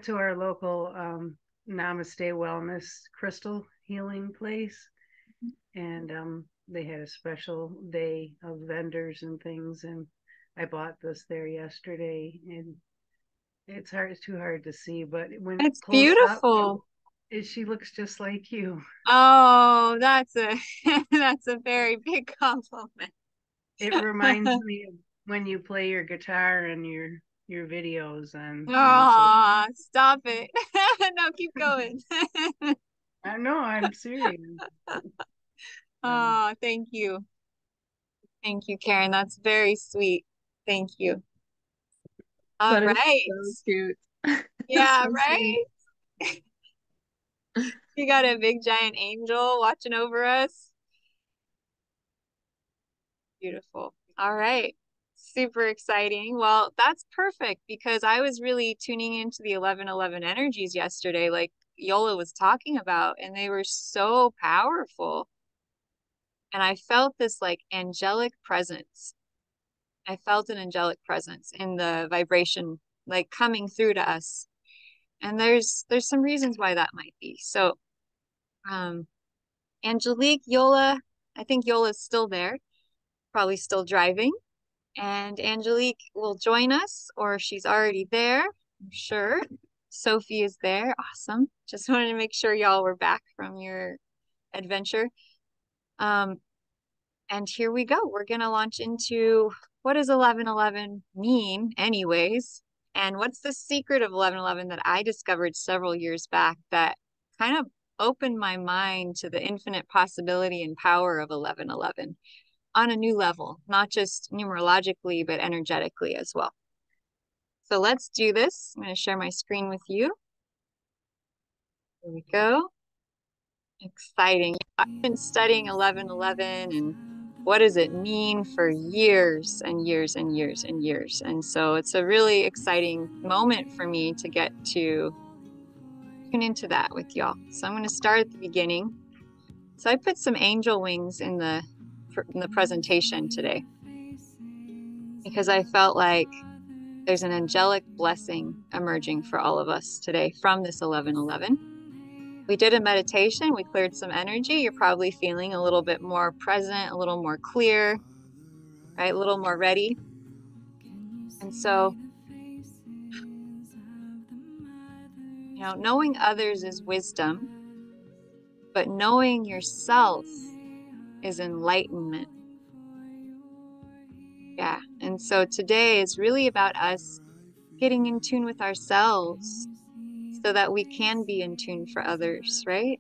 went to our local Namaste Wellness crystal healing place, and they had a special day of vendors and things, and I bought this there yesterday, and it's too hard to see, but when It's close up, beautiful. she looks just like you. Oh, that's a that's a very big compliment. It reminds me of when you play your guitar and your videos on so. Oh, stop it. No, keep going. I know, I'm serious. Um, Oh, thank you. Thank you, Karen. That's very sweet. Thank you. All That is right. so cute. That's Yeah, so sweet. right. You got a big giant angel watching over us. Beautiful. All right. Super exciting. Well, that's perfect because I was really tuning into the 1111 energies yesterday, like Yola was talking about, and they were so powerful. And I felt this like angelic presence. I felt an angelic presence in the vibration, like coming through to us. And there's some reasons why that might be. So, um, Angelique, Yola, I think Yola's still there, probably still driving. And Angelique will join us, or she's already there, I'm sure. Sophie is there. Awesome. Just wanted to make sure y'all were back from your adventure. Um, and here we go. We're going to launch into what does 1111 mean, anyways? And what's the secret of 1111 that I discovered several years back that kind of opened my mind to the infinite possibility and power of 1111 on a new level, not just numerologically, but energetically as well. So let's do this. I'm going to share my screen with you. Here we go. Exciting. I've been studying 1111 and what does it mean for years and years and years and years. And so it's a really exciting moment for me to get to tune into that with y'all. So I'm going to start at the beginning. So I put some angel wings in the presentation today because I felt like there's an angelic blessing emerging for all of us today from this 1111. We did a meditation, we cleared some energy. You're probably feeling a little bit more present, a little more clear, right? A little more ready. And so, knowing others is wisdom, but knowing yourself is enlightenment. Yeah. And so today is really about us getting in tune with ourselves so that we can be in tune for others, right?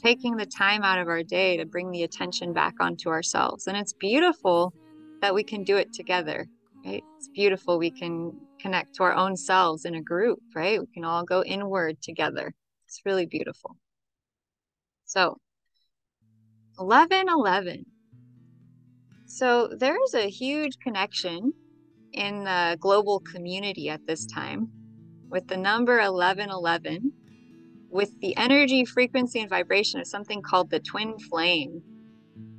Taking the time out of our day to bring the attention back onto ourselves. And it's beautiful that we can do it together, right? It's beautiful we can connect to our own selves in a group, right? We can all go inward together. It's really beautiful. So 1111. So there's a huge connection in the global community at this time with the number 1111 with the energy, frequency, and vibration of something called the twin flame.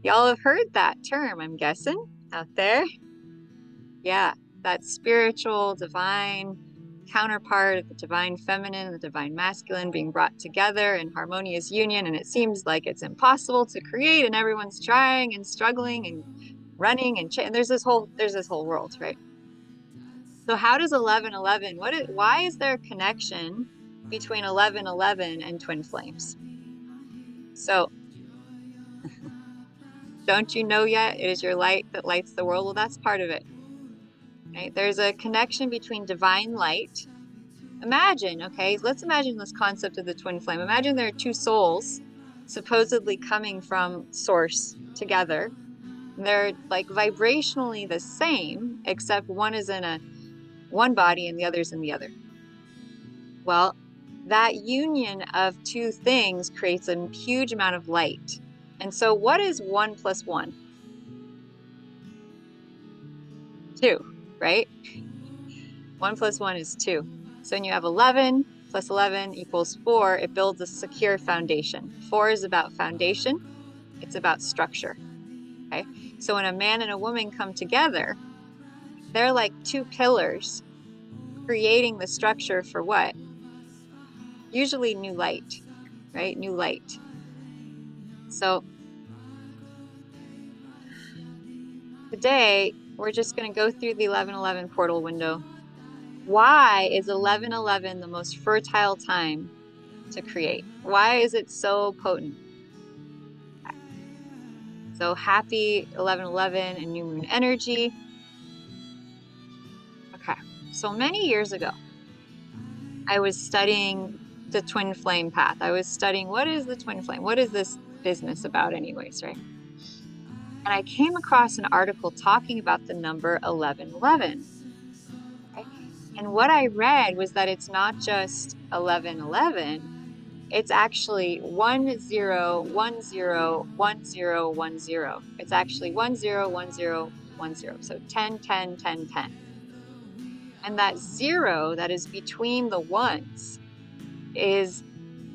Y'all have heard that term, I'm guessing, out there. Yeah, that spiritual, divine counterpart of the divine feminine and the divine masculine being brought together in harmonious union. And it seems like it's impossible to create, and everyone's trying and struggling and running and there's this whole world, right? So how does 1111, why is there a connection between 1111 and twin flames? So don't you know yet? It is your light that lights the world. Well, that's part of it. Right? There's a connection between divine light. Imagine, okay, let's imagine this concept of the twin flame. Imagine there are two souls supposedly coming from source together. They're like vibrationally the same, except one is in one body and the other's in the other. Well, that union of two things creates a huge amount of light. And so what is 1 + 1? 2, right? 1 + 1 is 2. So when you have 11 + 11 = 4, it builds a secure foundation. 4 is about foundation. It's about structure. Okay. So when a man and a woman come together, they're like two pillars creating the structure for what? usually new light, right? New light. So today, we're just going to go through the 1111 portal window. Why is 1111 the most fertile time to create? Why is it so potent? So happy 1111 and new moon energy. Okay, so many years ago, I was studying the twin flame path. I was studying, what is the twin flame? What is this business about anyways, right? And I came across an article talking about the number 1111. Okay? And what I read was that it's not just 1111, it's actually 10101010. It's actually 101010. So 10, 10, 10, 10. And that zero that is between the ones is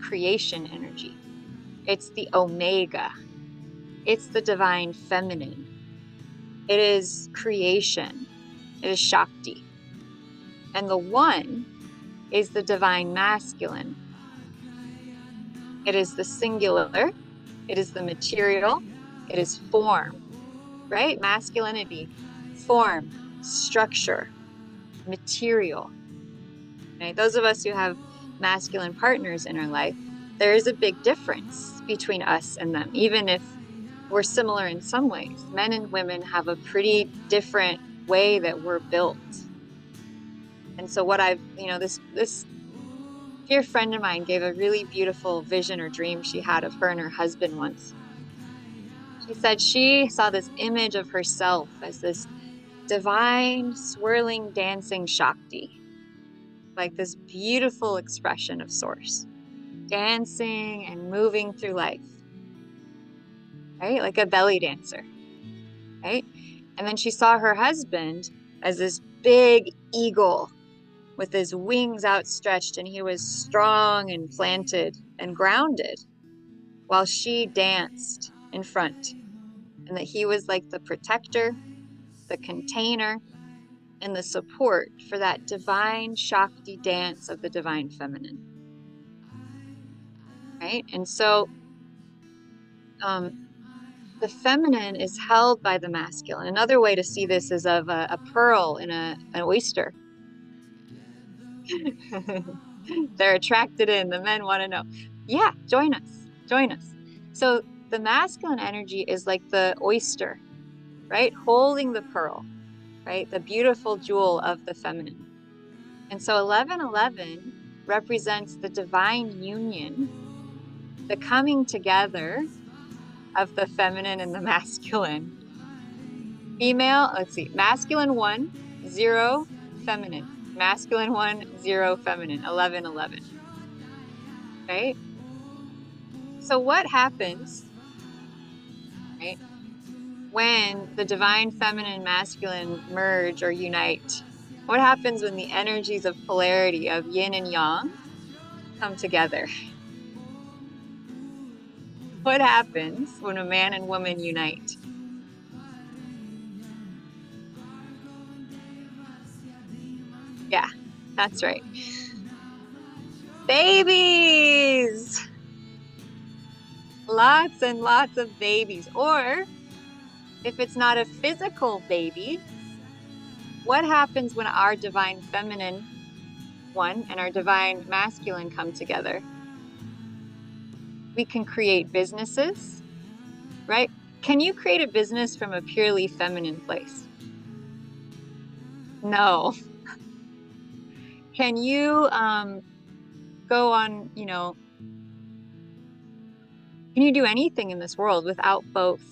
creation energy. It's the omega. It's the divine feminine. It is creation. It is Shakti. And the one is the divine masculine. It is the singular. It is the material. It is form, right? Masculinity, form, structure, material. Right? Those of us who have masculine partners in our life, there is a big difference between us and them, even if we're similar in some ways. Men and women have a pretty different way that we're built. And so what I've, this dear friend of mine gave a really beautiful vision or dream she had of her and her husband once. She said she saw this image of herself as this divine, swirling, dancing Shakti, like this beautiful expression of source, dancing and moving through life, right? Like a belly dancer, right? And then she saw her husband as this big eagle with his wings outstretched, and he was strong and planted and grounded while she danced in front, and that he was like the protector, the container, and the support for that divine Shakti dance of the divine feminine, right? And so the feminine is held by the masculine. Another way to see this is of a pearl in an oyster. They're attracted in, the men want to know. Yeah, join us, join us. So the masculine energy is like the oyster, right? Holding the pearl, right? The beautiful jewel of the feminine. And so 1111 represents the divine union, the coming together of the feminine and the masculine. Female, let's see, masculine 1, 0, feminine. Masculine 1, 0, feminine, 1111. Right? So what happens, right, when the divine feminine and masculine merge or unite? What happens when the energies of polarity of yin and yang come together? What happens when a man and woman unite? Yeah, that's right. Babies! Lots and lots of babies. Or if it's not a physical baby, what happens when our divine feminine one and our divine masculine come together? We can create businesses, right? Can you create a business from a purely feminine place? No. Can you go on, can you do anything in this world without both?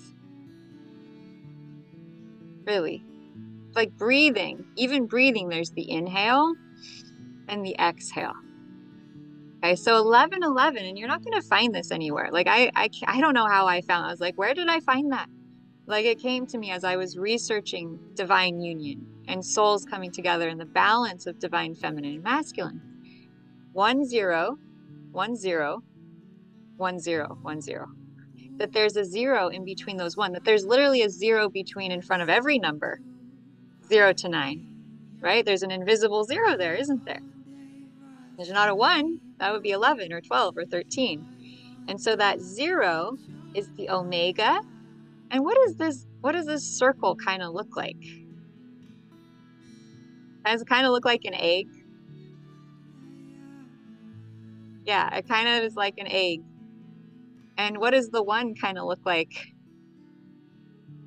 Really? Like breathing, even breathing, there's the inhale and the exhale. Okay, so 1111, and you're not going to find this anywhere. Like I don't know how I found it. I was like, where did I find that? Like it came to me as I was researching divine union and souls coming together in the balance of divine feminine and masculine. 1 0 1 0 1 0 1 0. That there's a zero in between those one, that there's literally a zero between in front of every number, 0 to 9, right? There's an invisible zero there, isn't there? There's not a 1, that would be 11 or 12 or 13. And so that 0 is the omega. And what does this circle kind of look like? Does it kind of look like an egg? Yeah, it kind of is like an egg. And what does the 1 kind of look like?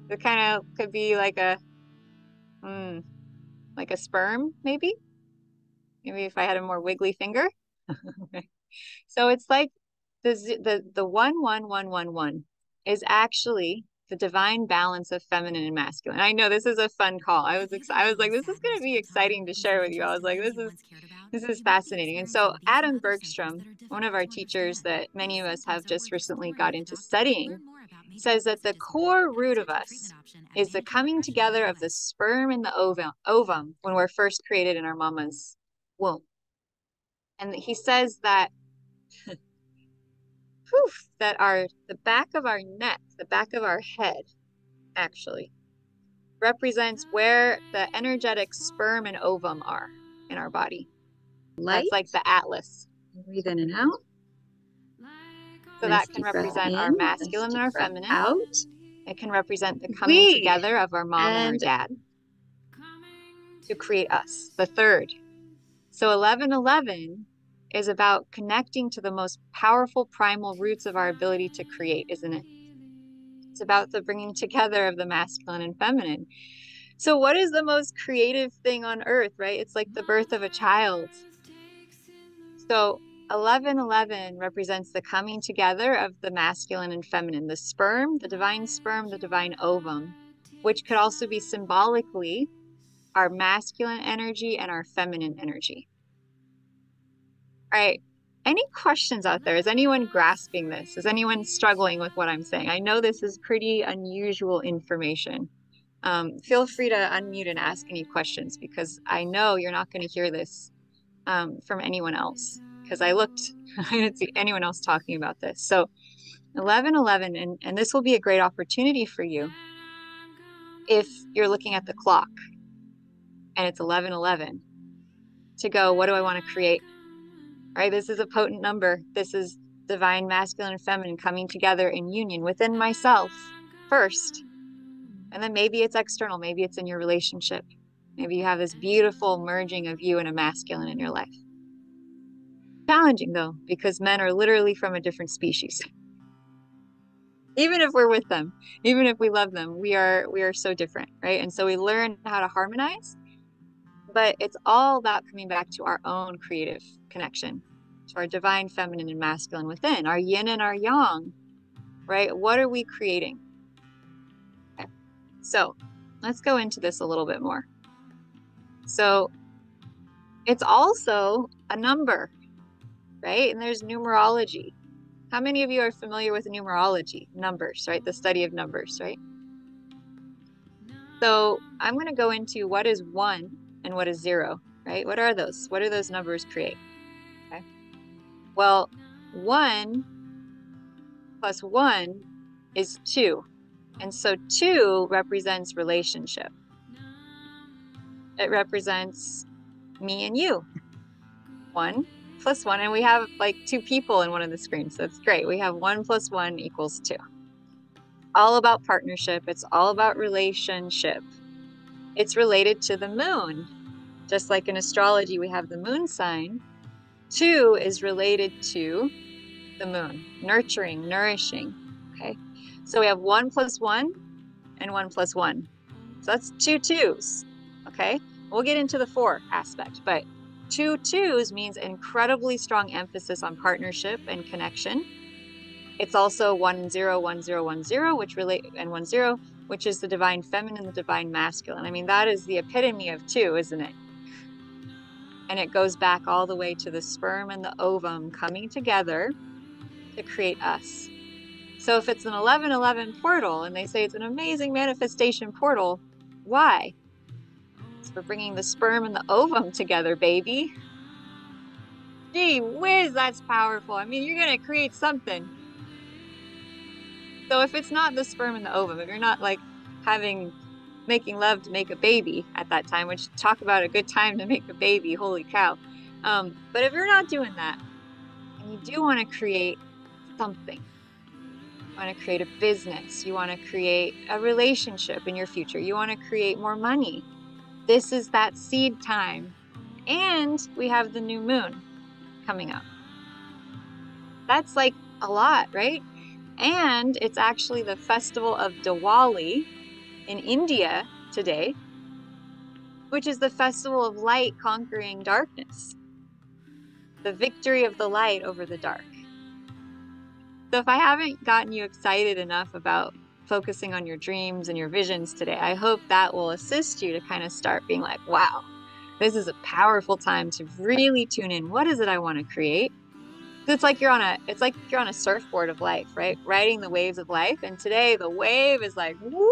It kind of could be like a sperm, maybe? Maybe if I had a more wiggly finger. So it's like the 1, 1, 1, 1, 1 is actually the divine balance of feminine and masculine. I know this is a fun call. I was like, this is going to be exciting to share with you. I was like, this is fascinating. And so Adam Bergstrom, one of our teachers that many of us have just recently got into studying, says that the core root of us is the coming together of the sperm and the ovum when we're first created in our mama's womb. And he says that that the back of our neck, the back of our head, actually represents where the energetic sperm and ovum are in our body. That's like the atlas. Breathe in and out. So that can represent our masculine and our feminine. Out. It can represent the coming together of our mom and our dad to create us, the third. So 1111 is about connecting to the most powerful primal roots of our ability to create, isn't it? It's about the bringing together of the masculine and feminine. So what is the most creative thing on earth, right? It's like the birth of a child. So 1111 represents the coming together of the masculine and feminine, the sperm, the divine ovum, which could also be symbolically our masculine energy and our feminine energy. All right. Any questions out there? Is anyone grasping this? Is anyone struggling with what I'm saying? I know this is pretty unusual information. Feel free to unmute and ask any questions, because I know you're not going to hear this from anyone else, because I didn't see anyone else talking about this. So 1111, and this will be a great opportunity for you if you're looking at the clock and it's 1111 to go, what do I want to create? All right, this is a potent number. This is divine masculine and feminine coming together in union within myself first. And then maybe it's external. Maybe it's in your relationship. Maybe you have this beautiful merging of you and a masculine in your life. Challenging though, because men are literally from a different species. Even if we're with them, even if we love them, we are so different, right? And so we learn how to harmonize, but it's all about coming back to our own creative connection, to our divine feminine and masculine within, our yin and our yang, right? What are we creating? Okay. So let's go into this a little bit more. So it's also a number, right? And there's numerology. How many of you are familiar with numerology? Numbers, right? The study of numbers, right? So I'm going to go into what is 1 and what is 0, right? What are those? What do those numbers create? Okay. Well, 1 plus 1 is 2. And so 2 represents relationship. It represents me and you. 1 plus 1, and we have like 2 people in one of the screens. So that's great. We have 1 plus 1 equals 2. All about partnership. It's all about relationship. It's related to the moon. Just like in astrology, we have the moon sign. 2 is related to the moon, nurturing, nourishing. Okay. So we have 1 plus 1 and 1 plus 1. So that's 2 2s. Okay. We'll get into the 4 aspect, but 2 2s means incredibly strong emphasis on partnership and connection. It's also 1 0 1 0 1 0, and 1 0, which is the divine feminine, the divine masculine. I mean, that is the epitome of 2, isn't it? And it goes back all the way to the sperm and the ovum coming together to create us. So if it's an 1111 portal and they say it's an amazing manifestation portal, why? It's for bringing the sperm and the ovum together, baby. Gee whiz, that's powerful. I mean, you're going to create something. So if it's not the sperm and the ovum, if you're not like making love to make a baby at that time, which talk about a good time to make a baby, holy cow. But if you're not doing that, and you do want to create something, you want to create a business, you want to create a relationship in your future, you want to create more money, this is that seed time. And we have the new moon coming up. That's like a lot, right? And it's actually the festival of Diwali in India today, which is the festival of light conquering darkness, the victory of the light over the dark. So if I haven't gotten you excited enough about focusing on your dreams and your visions today, I hope that will assist you to kind of start being like, wow, this is a powerful time to really tune in. What is it I want to create? It's like you're on a surfboard of life, right? Riding the waves of life. And today the wave is like, woo,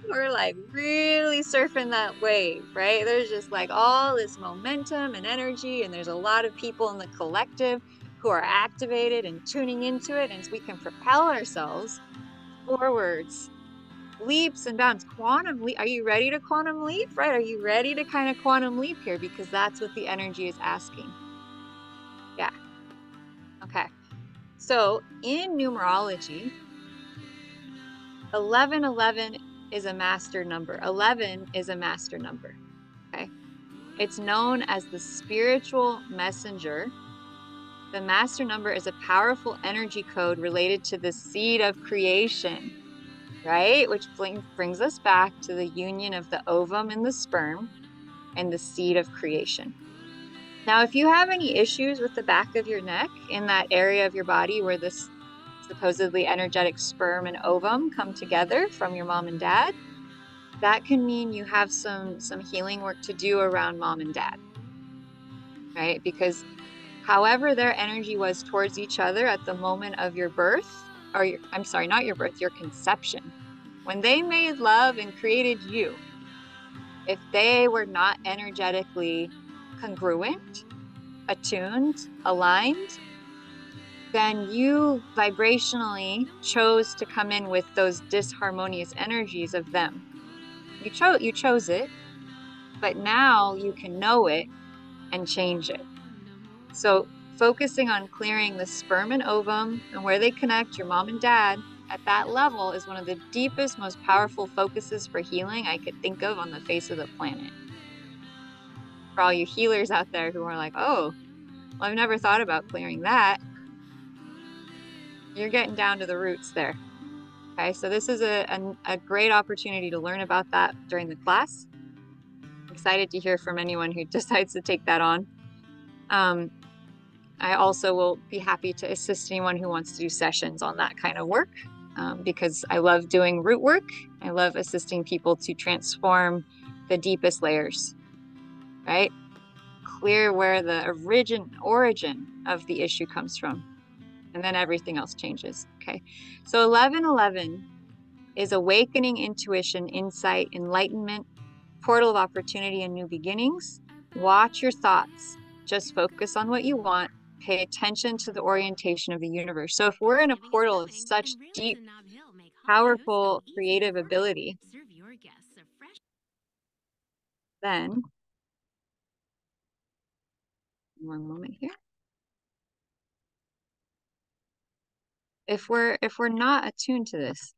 we're like really surfing that wave, right? There's just like all this momentum and energy, and there's a lot of people in the collective who are activated and tuning into it, and so we can propel ourselves forwards, leaps and bounds. Quantum leap. Are you ready to quantum leap? Right? Are you ready to kind of quantum leap here? Because that's what the energy is asking. Yeah. Okay. So in numerology, 1111 is a master number. 11 is a master number. Okay. It's known as the spiritual messenger. The master number is a powerful energy code related to the seed of creation, right? Which brings us back to the union of the ovum and the sperm and the seed of creation. Now, if you have any issues with the back of your neck, in that area of your body where this supposedly energetic sperm and ovum come together from your mom and dad, that can mean you have some healing work to do around mom and dad, right? Because however their energy was towards each other at the moment of your birth, or I'm sorry, not your birth, your conception, when they made love and created you, if they were not energetically congruent, attuned, aligned, then you vibrationally chose to come in with those disharmonious energies of them. You chose it, but now you can know it and change it. So focusing on clearing the sperm and ovum and where they connect, your mom and dad, at that level is one of the deepest, most powerful focuses for healing I could think of on the face of the planet. For all you healers out there who are like, oh, well, I've never thought about clearing that. You're getting down to the roots there. Okay, so this is a great opportunity to learn about that during the class. I'm excited to hear from anyone who decides to take that on. I also will be happy to assist anyone who wants to do sessions on that kind of work, because I love doing root work. I love assisting people to transform the deepest layers, right? Clear where the origin of the issue comes from, and then everything else changes. Okay, so 1111 is awakening, intuition, insight, enlightenment, portal of opportunity and new beginnings. Watch your thoughts. Just focus on what you want. Pay attention to the orientation of the universe. So if we're in a portal of such deep, powerful, creative ability, then, one moment here. If we're not attuned to this,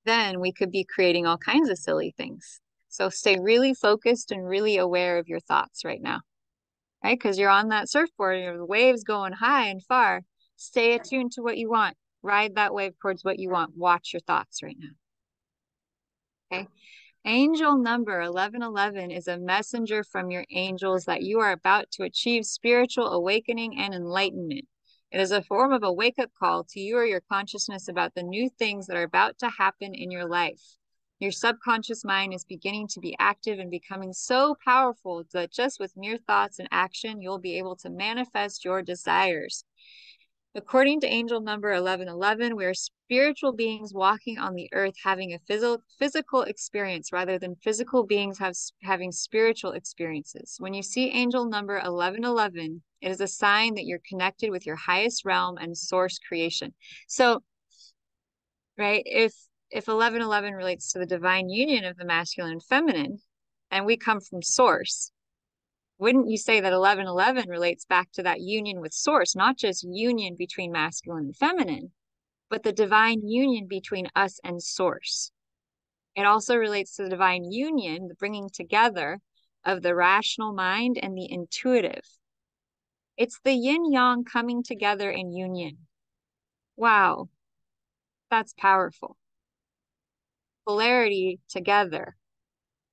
then we could be creating all kinds of silly things. So stay really focused and really aware of your thoughts right now, right? Because you're on that surfboard, the waves going high and far. Stay attuned to what you want. Ride that wave towards what you want. Watch your thoughts right now. Okay. Angel number 1111 is a messenger from your angels that you are about to achieve spiritual awakening and enlightenment. It is a form of a wake-up call to you or your consciousness about the new things that are about to happen in your life. Your subconscious mind is beginning to be active and becoming so powerful that just with mere thoughts and action, you'll be able to manifest your desires. According to angel number 1111, we are spiritual beings walking on the earth having a physical experience rather than physical beings having spiritual experiences. When you see angel number 1111, it is a sign that you're connected with your highest realm and source creation. So, right, if 1111 relates to the divine union of the masculine and feminine, and we come from source, Wouldn't you say that 1111 relates back to that union with source, not just union between masculine and feminine, but the divine union between us and source? It also relates to the divine union, the bringing together of the rational mind and the intuitive. It's the yin yang coming together in union. Wow, that's powerful. Polarity together,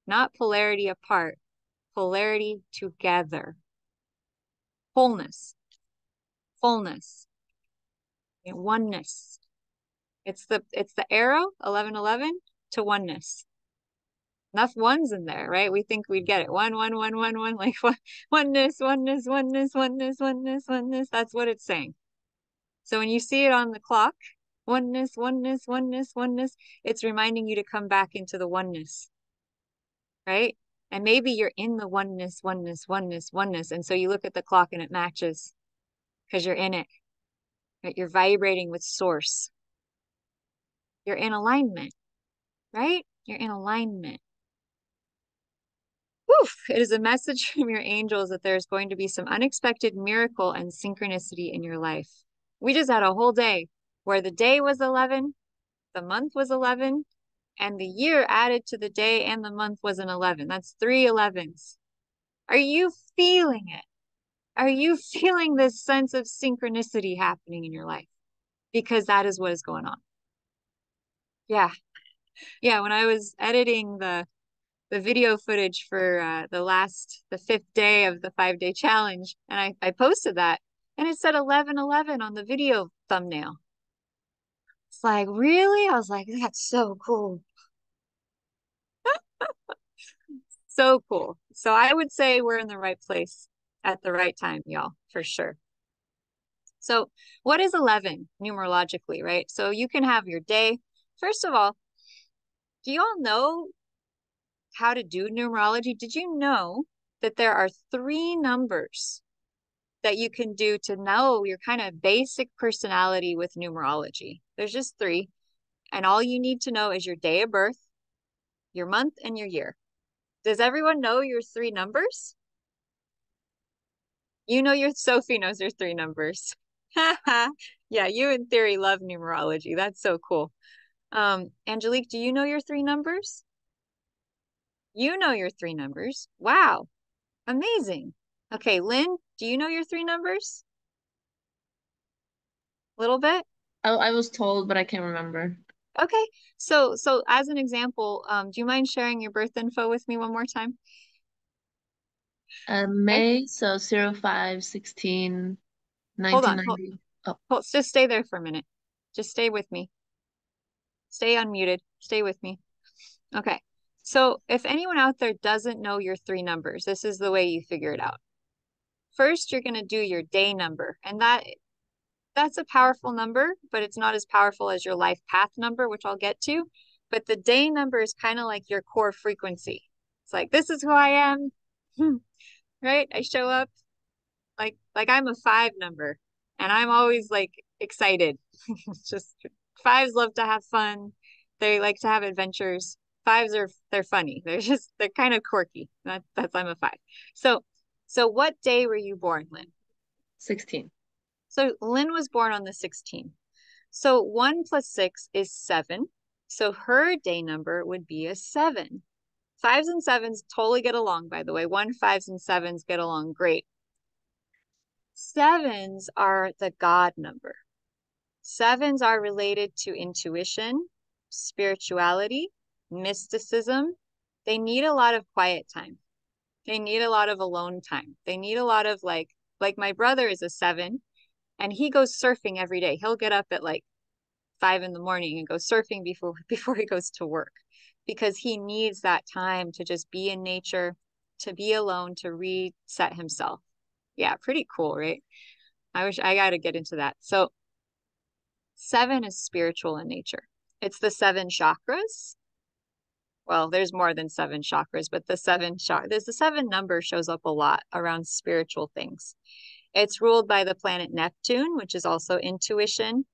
not polarity apart, polarity together. Wholeness, fullness, oneness. It's the arrow, 1111, to oneness. Enough ones in there, right? We think we'd get it. One, like oneness, oneness, oneness, oneness, oneness, oneness. That's what it's saying. So when you see it on the clock, oneness, oneness, oneness, oneness, it's reminding you to come back into the oneness, right? And maybe you're in the oneness, oneness, oneness, oneness. And so you look at the clock and it matches because you're in it. Right? You're vibrating with source. You're in alignment, right? You're in alignment. Woof, it is a message from your angels that there's going to be some unexpected miracle and synchronicity in your life. We just had a whole day where the day was 11, the month was 11, and the year added to the day and the month was an 11. That's 3 11s. Are you feeling it? Are you feeling this sense of synchronicity happening in your life? Because that is what is going on. Yeah. Yeah, when I was editing the video footage for the 5th day of the 5-day challenge, and I posted that, and it said 1111 on the video thumbnail. It's like, really? I was like, that's so cool. So cool. So I would say we're in the right place at the right time, y'all, for sure. So what is 11 numerologically, right? So you can have your day. First of all, do you all know how to do numerology? Did you know that there are 3 numbers that you can do to know your kind of basic personality with numerology? There's just 3. And all you need to know is your day of birth, your month, and your year. Does everyone know your 3 numbers? You know Sophie knows your 3 numbers. Yeah, you in theory love numerology. That's so cool. Angelique, do you know your 3 numbers? You know your 3 numbers. Wow. Amazing. Okay, Lynn, do you know your 3 numbers? A little bit? Oh, I was told, but I can't remember. Okay. So as an example, do you mind sharing your birth info with me one more time? May, so 05/16, Hold on. 1990. Oh, Just stay there for a minute. Just stay with me. Stay unmuted. Stay with me. Okay. So if anyone out there doesn't know your 3 numbers, this is the way you figure it out. First, you're going to do your day number, and that's a powerful number, but it's not as powerful as your life path number, which I'll get to. But the day number is kind of like your core frequency. It's like, this is who I am, right? I show up like I'm a 5 number, and I'm always like excited. It's just 5s love to have fun. They like to have adventures. 5s they're funny. They're kind of quirky. That's I'm a 5. So what day were you born, Lynn? 16. So Lynn was born on the 16th. So 1 plus 6 is 7. So her day number would be a 7. 5s and 7s totally get along, by the way. 1, 5s, and 7s get along great. 7s are the God number. 7s are related to intuition, spirituality, mysticism. They need a lot of quiet time. They need a lot of alone time. They need a lot of like my brother is a 7 and he goes surfing every day. He'll get up at like 5 in the morning and go surfing before he goes to work because he needs that time to just be in nature, to be alone, to reset himself. Yeah, pretty cool, right? I got to get into that. So 7 is spiritual in nature. It's the 7 chakras. Well, there's more than 7 chakras, but the 7 number shows up a lot around spiritual things. It's ruled by the planet Neptune, which is also intuition,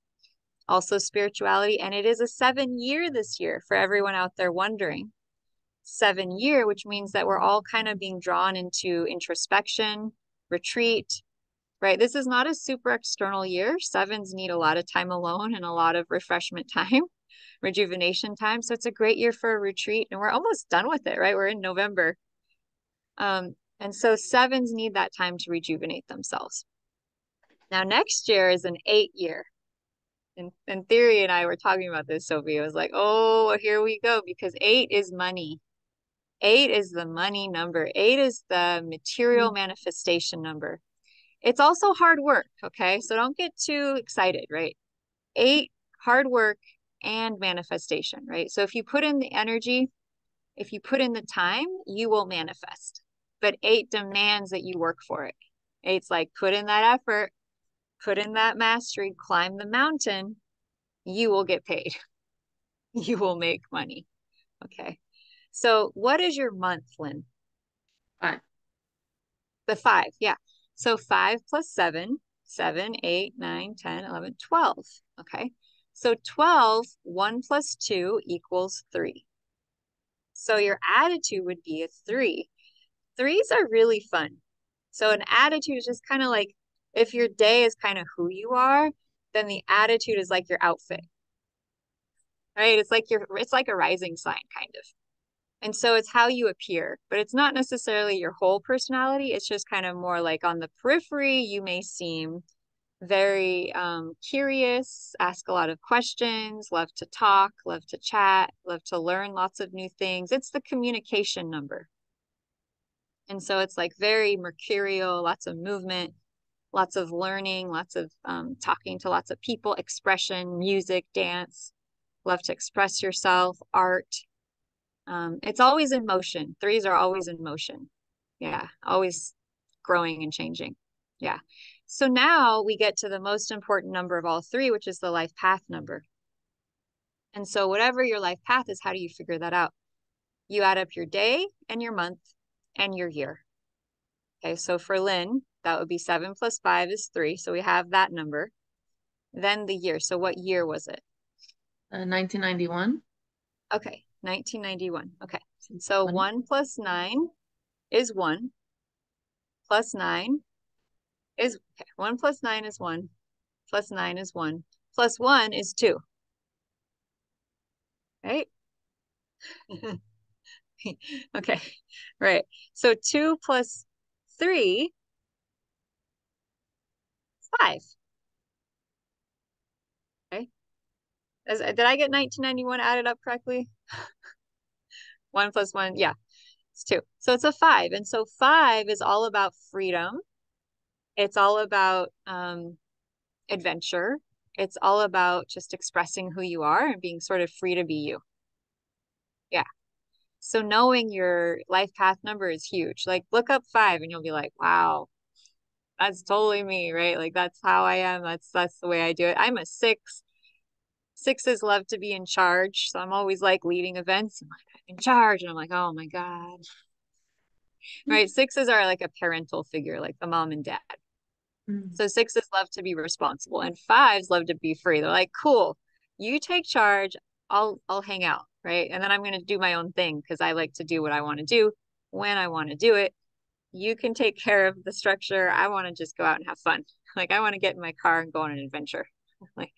also spirituality, and it is a 7 year this year for everyone out there wondering. 7 year, which means that we're all kind of being drawn into introspection, retreat, right? This is not a super external year. Sevens need a lot of time alone and a lot of refreshment time, rejuvenation time. So it's a great year for a retreat, and we're almost done with it, right? We're in November. And so sevens need that time to rejuvenate themselves. Now, next year is an 8 year. And Theory and I were talking about this, Sophie. I was like, oh, here we go, because 8 is money. 8 is the money number. 8 is the material manifestation number. It's also hard work, okay? So don't get too excited, right? 8, hard work and manifestation, right? So if you put in the energy, if you put in the time, you will manifest. But 8 demands that you work for it. 8's like, put in that effort, put in that mastery, climb the mountain, you will get paid. You will make money. Okay. So what is your month, Lynn? 5. The 5, yeah. So 5 plus 7, 7, 8, 9, 10, 11, 12. Okay. So 12, 1 plus 2 equals 3. So your attitude would be a 3. 3s are really fun. So an attitude is just kind of like, if your day is kind of who you are, then the attitude is like your outfit, right? It's like a rising sign kind of. And so it's how you appear, but it's not necessarily your whole personality. It's just kind of more like on the periphery, you may seem very curious, ask a lot of questions, love to talk, love to chat, love to learn lots of new things. It's the communication number. And so it's like very mercurial, lots of movement, lots of learning, lots of talking to lots of people, expression, music, dance, love to express yourself, art. It's always in motion. 3s are always in motion. Yeah, always growing and changing. Yeah. So now we get to the most important number of all 3, which is the life path number. And so whatever your life path is, how do you figure that out? You add up your day and your month and your year. Okay, so for Lynn, that would be 7 plus 5 is 3. So we have that number. Then the year. So what year was it? 1991. Okay, 1991. Okay, so 1 plus 9 is 1. Plus 9 is, okay, 1 plus 9 is 1. Plus 9 is 1. Plus 1 is 2. Right? Okay, right. So 2 plus 3 is 5. Okay. Did I get 1991 added up correctly? 1 plus 1, yeah, it's 2. So it's a 5. And so 5 is all about freedom. It's all about adventure. It's all about just expressing who you are and being sort of free to be you. Yeah. So knowing your life path number is huge. Like look up 5 and you'll be like, wow, that's totally me, right? Like that's how I am. That's the way I do it. I'm a 6. 6s love to be in charge. So I'm always like leading events and like I'm in charge. And I'm like, oh my God. Right. 6s are like a parental figure, like the mom and dad. So 6s love to be responsible and 5s love to be free. They're like, cool, you take charge. I'll hang out. Right. And then I'm going to do my own thing because I like to do what I want to do when I want to do it. You can take care of the structure. I want to just go out and have fun. Like I want to get in my car and go on an adventure. Like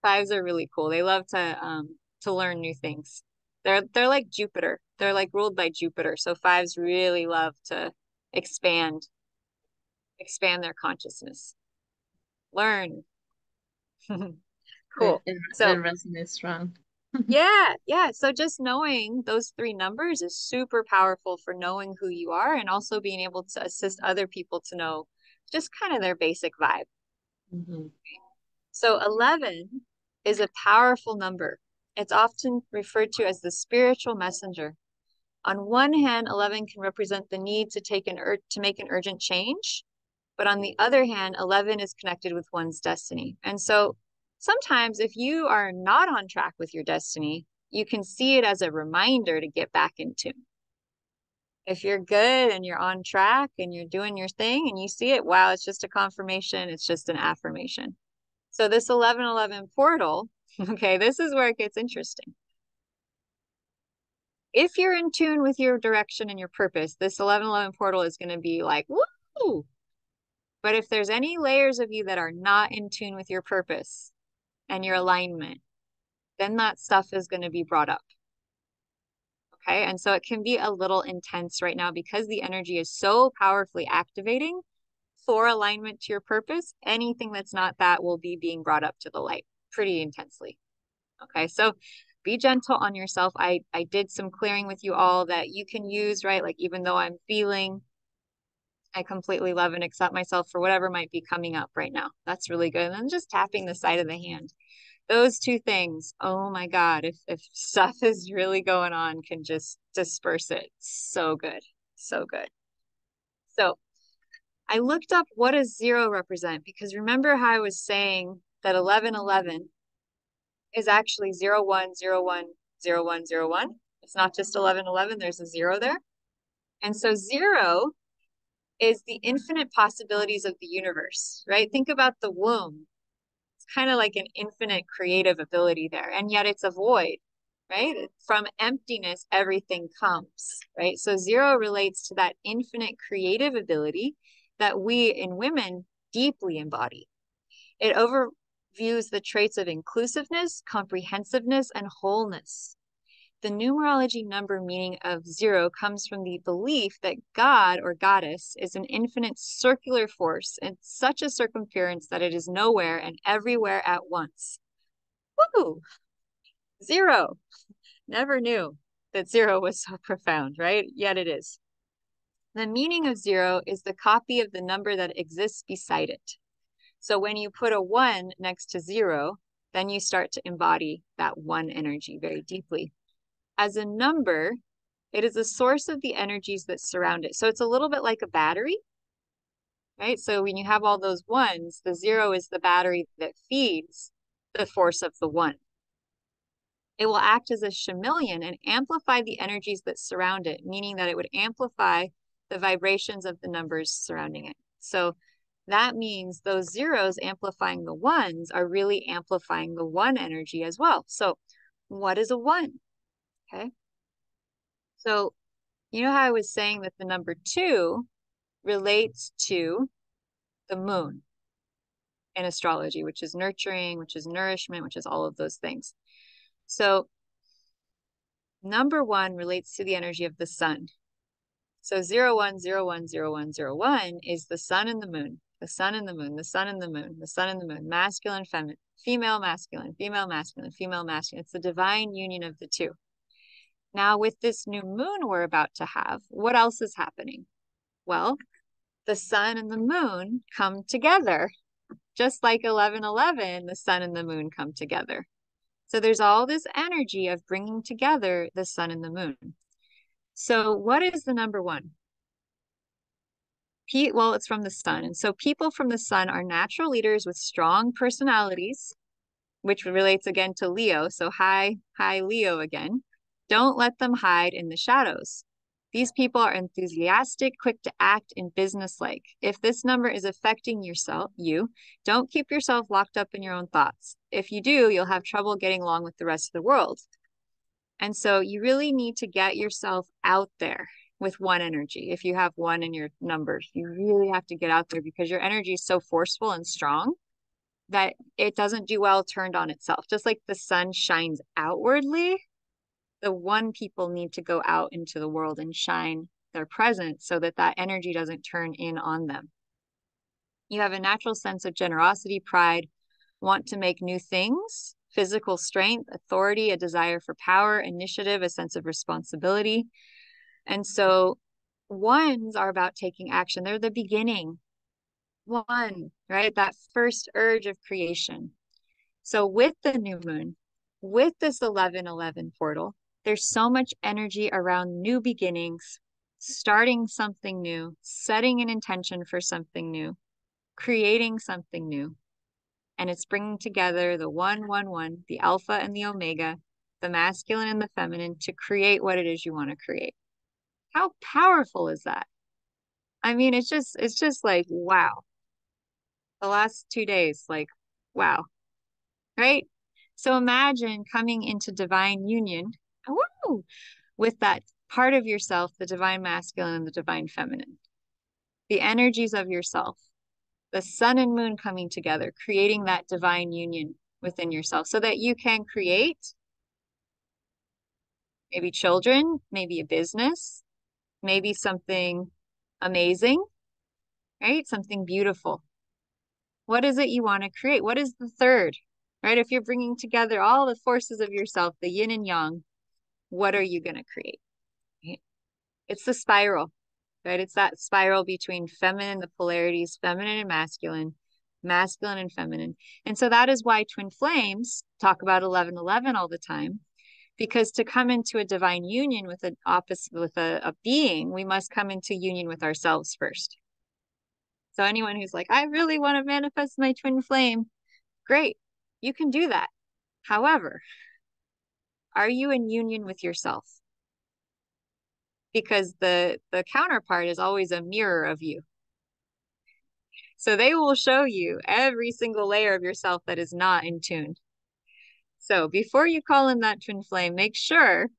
5s are really cool. They love to learn new things. They're like Jupiter. They're like ruled by Jupiter. So 5s really love to expand their consciousness. Learn. Cool. It So resonates strong. yeah. So just knowing those 3 numbers is super powerful for knowing who you are and also being able to assist other people to know just kind of their basic vibe. So 11 is a powerful number. It's often referred to as the spiritual messenger. On one hand, 11 can represent the need to make an urgent change. But on the other hand, 11 is connected with one's destiny. And so sometimes if you are not on track with your destiny, you can see it as a reminder to get back in tune. If you're good and you're on track and you're doing your thing and you see it, wow, it's just a confirmation. It's just an affirmation. So this 1111 portal, okay, this is where it gets interesting. If you're in tune with your direction and your purpose, this 1111 portal is going to be like, woo! But if there's any layers of you that are not in tune with your purpose and your alignment, then that stuff is going to be brought up. Okay. And so it can be a little intense right now because the energy is so powerfully activating for alignment to your purpose. Anything that's not that will be being brought up to the light pretty intensely. Okay. So be gentle on yourself. I did some clearing with you all that you can use, right? Like, even though I'm feeling, I completely love and accept myself for whatever might be coming up right now. That's really good. And then just tapping the side of the hand. Those two things, oh my God, if stuff is really going on, can just disperse it. So good. So good. So I looked up what does 0 represent, because remember how I was saying that 1111 is actually 01010101. It's not just 1111, there's a 0 there. And so 0 is the infinite possibilities of the universe, right? Think about the womb. It's kind of like an infinite creative ability there, and yet it's a void, right? From emptiness, everything comes, right? So 0 relates to that infinite creative ability that we in women deeply embody. It overviews the traits of inclusiveness, comprehensiveness, and wholeness. The numerology number meaning of 0 comes from the belief that God or goddess is an infinite circular force in such a circumference that it is nowhere and everywhere at once. Woo! 0. Never knew that 0 was so profound, right? Yet it is. The meaning of 0 is the copy of the number that exists beside it. So when you put a 1 next to 0, then you start to embody that 1 energy very deeply. As a number, it is a source of the energies that surround it. So it's a little bit like a battery, right? So when you have all those 1s, the 0 is the battery that feeds the force of the 1. It will act as a chameleon and amplify the energies that surround it, meaning that it would amplify the vibrations of the numbers surrounding it. So that means those 0s amplifying the 1s are really amplifying the 1 energy as well. So what is a 1? Okay. So you know how I was saying that the number 2 relates to the moon in astrology, which is nurturing, which is nourishment, which is all of those things. So number 1 relates to the energy of the sun. So 01010101 is the sun and the moon, the sun and the moon, the sun and the moon, the sun and the moon, masculine, feminine, female, masculine, female, masculine, female, masculine. It's the divine union of the two. Now, with this new moon we're about to have, what else is happening? Well, the sun and the moon come together. Just like 1111, the sun and the moon come together. So there's all this energy of bringing together the sun and the moon. So what is the number 1? Well, it's from the sun. And so people from the sun are natural leaders with strong personalities, which relates again to Leo. So hi Leo again. Don't let them hide in the shadows. These people are enthusiastic, quick to act, and businesslike. If this number is affecting you, don't keep yourself locked up in your own thoughts. If you do, you'll have trouble getting along with the rest of the world. And so you really need to get yourself out there with 1 energy. If you have 1 in your numbers, you really have to get out there because your energy is so forceful and strong that it doesn't do well turned on itself. Just like the sun shines outwardly, the 1 people need to go out into the world and shine their presence so that that energy doesn't turn in on them. You have a natural sense of generosity, pride, want to make new things, physical strength, authority, a desire for power, initiative, a sense of responsibility. And so 1s are about taking action. They're the beginning. 1, right? That first urge of creation. So with the new moon, with this 1111 portal, there's so much energy around new beginnings, starting something new, setting an intention for something new, creating something new. And it's bringing together the 111, the alpha and the omega, the masculine and the feminine to create what it is you want to create. How powerful is that? I mean, it's just like, wow. The last 2 days, like, wow. Right? So imagine coming into divine union. Woo! with that part of yourself, the divine masculine and the divine feminine, the energies of yourself, the sun and moon coming together, creating that divine union within yourself so that you can create maybe children, maybe a business, maybe something amazing, right? Something beautiful. What is it you want to create? What is the third, right? If you're bringing together all the forces of yourself, the yin and yang, what are you going to create? Right? It's the spiral, right? It's that spiral between feminine, the polarities, feminine and masculine, masculine and feminine. And so that is why twin flames talk about 1111 all the time, because to come into a divine union with an opposite, with a being, we must come into union with ourselves first. So anyone who's like, I really want to manifest my twin flame, great, you can do that. However, are you in union with yourself? Because the counterpart is always a mirror of you. So they will show you every single layer of yourself that is not in tune. So before you call in that twin flame, make sure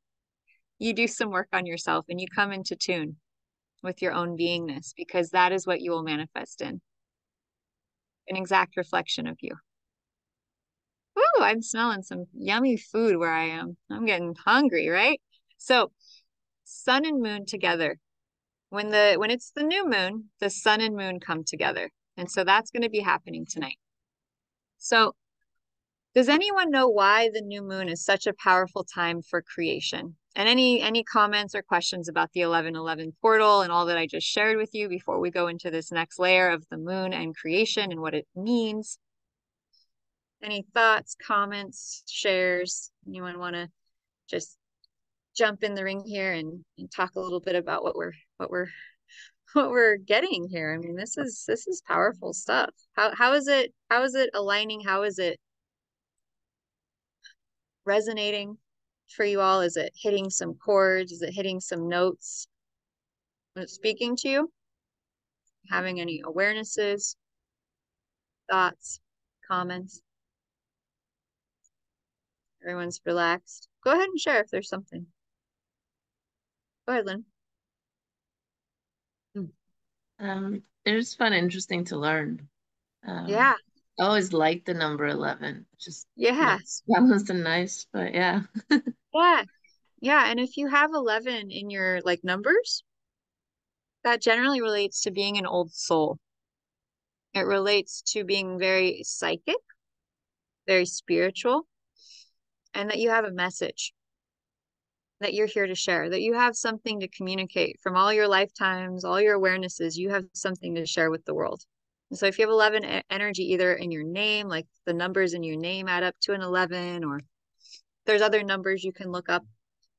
you do some work on yourself and you come into tune with your own beingness, because that is what you will manifest in. An exact reflection of you. Ooh, I'm smelling some yummy food where I am. I'm getting hungry, right? So sun and moon together. When it's the new moon, the sun and moon come together. And so that's going to be happening tonight. So does anyone know why the new moon is such a powerful time for creation? And any comments or questions about the 1111 portal and all that I just shared with you before we go into this next layer of the moon and creation and what it means? Any thoughts, comments, shares? Anyone want to just jump in the ring here and talk a little bit about what we're getting here? I mean, this is powerful stuff. How is it aligning? How is it resonating for you all? Is it hitting some chords? Is it hitting some notes? When it's speaking to you? Having any awarenesses, thoughts, comments? Everyone's relaxed. Go ahead and share if there's something. Go ahead, Lynn. They're just fun, interesting to learn. Yeah. I always liked the number 11. Just Yeah. balanced and nice, but yeah. Yeah. Yeah. And if you have 11 in your like numbers, that generally relates to being an old soul. It relates to being very psychic, very spiritual, and that you have a message that you're here to share, that you have something to communicate from all your lifetimes, all your awarenesses, you have something to share with the world. And so if you have 11 energy either in your name, like the numbers in your name add up to an 11, or there's other numbers you can look up,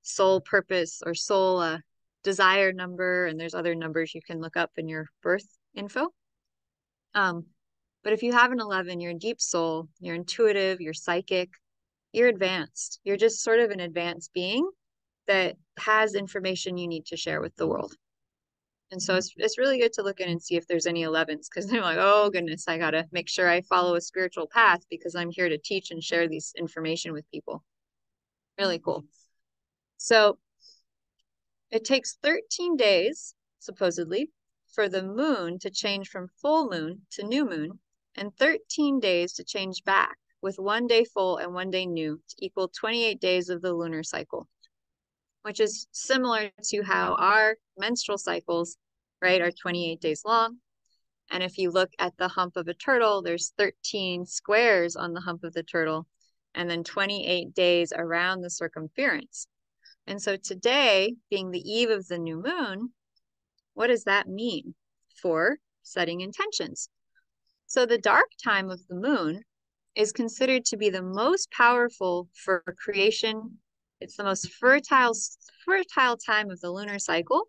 soul purpose or soul desire number, and there's other numbers you can look up in your birth info. But if you have an 11, you're a deep soul, you're intuitive, you're psychic, you're advanced. You're just sort of an advanced being that has information you need to share with the world. And so it's really good to look in and see if there's any 11s, because they're like, oh goodness, I gotta make sure I follow a spiritual path because I'm here to teach and share this information with people. Really cool. So it takes 13 days, supposedly, for the moon to change from full moon to new moon, and 13 days to change back, with 1 day full and 1 day new, to equal 28 days of the lunar cycle, which is similar to how our menstrual cycles, right, are 28 days long. And if you look at the hump of a turtle, there's 13 squares on the hump of the turtle, and then 28 days around the circumference. And so today, being the eve of the new moon, what does that mean for setting intentions? So the dark time of the moon is considered to be the most powerful for creation. It's the most fertile time of the lunar cycle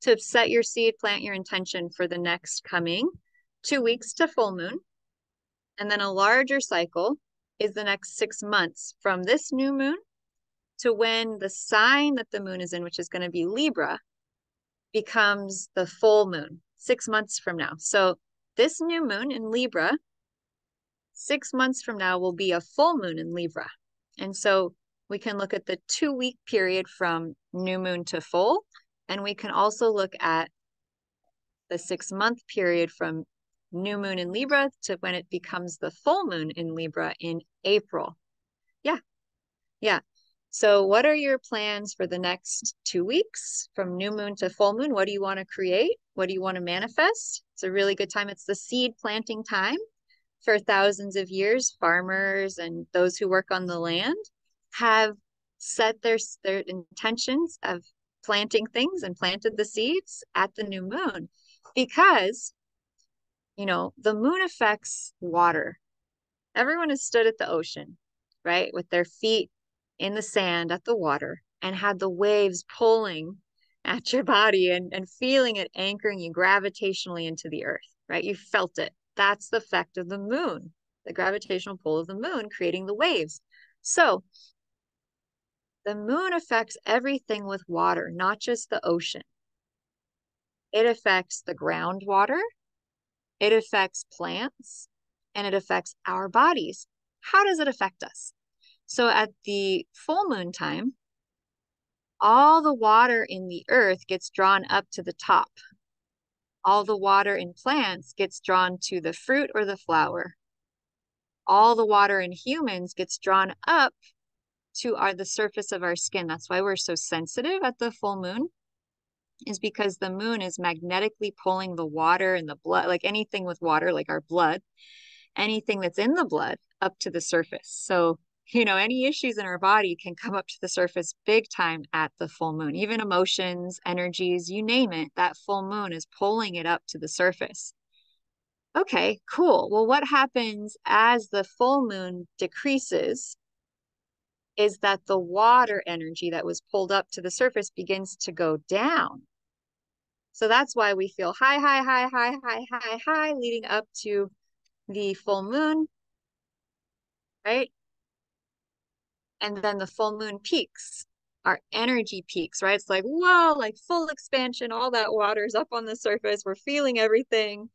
to set your seed, plant your intention for the next coming 2 weeks to full moon. And then a larger cycle is the next 6 months from this new moon to when the sign that the moon is in, which is going to be Libra, becomes the full moon 6 months from now. So this new moon in Libra, 6 months from now, will be a full moon in Libra. And so We can look at the 2-week period from new moon to full, and we can also look at the 6-month period from new moon in Libra to when it becomes the full moon in Libra in April. Yeah, yeah. So what are your plans for the next 2 weeks from new moon to full moon? What do you want to create? What do you want to manifest? It's a really good time. It's the seed planting time. For thousands of years, farmers and those who work on the land have set their intentions of planting things and planted the seeds at the new moon because, you know, the moon affects water. Everyone has stood at the ocean, right, with their feet in the sand at the water and had the waves pulling at your body and feeling it anchoring you gravitationally into the earth, right? You felt it. That's the effect of the moon, the gravitational pull of the moon creating the waves. So the moon affects everything with water, not just the ocean. It affects the groundwater, it affects plants, and it affects our bodies. How does it affect us? So at the full moon time, all the water in the earth gets drawn up to the top. All the water in plants gets drawn to the fruit or the flower. All the water in humans gets drawn up to the surface of our skin. That's why we're so sensitive at the full moon, is because the moon is magnetically pulling the water and the blood, like anything with water, like our blood, anything that's in the blood up to the surface. So, you know, any issues in our body can come up to the surface big time at the full moon, even emotions, energies, you name it, that full moon is pulling it up to the surface. Okay, cool. Well, what happens as the full moon decreases is that the water energy that was pulled up to the surface begins to go down. So that's why we feel high, high, high, high, high, high, high, leading up to the full moon, right? And then the full moon peaks, our energy peaks, right? It's like, whoa, like full expansion, all that water's up on the surface. We're feeling everything.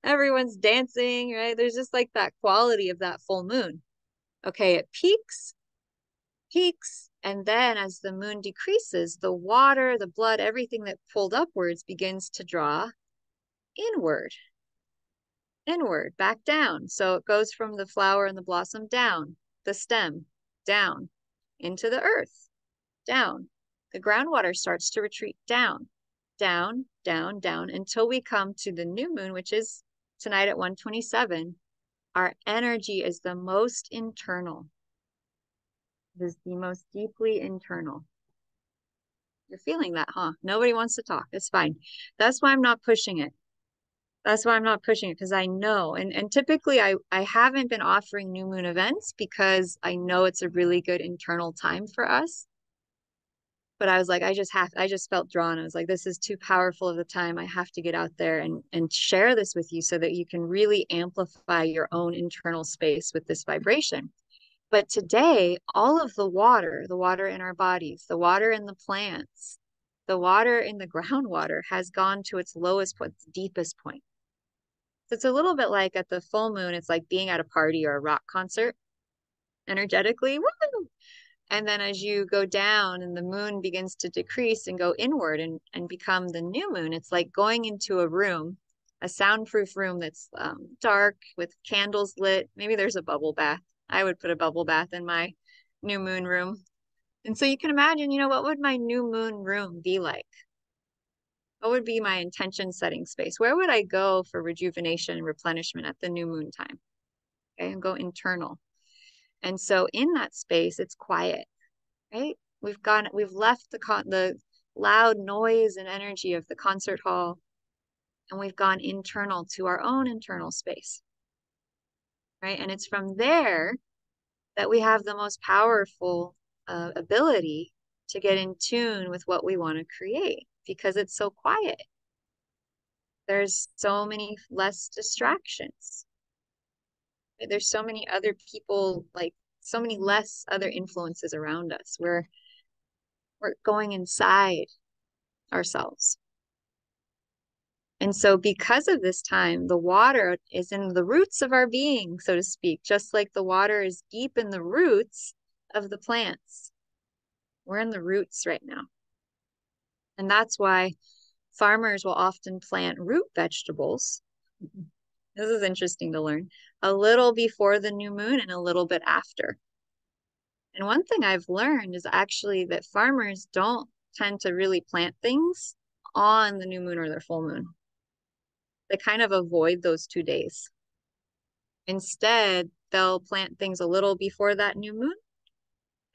Everyone's dancing, right? There's just like that quality of that full moon. Okay, it peaks, and then as the moon decreases, the water, the blood, everything that pulled upwards begins to draw inward, back down. So it goes from the flower and the blossom down, the stem, down, into the earth, down. The groundwater starts to retreat down, down, down, down, until we come to the new moon, which is tonight at 1:27. Our energy is the most internal. It is the most deeply internal. You're feeling that, huh? Nobody wants to talk. It's fine. That's why I'm not pushing it. That's why I'm not pushing it, because I know, and typically I haven't been offering new moon events because I know it's a really good internal time for us. But I was like, I just felt drawn. I was like, this is too powerful of the time. I have to get out there and share this with you so that you can really amplify your own internal space with this vibration. But today, all of the water in our bodies, the water in the plants, the water in the groundwater has gone to its lowest point, its deepest point. So it's a little bit like at the full moon, it's like being at a party or a rock concert energetically. Woo! And then as you go down and the moon begins to decrease and go inward and become the new moon, it's like going into a room, a soundproof room that's dark with candles lit. Maybe there's a bubble bath. I would put a bubble bath in my new moon room. And so you can imagine, you know, what would my new moon room be like? What would be my intention setting space? Where would I go for rejuvenation and replenishment at the new moon time? Okay, and go internal. And so in that space, it's quiet, right? We've left the loud noise and energy of the concert hall, and we've gone internal to our own internal space, right? And it's from there that we have the most powerful ability to get in tune with what we want to create because it's so quiet. There's so many less distractions. There's so many other people, like so many less other influences around us. We're going inside ourselves. And so because of this time, the water is in the roots of our being, so to speak, just like the water is deep in the roots of the plants. We're in the roots right now. And that's why farmers will often plant root vegetables. This is interesting to learn. A little before the new moon and a little bit after. And one thing I've learned is actually that farmers don't tend to really plant things on the new moon or their full moon. They kind of avoid those 2 days. Instead, they'll plant things a little before that new moon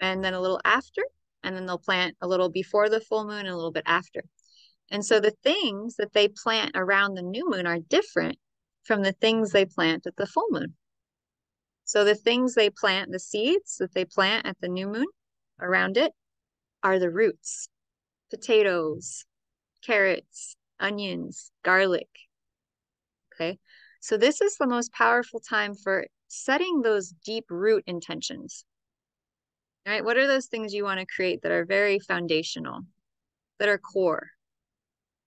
and then a little after, and then they'll plant a little before the full moon and a little bit after. And so the things that they plant around the new moon are different from the things they plant at the full moon. So the things they plant, the seeds that they plant at the new moon around it, are the roots: potatoes, carrots, onions, garlic. Okay. So this is the most powerful time for setting those deep root intentions. All right. What are those things you want to create that are very foundational, that are core?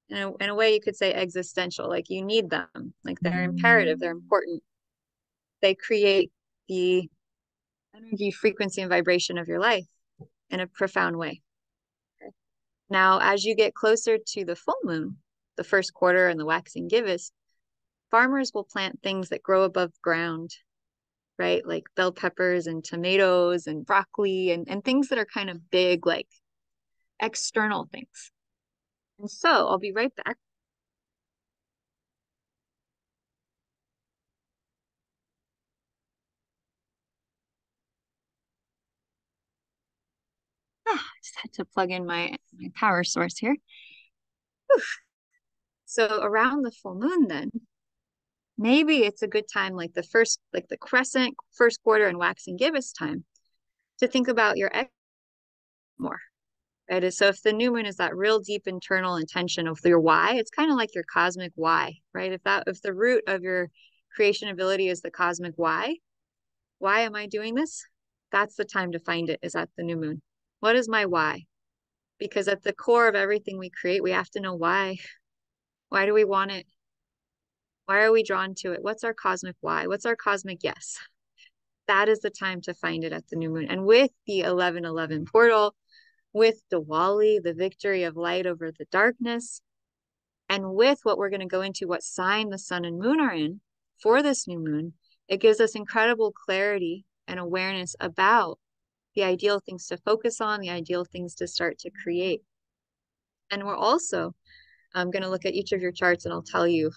In a way, you could say existential, like you need them, like they're imperative, they're important. They create the energy, frequency, and vibration of your life in a profound way. Okay. Now, as you get closer to the full moon, the first quarter and the waxing gibbous, farmers will plant things that grow above ground, right? Like bell peppers and tomatoes and broccoli and things that are kind of big, like external things. And so I'll be right back. Just had to plug in my power source here. Whew. So around the full moon then, maybe it's a good time, like the crescent, first quarter, and waxing gibbous time, to think about your more. Right? So if the new moon is that real deep internal intention of your why, it's kind of like your cosmic why, right? If the root of your creation ability is the cosmic why am I doing this? That's the time to find it, is at the new moon. What is my why? Because at the core of everything we create, we have to know why. Why do we want it? Why are we drawn to it? What's our cosmic why? What's our cosmic yes? That is the time to find it at the new moon. And with the 1111 portal, with Diwali, the victory of light over the darkness, and with what we're going to go into, what sign the sun and moon are in for this new moon, it gives us incredible clarity and awareness about the ideal things to focus on, the ideal things to start to create. And we're also going to look at each of your charts, and I'll tell you,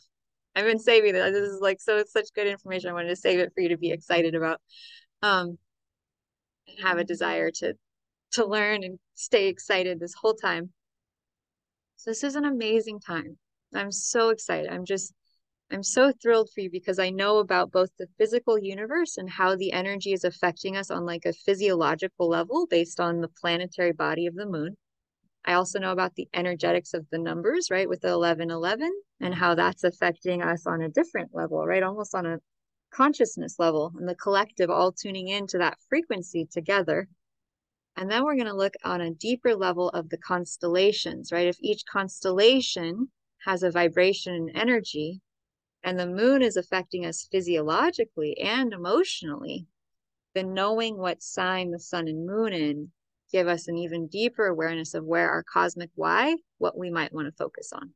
I've been saving it. This is like, so it's such good information. I wanted to save it for you to be excited about, and have a desire to learn and stay excited this whole time. So this is an amazing time. I'm so excited. I'm so thrilled for you, because I know about both the physical universe and how the energy is affecting us on like a physiological level based on the planetary body of the moon. I also know about the energetics of the numbers, right, with the 1111, and how that's affecting us on a different level, right, almost on a consciousness level, and the collective all tuning into that frequency together. And then we're going to look on a deeper level of the constellations, right? If each constellation has a vibration and energy, and the moon is affecting us physiologically and emotionally, then knowing what sign the sun and moon in give us an even deeper awareness of where our cosmic why, what we might want to focus on.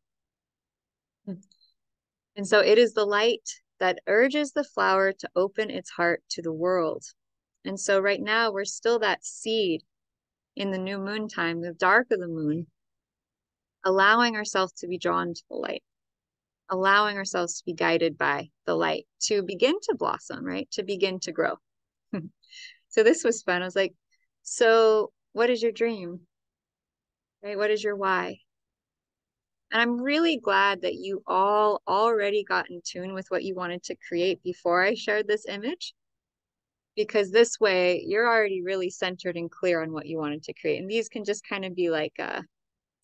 And so it is the light that urges the flower to open its heart to the world. And so right now we're still that seed in the new moon time, the dark of the moon, allowing ourselves to be drawn to the light, allowing ourselves to be guided by the light, to begin to blossom, right? To begin to grow. So this was fun. I was like, so what is your dream? Right? What is your why? And I'm really glad that you all already got in tune with what you wanted to create before I shared this image, because this way you're already really centered and clear on what you wanted to create. And these can just kind of be like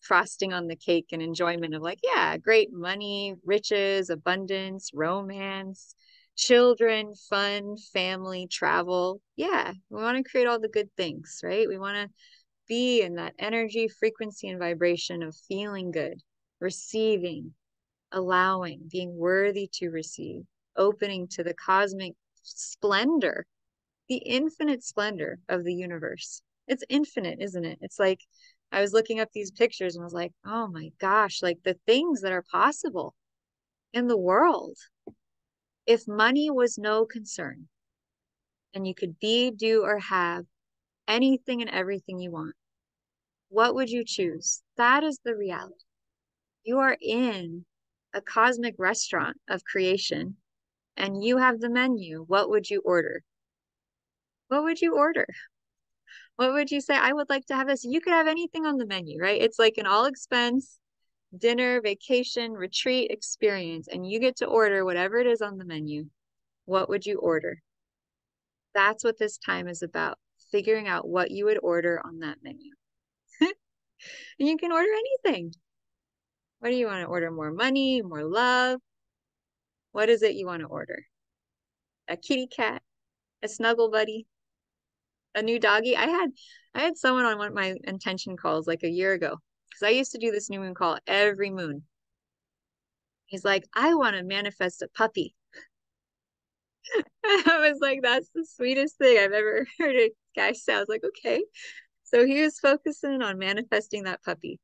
frosting on the cake and enjoyment of like, yeah, great money, riches, abundance, romance, children, fun, family, travel. Yeah, we want to create all the good things, right? We want to be in that energy, frequency, and vibration of feeling good, receiving, allowing, being worthy to receive, opening to the cosmic splendor, the infinite splendor of the universe. It's infinite, isn't it? It's like I was looking up these pictures and was like, oh my gosh, like the things that are possible in the world. If money was no concern and you could be, do, or have anything and everything you want, what would you choose? That is the reality. You are in a cosmic restaurant of creation and you have the menu. What would you order? What would you order? What would you say? I would like to have this. You could have anything on the menu, right? It's like an all expense dinner, vacation, retreat experience, and you get to order whatever it is on the menu. What would you order? That's what this time is about, figuring out what you would order on that menu. And you can order anything. What do you want to order? More money, more love? What is it you want to order? A kitty cat, a snuggle buddy, a new doggy. I had someone on one of my intention calls like a year ago because I used to do this new moon call every moon. He's like, I want to manifest a puppy. I was like, that's the sweetest thing I've ever heard a guy say. I was like, okay. So he was focusing on manifesting that puppy.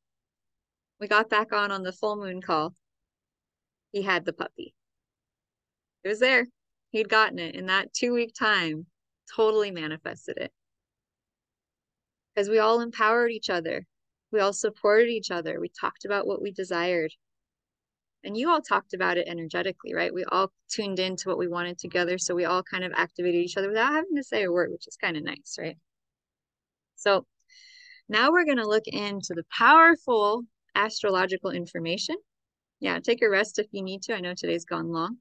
We got back on the full moon call. He had the puppy. It was there. He'd gotten it in that 2-week time, totally manifested it. Because we all empowered each other. We all supported each other. We talked about what we desired. And you all talked about it energetically, right? We all tuned into what we wanted together. So we all kind of activated each other without having to say a word, which is kind of nice, right? So now we're going to look into the powerful astrological information. Yeah, take a rest if you need to. I know today's gone long.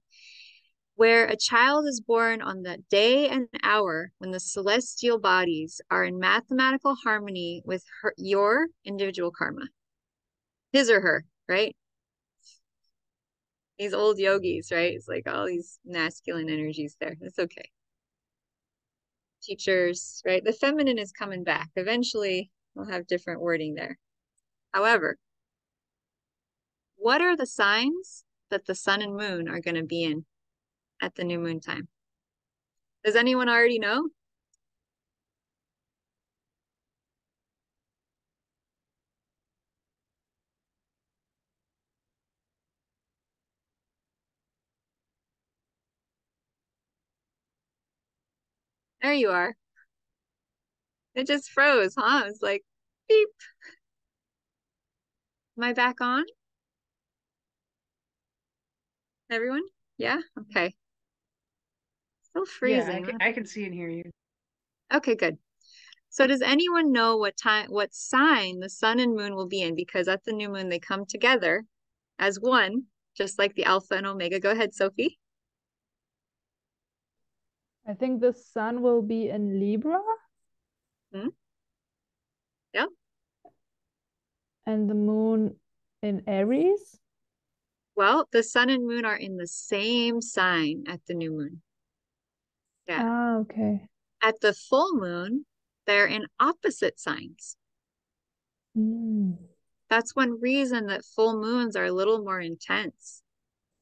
Where a child is born on the day and hour when the celestial bodies are in mathematical harmony with your individual karma. His or her, right? These old yogis, right? It's like all these masculine energies there. It's okay. Teachers, right? The feminine is coming back. Eventually, we'll have different wording there. However, what are the signs that the sun and moon are going to be in at the new moon time? Does anyone already know? There you are. It just froze, huh? It's like, beep. Am I back on? Everyone? Yeah? Okay. Still freezing. Yeah, I can see and hear you. Okay, good. So does anyone know what sign the sun and moon will be in? Because at the new moon, they come together as one, just like the alpha and omega. Go ahead, Sophie. I think the sun will be in Libra. Hmm? Yeah. And the moon in Aries. Well, the sun and moon are in the same sign at the new moon. Yeah. Ah, okay. At the full moon, they're in opposite signs. That's one reason that full moons are a little more intense,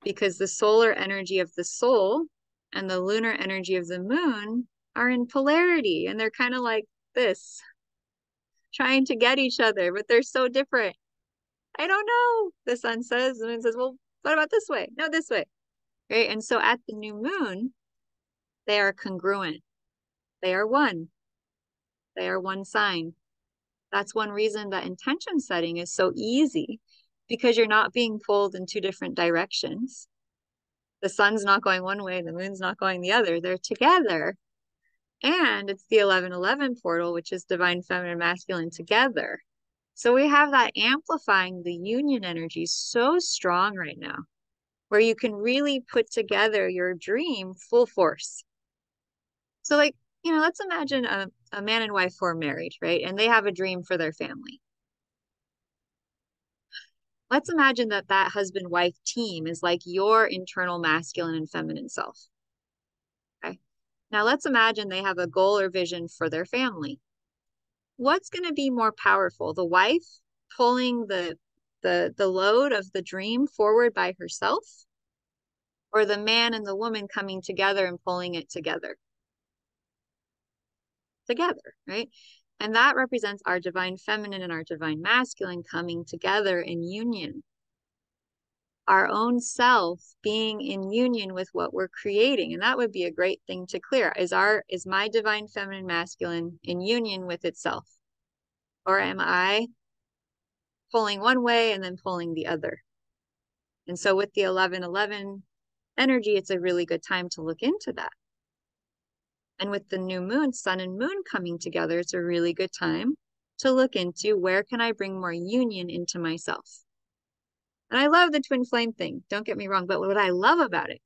because the solar energy of the soul and the lunar energy of the moon are in polarity, and they're kind of like this, trying to get each other, but they're so different. I don't know, the sun says, the moon says, well, what about this way? No, this way. Right? And so at the new moon, they are congruent. They are one. They are one sign. That's one reason that intention setting is so easy, because you're not being pulled in two different directions. The sun's not going one way, the moon's not going the other. They're together. And it's the 1111 portal, which is divine feminine and masculine together. So we have that amplifying the union energy so strong right now, where you can really put together your dream full force. So like, let's imagine a man and wife who are married, right? And they have a dream for their family. Let's imagine that husband-wife team is like your internal masculine and feminine self. Okay. Now let's imagine they have a goal or vision for their family. What's going to be more powerful? The wife pulling the load of the dream forward by herself, or the man and the woman coming together and pulling it together? Together, right? And that represents our divine feminine and our divine masculine coming together in union. Our own self being in union with what we're creating. And that would be a great thing to clear. Is my divine feminine masculine in union with itself? Or am I pulling one way and then pulling the other? And so with the 11-11 energy, it's a really good time to look into that. And with the new moon, sun and moon coming together, it's a really good time to look into where can I bring more union into myself. And I love the twin flame thing, don't get me wrong, but what I love about it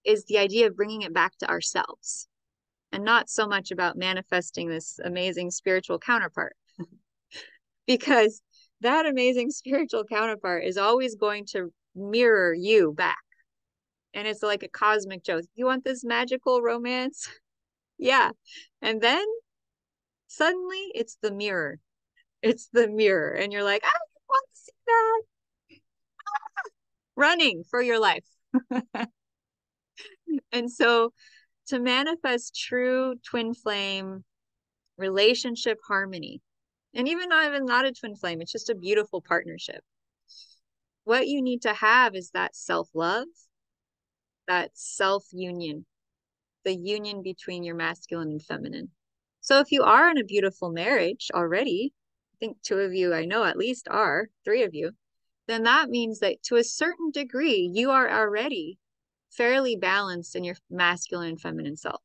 is the idea of bringing it back to ourselves and not so much about manifesting this amazing spiritual counterpart. Because that amazing spiritual counterpart is always going to mirror you back. And it's like a cosmic joke. You want this magical romance? Yeah. And then suddenly it's the mirror. It's the mirror. And you're like, I want to see that. Running for your life. And so to manifest true twin flame relationship harmony, and even not a twin flame, it's just a beautiful partnership. What you need to have is that self-love, that self-union, the union between your masculine and feminine. So if you are in a beautiful marriage already, I think 2 of you I know at least are, 3 of you, then that means that to a certain degree, you are already fairly balanced in your masculine and feminine self.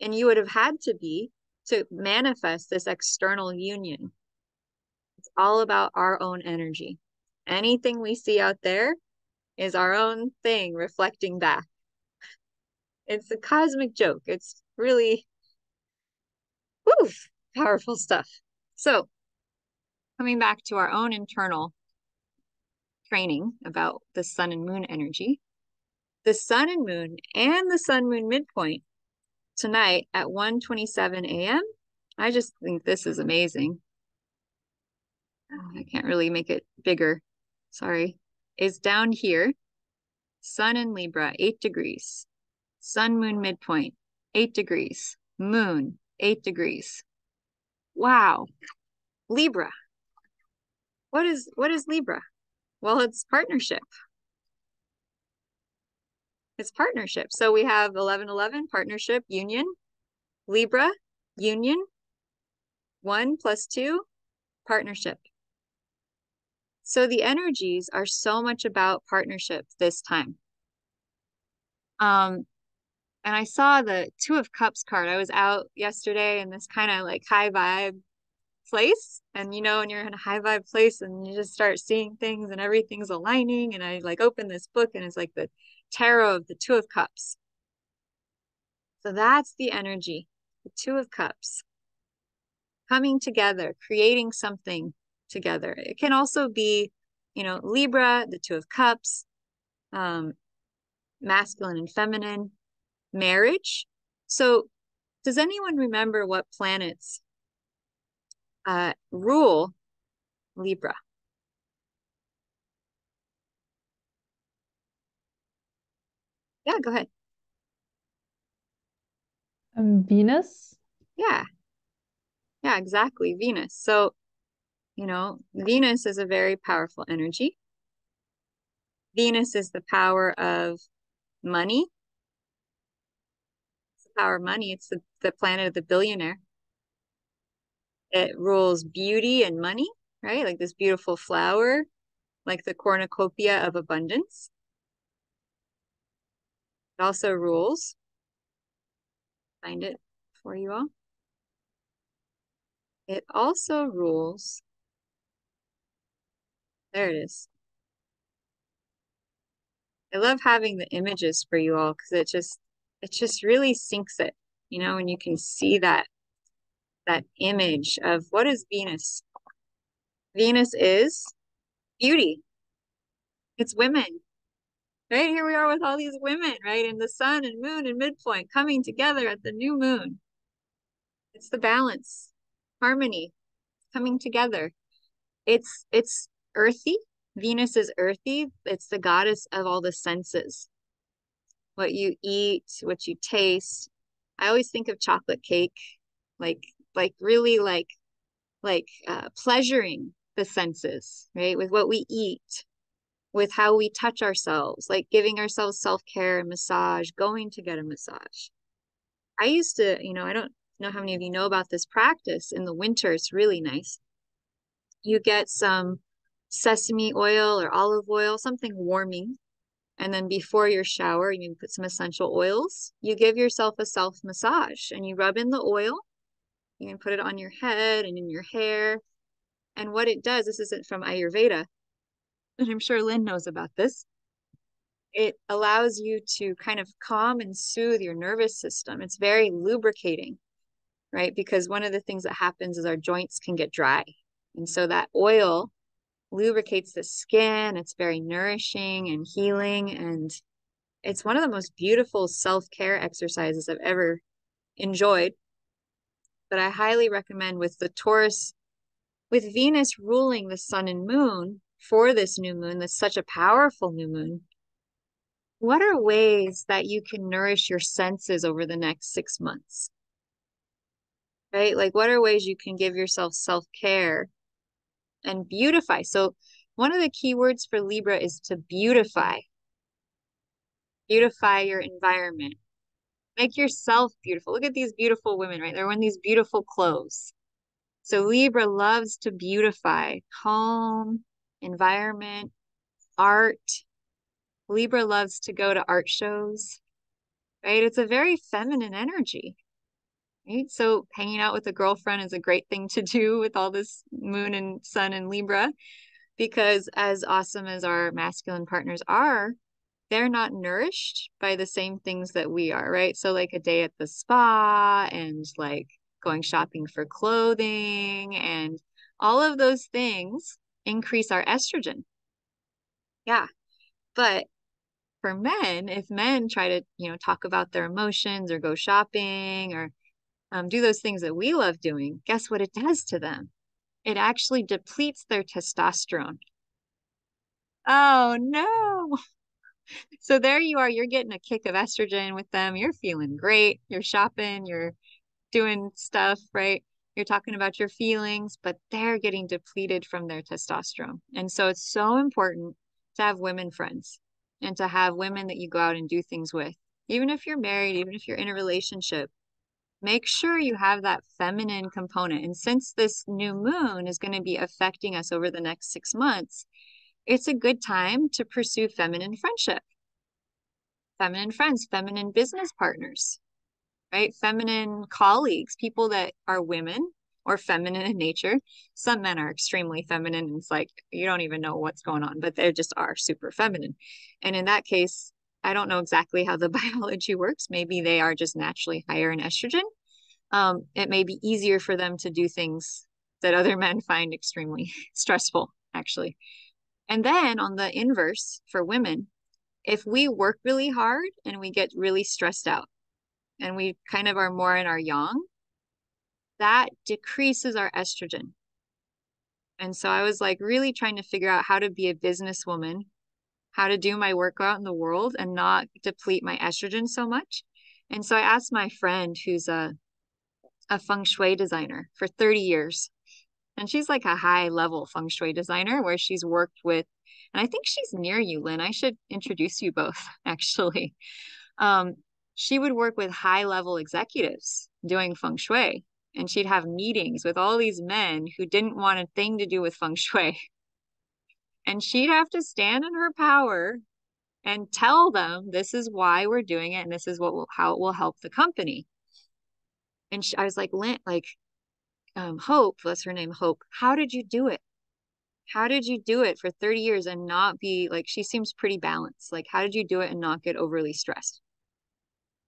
And you would have had to be to manifest this external union. It's all about our own energy. Anything we see out there is our own thing reflecting back. It's a cosmic joke. It's really powerful stuff. So coming back to our own internal training about the sun and moon energy, the sun and moon and the sun moon midpoint tonight at 1:27 a.m. I just think this is amazing. I can't really make it bigger. Sorry. Is down here. Sun in Libra, 8 degrees. Sun moon midpoint, 8 degrees. Moon, 8 degrees. Wow. Libra. What is Libra? Well, it's partnership. It's partnership. So we have 11-11, partnership, union. Libra, union. 1 + 2, partnership. So the energies are so much about partnership this time. And I saw the 2 of Cups card. I was out yesterday in this kind of like high vibe place. And you know, when you're in a high vibe place and you just start seeing things and everything's aligning. And I like open this book and it's like the tarot of the 2 of Cups. So that's the energy, the 2 of Cups. Coming together, creating something together. It can also be, you know, Libra, the 2 of Cups, masculine and feminine, marriage. So does anyone remember what planets rule Libra? Yeah, go ahead. Venus. Yeah, exactly. Venus. So, you know, Venus is a very powerful energy. Venus is the power of money. It's the power of money. It's the planet of the billionaire. It rules beauty and money, right? Like this beautiful flower, like the cornucopia of abundance. It also rules, find it for you all. It also rules, there it is. I love having the images for you all because it just really sinks it, you know, and you can see that image of what is Venus. Venus is beauty. It's women, right? Here we are with all these women, right? And the sun and moon and midpoint coming together at the new moon. It's the balance, harmony, coming together. It's earthy. Venus is earthy. It's the goddess of all the senses. What you eat, what you taste. I always think of chocolate cake, like like really pleasuring the senses, right? With what we eat, with how we touch ourselves, like giving ourselves self-care and massage, going to get a massage. I used to, I don't know how many of you know about this practice. In the winter, it's really nice. You get some sesame oil or olive oil, something warming. And then before your shower, you put some essential oils. You give yourself a self massage and you rub in the oil. You can put it on your head and in your hair. And what it does, this isn't from Ayurveda, and I'm sure Lynn knows about this. It allows you to kind of calm and soothe your nervous system. It's very lubricating, right? Because one of the things that happens is our joints can get dry. And so that oil lubricates the skin. It's very nourishing and healing. And it's one of the most beautiful self-care exercises I've ever enjoyed. But I highly recommend with the Taurus, with Venus ruling the sun and moon for this new moon, that's such a powerful new moon. What are ways that you can nourish your senses over the next 6 months? Right? Like, what are ways you can give yourself self-care and beautify? So one of the key words for Libra is to beautify. Beautify your environment. Make yourself beautiful. Look at these beautiful women, right? They're wearing these beautiful clothes. So Libra loves to beautify home, environment, art. Libra loves to go to art shows, right? It's a very feminine energy, right? So hanging out with a girlfriend is a great thing to do with all this moon and sun and Libra, because as awesome as our masculine partners are, they're not nourished by the same things that we are, right? So like a day at the spa and like going shopping for clothing and all of those things increase our estrogen. Yeah. But for men, if men try to, talk about their emotions or go shopping or do those things that we love doing, guess what it does to them? It actually depletes their testosterone. Oh no. So there you are, you're getting a kick of estrogen with them. You're feeling great. You're shopping, you're doing stuff, right? You're talking about your feelings, but they're getting depleted from their testosterone. And so it's so important to have women friends and to have women that you go out and do things with. Even if you're married, even if you're in a relationship, make sure you have that feminine component. And since this new moon is going to be affecting us over the next 6 months, it's a good time to pursue feminine friendship, feminine friends, feminine business partners, right? Feminine colleagues, people that are women or feminine in nature. Some men are extremely feminine, and it's like you don't even know what's going on, but they just are super feminine. And in that case, I don't know exactly how the biology works. Maybe they are just naturally higher in estrogen. It may be easier for them to do things that other men find extremely stressful, actually. And then on the inverse for women, if we work really hard and we get really stressed out and we kind of are more in our yang, that decreases our estrogen. And so I was like really trying to figure out how to be a businesswoman, how to do my work out in the world and not deplete my estrogen so much. And so I asked my friend who's a feng shui designer for 30 years. And she's like a high level feng shui designer where she's worked with, and I think she's near you, Lynn. I should introduce you both, actually. She would work with high level executives doing feng shui, and she'd have meetings with all these men who didn't want a thing to do with feng shui. And she'd have to stand in her power and tell them, this is why we're doing it, and this is how it will help the company. And I was like, Lynn, Hope, that's her name, Hope. How did you do it? How did you do it for 30 years and not be like, she seems pretty balanced. Like, how did you do it and not get overly stressed?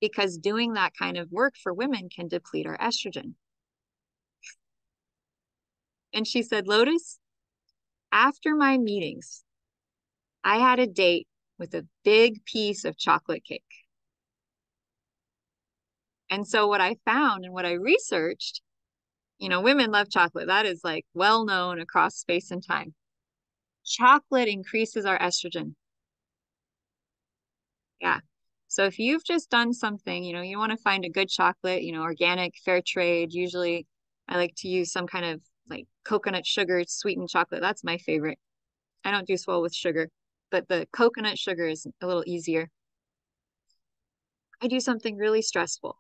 Because doing that kind of work for women can deplete our estrogen. And she said, Lotus, after my meetings, I had a date with a big piece of chocolate cake. And so what I found and what I researched, women love chocolate. That is like well known across space and time. Chocolate increases our estrogen. Yeah. So if you've just done something, you want to find a good chocolate, organic, fair trade, usually I like to use some kind of like coconut sugar sweetened chocolate. That's my favorite. I don't do swell with sugar, but the coconut sugar is a little easier. I do something really stressful,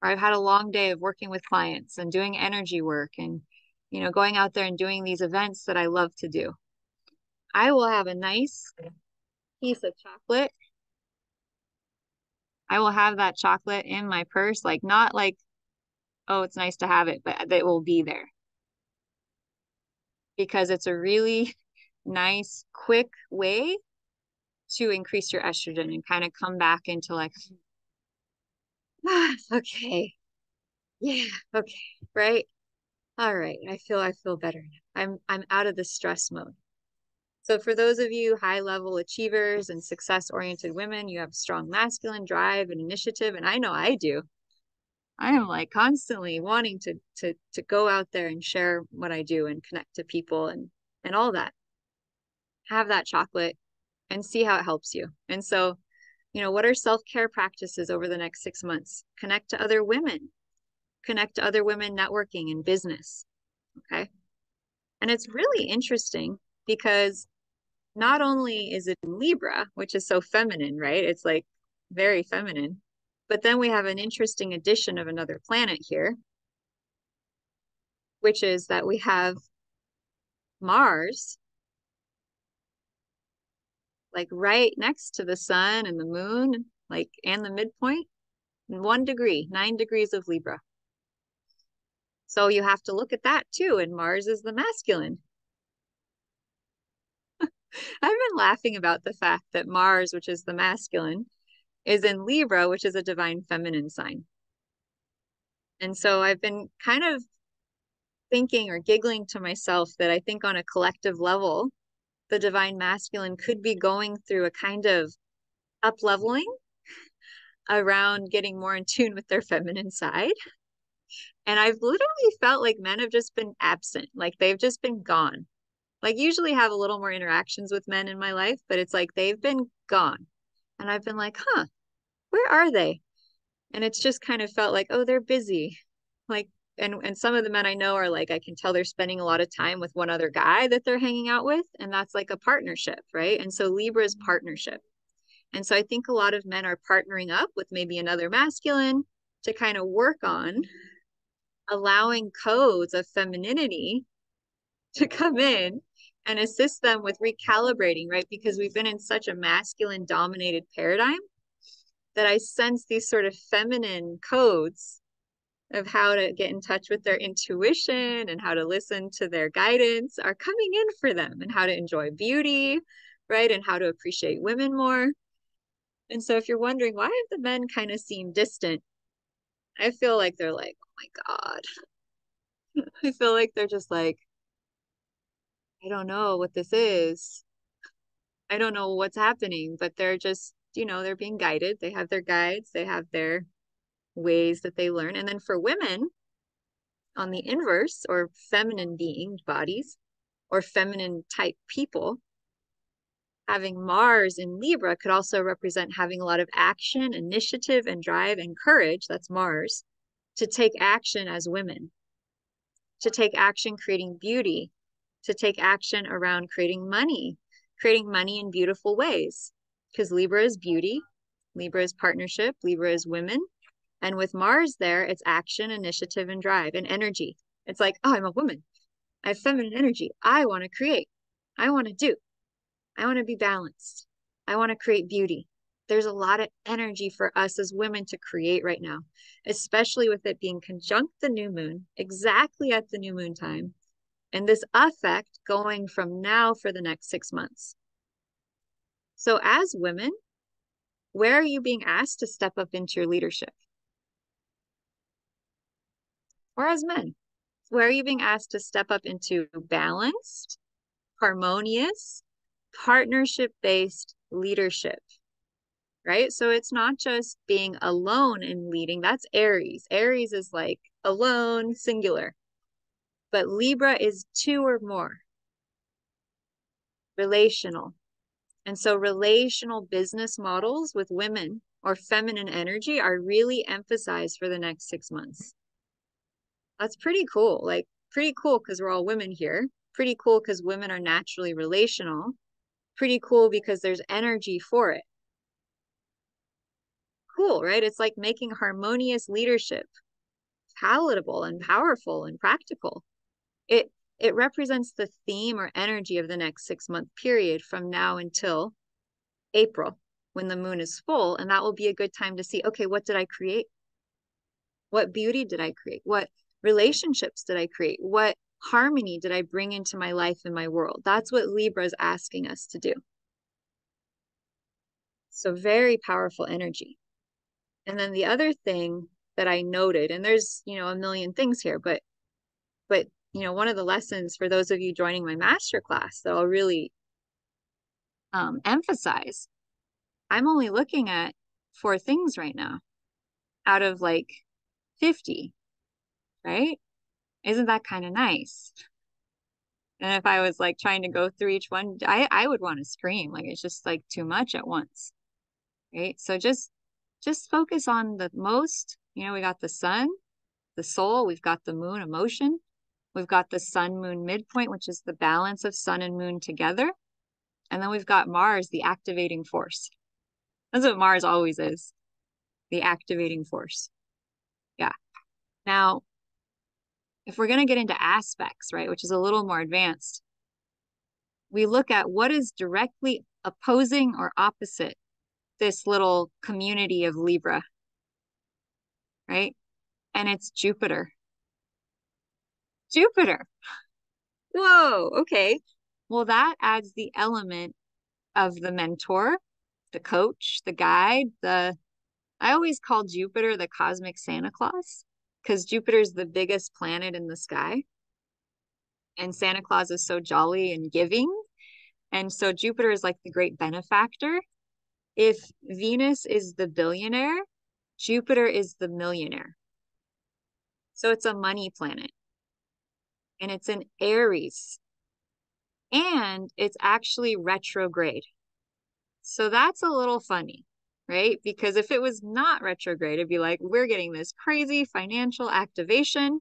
or I've had a long day of working with clients and doing energy work and, you know, going out there and doing these events that I love to do. I will have a nice piece of chocolate. I will have that chocolate in my purse, like not like, oh, it's nice to have it, but it will be there because it's a really nice, quick way to increase your estrogen and kind of come back into like, okay, yeah, okay, right? All right, I feel better now. I'm out of the stress mode. So for those of you high-level achievers and success-oriented women, you have strong masculine drive and initiative, and I know I do. I am like constantly wanting to go out there and share what I do and connect to people and all that. Have that chocolate and see how it helps you. And so, you know, what are self-care practices over the next 6 months? Connect to other women. Connect to other women networking in business. Okay. And it's really interesting because not only is it in Libra, which is so feminine, right? It's like very feminine. But then we have an interesting addition of another planet here, which is that we have Mars, like right next to the sun and the moon, like, and the midpoint, 1 degree, 9 degrees of Libra. So you have to look at that too. And Mars is the masculine. I've been laughing about the fact that Mars, which is the masculine, is in Libra, which is a divine feminine sign. And so I've been kind of thinking or giggling to myself that I think on a collective level, the divine masculine could be going through a kind of up leveling around getting more in tune with their feminine side. And I've literally felt like men have just been absent, like they've just been gone. Like usually have a little more interactions with men in my life, but it's like they've been gone. And I've been like, huh, where are they? And it's just kind of felt like, oh, they're busy. Like, and some of the men I know are like, I can tell they're spending a lot of time with one other guy that they're hanging out with. And that's like a partnership, right? And so Libra is partnership. And so I think a lot of men are partnering up with maybe another masculine to kind of work on allowing codes of femininity to come in and assist them with recalibrating, right? Because we've been in such a masculine dominated paradigm that I sense these sort of feminine codes of how to get in touch with their intuition and how to listen to their guidance are coming in for them, and how to enjoy beauty, right? And how to appreciate women more. And so if you're wondering why have the men kind of seem distant, I feel like they're like, oh my God. I feel like they're just like, I don't know what this is. I don't know what's happening, but they're just, you know, they're being guided. They have their guides, they have their ways that they learn. And then for women, on the inverse, or feminine being bodies, or feminine type people, having Mars in Libra could also represent having a lot of action, initiative, and drive and courage. That's Mars, to take action as women, to take action creating beauty, to take action around creating money in beautiful ways. Because Libra is beauty, Libra is partnership, Libra is women. And with Mars there, it's action, initiative, and drive and energy. It's like, oh, I'm a woman. I have feminine energy. I want to create. I want to do. I want to be balanced. I want to create beauty. There's a lot of energy for us as women to create right now, especially with it being conjunct the new moon, exactly at the new moon time. And this effect going from now for the next 6 months. So as women, where are you being asked to step up into your leadership? Or as men, where are you being asked to step up into balanced, harmonious, partnership-based leadership, right? So it's not just being alone and leading. That's Aries. Aries is like alone, singular. But Libra is 2 or more. Relational. And so relational business models with women or feminine energy are really emphasized for the next 6 months. That's pretty cool. Like, pretty cool because we're all women here. Pretty cool because women are naturally relational. Pretty cool because there's energy for it. Cool, right? It's like making harmonious leadership palatable and powerful and practical. It represents the theme or energy of the next 6-month period from now until April, when the moon is full. And that will be a good time to see, okay, what did I create? What beauty did I create? What relationships did I create? What harmony did I bring into my life and my world? That's what Libra is asking us to do. So very powerful energy. And then the other thing that I noted, and there's, a million things here, but one of the lessons for those of you joining my masterclass that I'll really emphasize, I'm only looking at 4 things right now out of like 50, right? Isn't that kind of nice? And if I was like trying to go through each one, I would want to scream. Like, it's just like too much at once, right? So just focus on the most. We got the sun, the soul, we've got the moon, emotion, we've got the sun moon midpoint, which is the balance of sun and moon together. And then we've got Mars, the activating force. That's what Mars always is, the activating force. Yeah. Now, if we're going to get into aspects, right, which is a little more advanced, we look at what is directly opposing or opposite this little community of Libra, right? And it's Jupiter. Jupiter. Whoa, okay. Well, that adds the element of the mentor, the coach, the guide, I always call Jupiter the cosmic Santa Claus because Jupiter is the biggest planet in the sky. And Santa Claus is so jolly and giving. And so Jupiter is like the great benefactor. If Venus is the billionaire, Jupiter is the millionaire. So it's a money planet. And it's in Aries. And it's actually retrograde. So that's a little funny, right? Because if it was not retrograde, it'd be like, we're getting this crazy financial activation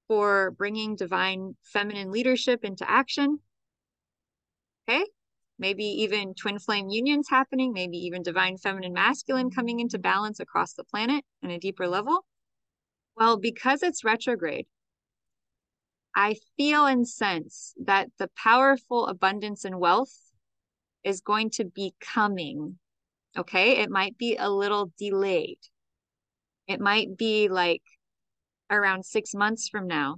for bringing divine feminine leadership into action. Okay. Maybe even twin flame unions happening, maybe even divine feminine masculine coming into balance across the planet on a deeper level. Well, because it's retrograde, I feel and sense that the powerful abundance and wealth is going to be coming. Okay. It might be a little delayed. It might be like around 6 months from now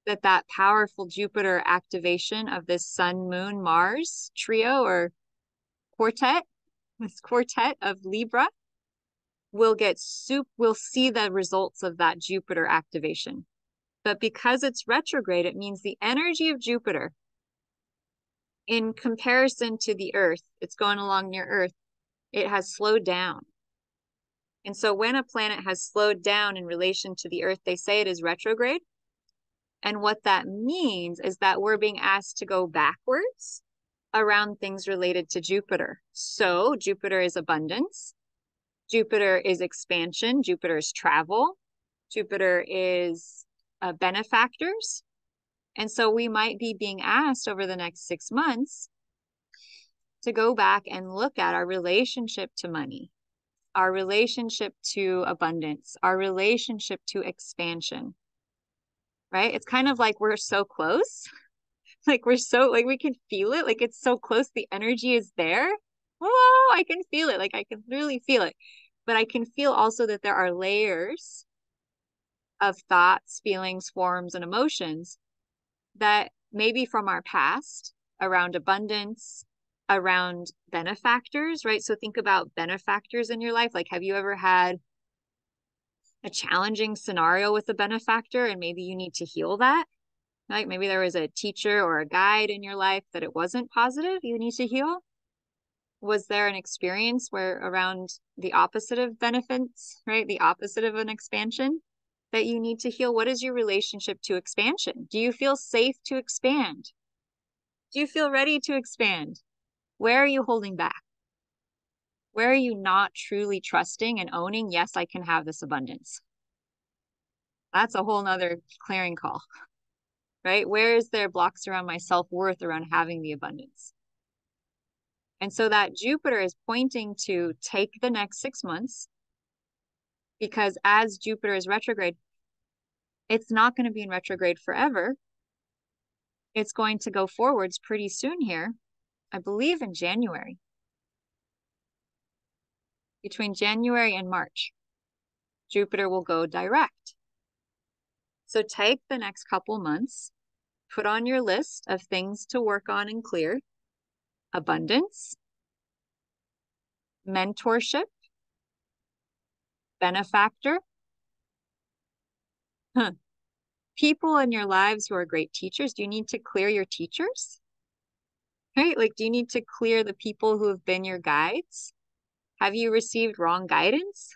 that powerful Jupiter activation of this Sun, Moon, Mars trio or quartet, this quartet of Libra, we'll see the results of that Jupiter activation. But because it's retrograde, it means the energy of Jupiter in comparison to the Earth, it's going along near Earth, it has slowed down. And so when a planet has slowed down in relation to the Earth, they say it is retrograde. And what that means is that we're being asked to go backwards around things related to Jupiter. So Jupiter is abundance. Jupiter is expansion. Jupiter is travel. Jupiter is benefactors. And so we might be being asked over the next 6 months to go back and look at our relationship to money, our relationship to abundance, our relationship to expansion, right? It's kind of like we're so close. Like we can feel it. Like it's so close. The energy is there. Whoa, I can feel it. Like I can really feel it. But I can feel also that there are layers of thoughts, feelings, forms, and emotions that maybe from our past around abundance, around benefactors, right? So think about benefactors in your life. Like, have you ever had a challenging scenario with a benefactor and maybe you need to heal that? Like maybe there was a teacher or a guide in your life that it wasn't positive, you need to heal? Was there an experience where around the opposite of benefits, right? The opposite of an expansion that you need to heal? What is your relationship to expansion? Do you feel safe to expand? Do you feel ready to expand? Where are you holding back? Where are you not truly trusting and owning, yes, I can have this abundance? That's a whole nother clearing call, right? Where is there blocks around my self-worth around having the abundance? And so that Jupiter is pointing to take the next 6 months, because as Jupiter is retrograde, it's not going to be in retrograde forever. It's going to go forwards pretty soon here, I believe in January. Between January and March, Jupiter will go direct. So take the next couple months, put on your list of things to work on and clear: abundance, mentorship, benefactor, people in your lives who are great teachers. Do you need to clear your teachers? Right? Like, do you need to clear the people who have been your guides? Have you received wrong guidance?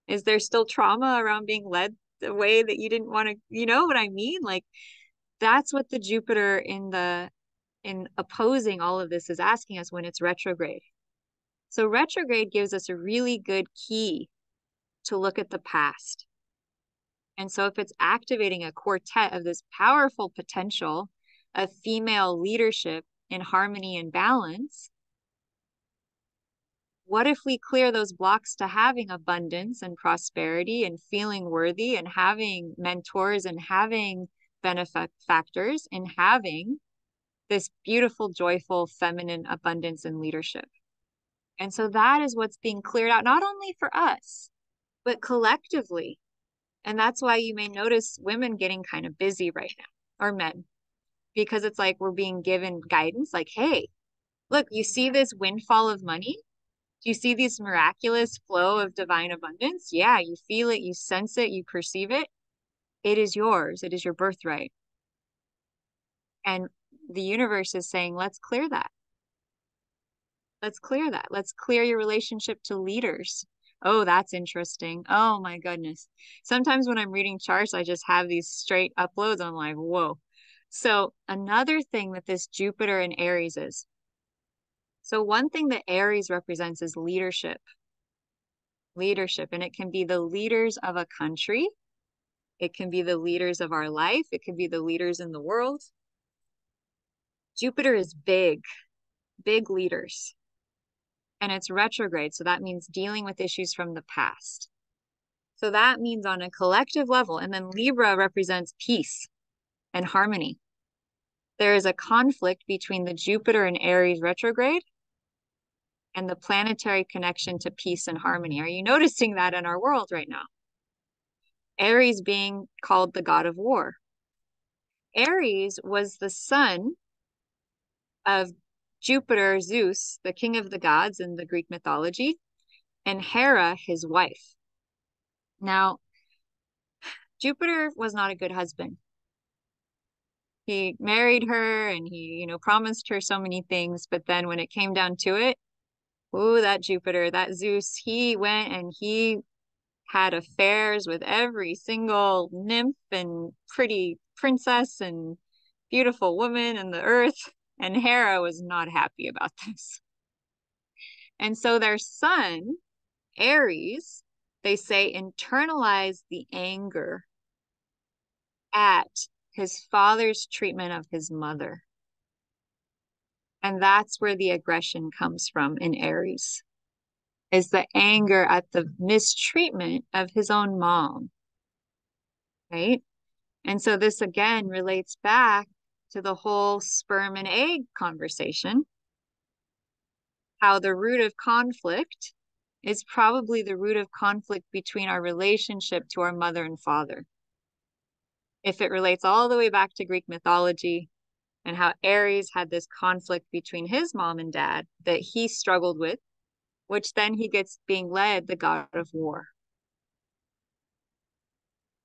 Is there still trauma around being led the way that you didn't want to, you know what I mean? Like, that's what the Jupiter in opposing all of this is asking us when it's retrograde. So retrograde gives us a really good key to look at the past. And so if it's activating a quartet of this powerful potential of female leadership in harmony and balance, what if we clear those blocks to having abundance and prosperity and feeling worthy and having mentors and having benefactors and having this beautiful, joyful, feminine abundance and leadership? And so that is what's being cleared out, not only for us, but collectively. And that's why you may notice women getting kind of busy right now, or men, because it's like we're being given guidance like, hey, look, you see this windfall of money? Do you see this miraculous flow of divine abundance? Yeah, you feel it, you sense it, you perceive it. It is yours. It is your birthright. And the universe is saying, let's clear that. Let's clear that. Let's clear your relationship to leaders. Oh, that's interesting. Oh my goodness. Sometimes when I'm reading charts, I just have these straight uploads. I'm like, whoa. So another thing that this Jupiter in Aries is. So one thing that Aries represents is leadership. Leadership. And it can be the leaders of a country. It can be the leaders of our life. It can be the leaders in the world. Jupiter is big, big leaders. And it's retrograde. So that means dealing with issues from the past. So that means on a collective level. And then Libra represents peace and harmony. There is a conflict between the Jupiter and Aries retrograde and the planetary connection to peace and harmony. Are you noticing that in our world right now? Aries being called the god of war. Aries was the son of Jupiter, Zeus, the king of the gods in the Greek mythology, and Hera, his wife. Now, Jupiter was not a good husband. He married her and he, promised her so many things, but then when it came down to it, oh, that Jupiter, that Zeus, he went and he had affairs with every single nymph and pretty princess and beautiful woman in the earth. And Hera was not happy about this. And so their son, Aries, they say internalized the anger at his father's treatment of his mother. And that's where the aggression comes from in Aries, is the anger at the mistreatment of his own mom, right? And so this again relates back to the whole sperm and egg conversation, how the root of conflict is probably the root of conflict between our relationship to our mother and father. If it relates all the way back to Greek mythology and how Aries had this conflict between his mom and dad that he struggled with, which then he gets being led the god of war.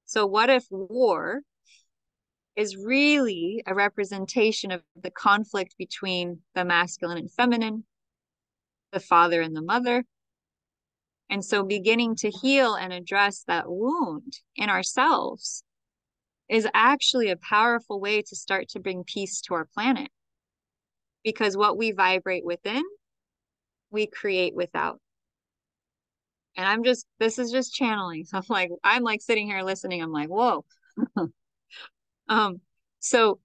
So what if war is really a representation of the conflict between the masculine and feminine, the father and the mother? And so beginning to heal and address that wound in ourselves is actually a powerful way to start to bring peace to our planet. Because what we vibrate within, we create without. And this is just channeling. So I'm like sitting here listening. I'm like, whoa. So,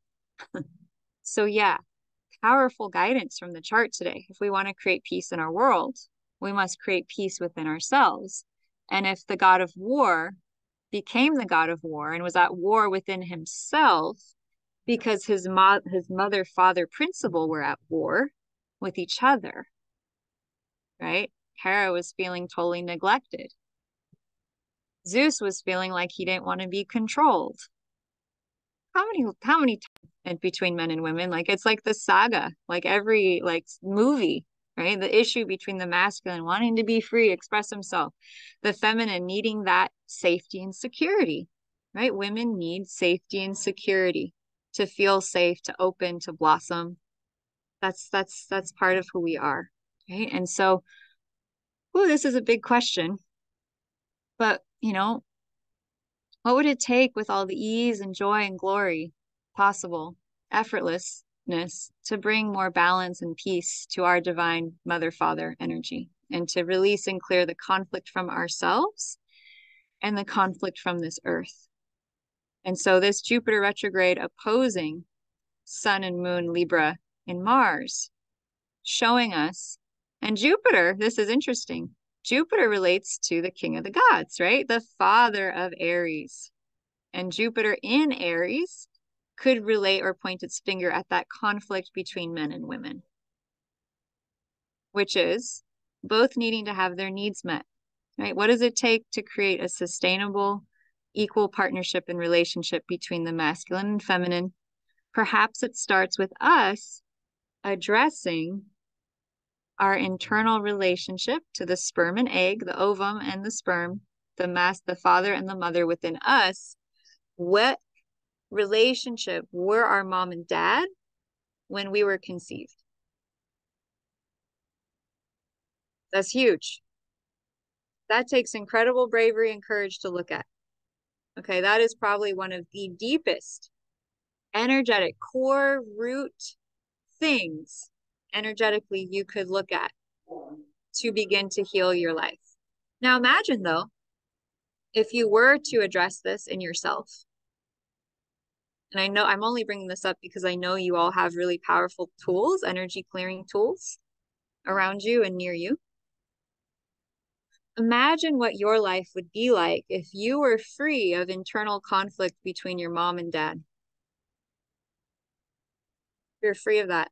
so yeah, powerful guidance from the chart today. If we want to create peace in our world, we must create peace within ourselves. And if the god of war became the god of war and was at war within himself because his mother, father, principle were at war with each other, right? Hera was feeling totally neglected. Zeus was feeling like he didn't want to be controlled. How many times between men and women? Like it's like the saga, like every like movie, right? The issue between the masculine wanting to be free, express himself, the feminine needing that safety and security, right? Women need safety and security to feel safe, to open, to blossom. That's part of who we are, right? And so, oh, this is a big question. But, what would it take with all the ease and joy and glory possible, effortlessness, to bring more balance and peace to our divine mother father energy and to release and clear the conflict from ourselves and the conflict from this earth? And so this Jupiter retrograde opposing Sun and Moon, Libra, and Mars, showing us, and Jupiter, this is interesting. Jupiter relates to the king of the gods, right? The father of Aries. And Jupiter in Aries could relate or point its finger at that conflict between men and women, which is both needing to have their needs met, right? What does it take to create a sustainable, equal partnership and relationship between the masculine and feminine? Perhaps it starts with us addressing our internal relationship to the sperm and egg, the ovum and the sperm, the father and the mother within us. What relationship were our mom and dad when we were conceived? That's huge. That takes incredible bravery and courage to look at. Okay, that is probably one of the deepest energetic core root things energetically you could look at to begin to heal your life. Now imagine though, if you were to address this in yourself, and I know I'm only bringing this up because I know you all have really powerful tools, energy clearing tools around you and near you. Imagine what your life would be like if you were free of internal conflict between your mom and dad. You're free of that.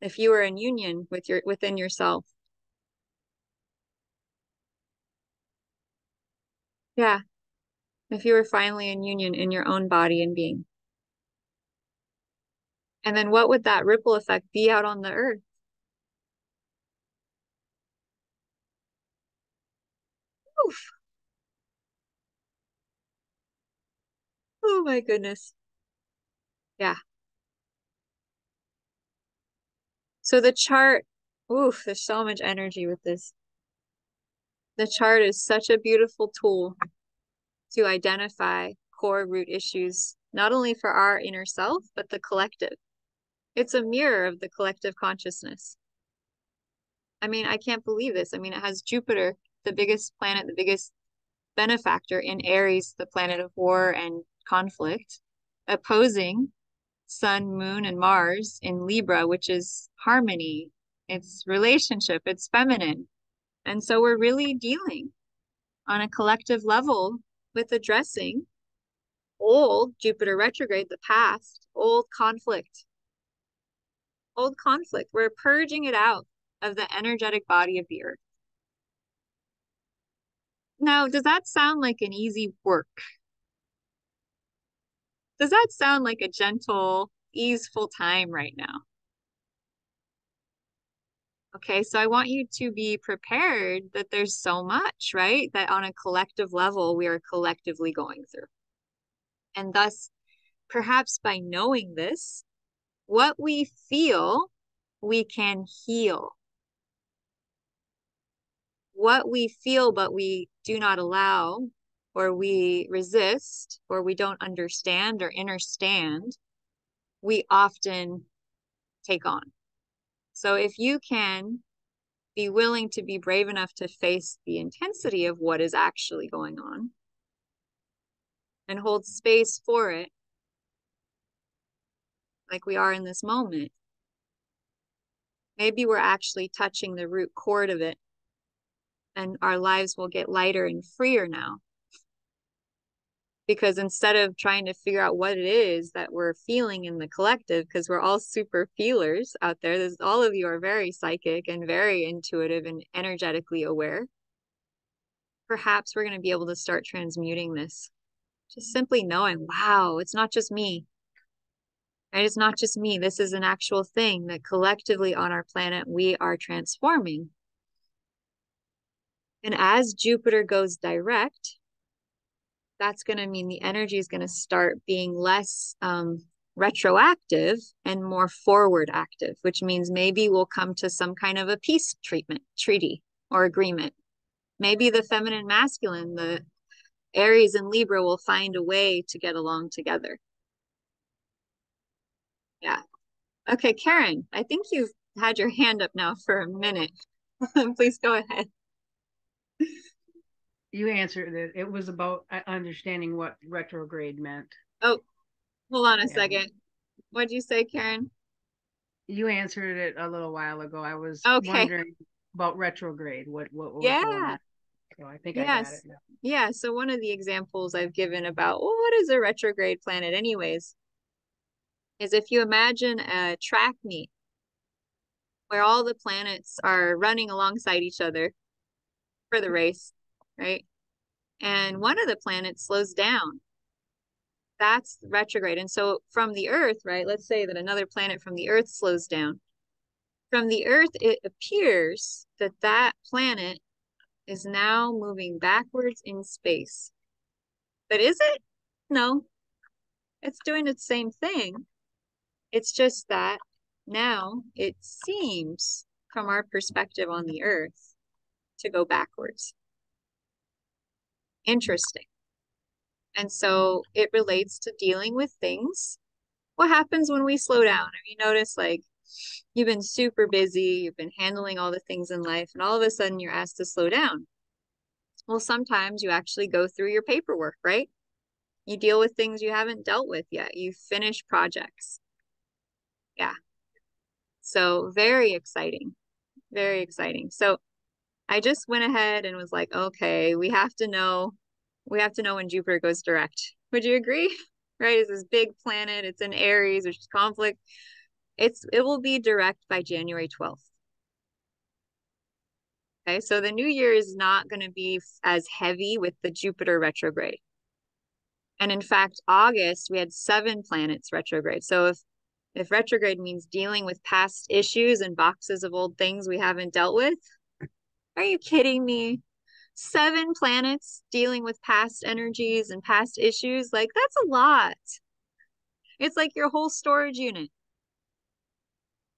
If you were in union within yourself. Yeah. If you were finally in union in your own body and being. And then what would that ripple effect be out on the earth? Oof. Oh my goodness. Yeah. So the chart, oof, there's so much energy with this. The chart is such a beautiful tool to identify core root issues, not only for our inner self, but the collective. It's a mirror of the collective consciousness. I mean, I can't believe this. I mean, it has Jupiter, the biggest planet, the biggest benefactor in Aries, the planet of war and conflict, opposing Sun, Moon, and Mars in Libra, which is harmony, it's relationship, it's feminine. And so we're really dealing on a collective level with addressing old Jupiter retrograde, the past, old conflict. Old conflict. We're purging it out of the energetic body of the earth. Now, does that sound like an easy work? Does that sound like a gentle, easeful time right now? Okay, so I want you to be prepared that there's so much, right? That on a collective level, we are collectively going through. And thus, perhaps by knowing this, what we feel, we can heal. What we feel, but we do not allow, or we resist, or we don't understand or understand, we often take on. So if you can be willing to be brave enough to face the intensity of what is actually going on and hold space for it, like we are in this moment, maybe we're actually touching the root chord of it, and our lives will get lighter and freer now. Because instead of trying to figure out what it is that we're feeling in the collective, because we're all super feelers out there, all of you are very psychic and very intuitive and energetically aware. Perhaps we're going to be able to start transmuting this. Just simply knowing, wow, it's not just me. Right? It's not just me. This is an actual thing that collectively on our planet, we are transforming. And as Jupiter goes direct, that's going to mean the energy is going to start being less retroactive and more forward active, which means maybe we'll come to some kind of a peace treaty or agreement. Maybe the feminine masculine, the Aries and Libra, will find a way to get along together. Yeah. Okay, Karen, I think you've had your hand up now for a minute. Please go ahead. You answered it. It was about understanding what retrograde meant. Oh, hold on a second. What'd you say, Karen? You answered it a little while ago. I was wondering about retrograde. What was going on? So I think I got it now. Yeah, so one of the examples I've given about, well, what is a retrograde planet anyways, is if you imagine a track meet where all the planets are running alongside each other for the race, right? And one of the planets slows down. That's retrograde. And so from the Earth, right, let's say that another planet from the Earth slows down. From the Earth, it appears that that planet is now moving backwards in space. But is it? No. It's doing the same thing. It's just that now it seems, from our perspective on the Earth, to go backwards. Interesting. And so it relates to dealing with things. What happens when we slow down? Have you noticed, like, you've been super busy, you've been handling all the things in life, and all of a sudden you're asked to slow down. Well, sometimes you actually go through your paperwork, right? You deal with things you haven't dealt with yet. You finish projects. Yeah. So very exciting. Very exciting. So I just went ahead and was like, okay, we have to know when Jupiter goes direct. Would you agree? Right? It's this big planet. It's in Aries, which is conflict. It will be direct by January 12th. Okay, so the new year is not going to be as heavy with the Jupiter retrograde. And in fact, August, we had 7 planets retrograde. So if retrograde means dealing with past issues and boxes of old things we haven't dealt with, are you kidding me? 7 planets dealing with past energies and past issues, like that's a lot. It's like your whole storage unit,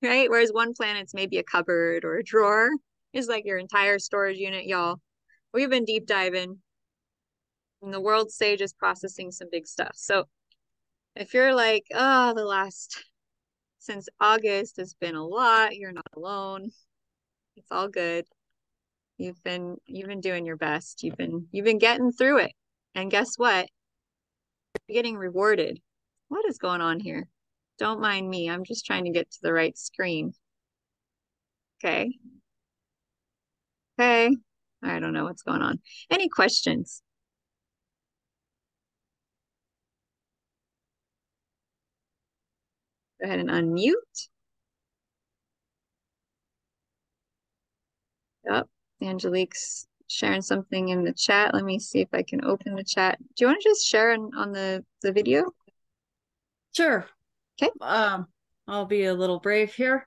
right? Whereas one planet's maybe a cupboard or a drawer is like your entire storage unit, y'all. We've been deep diving, and the world stage is processing some big stuff. So if you're like, oh, since August has been a lot, you're not alone. It's all good. You've been doing your best. You've been getting through it. And guess what? You're getting rewarded. What is going on here? Don't mind me. I'm just trying to get to the right screen. Okay. Okay. I don't know what's going on. Any questions? Go ahead and unmute. Yep. Angelique's sharing something in the chat. Let me see if I can open the chat. Do you want to just share on the video? Sure. Okay. I'll be a little brave here.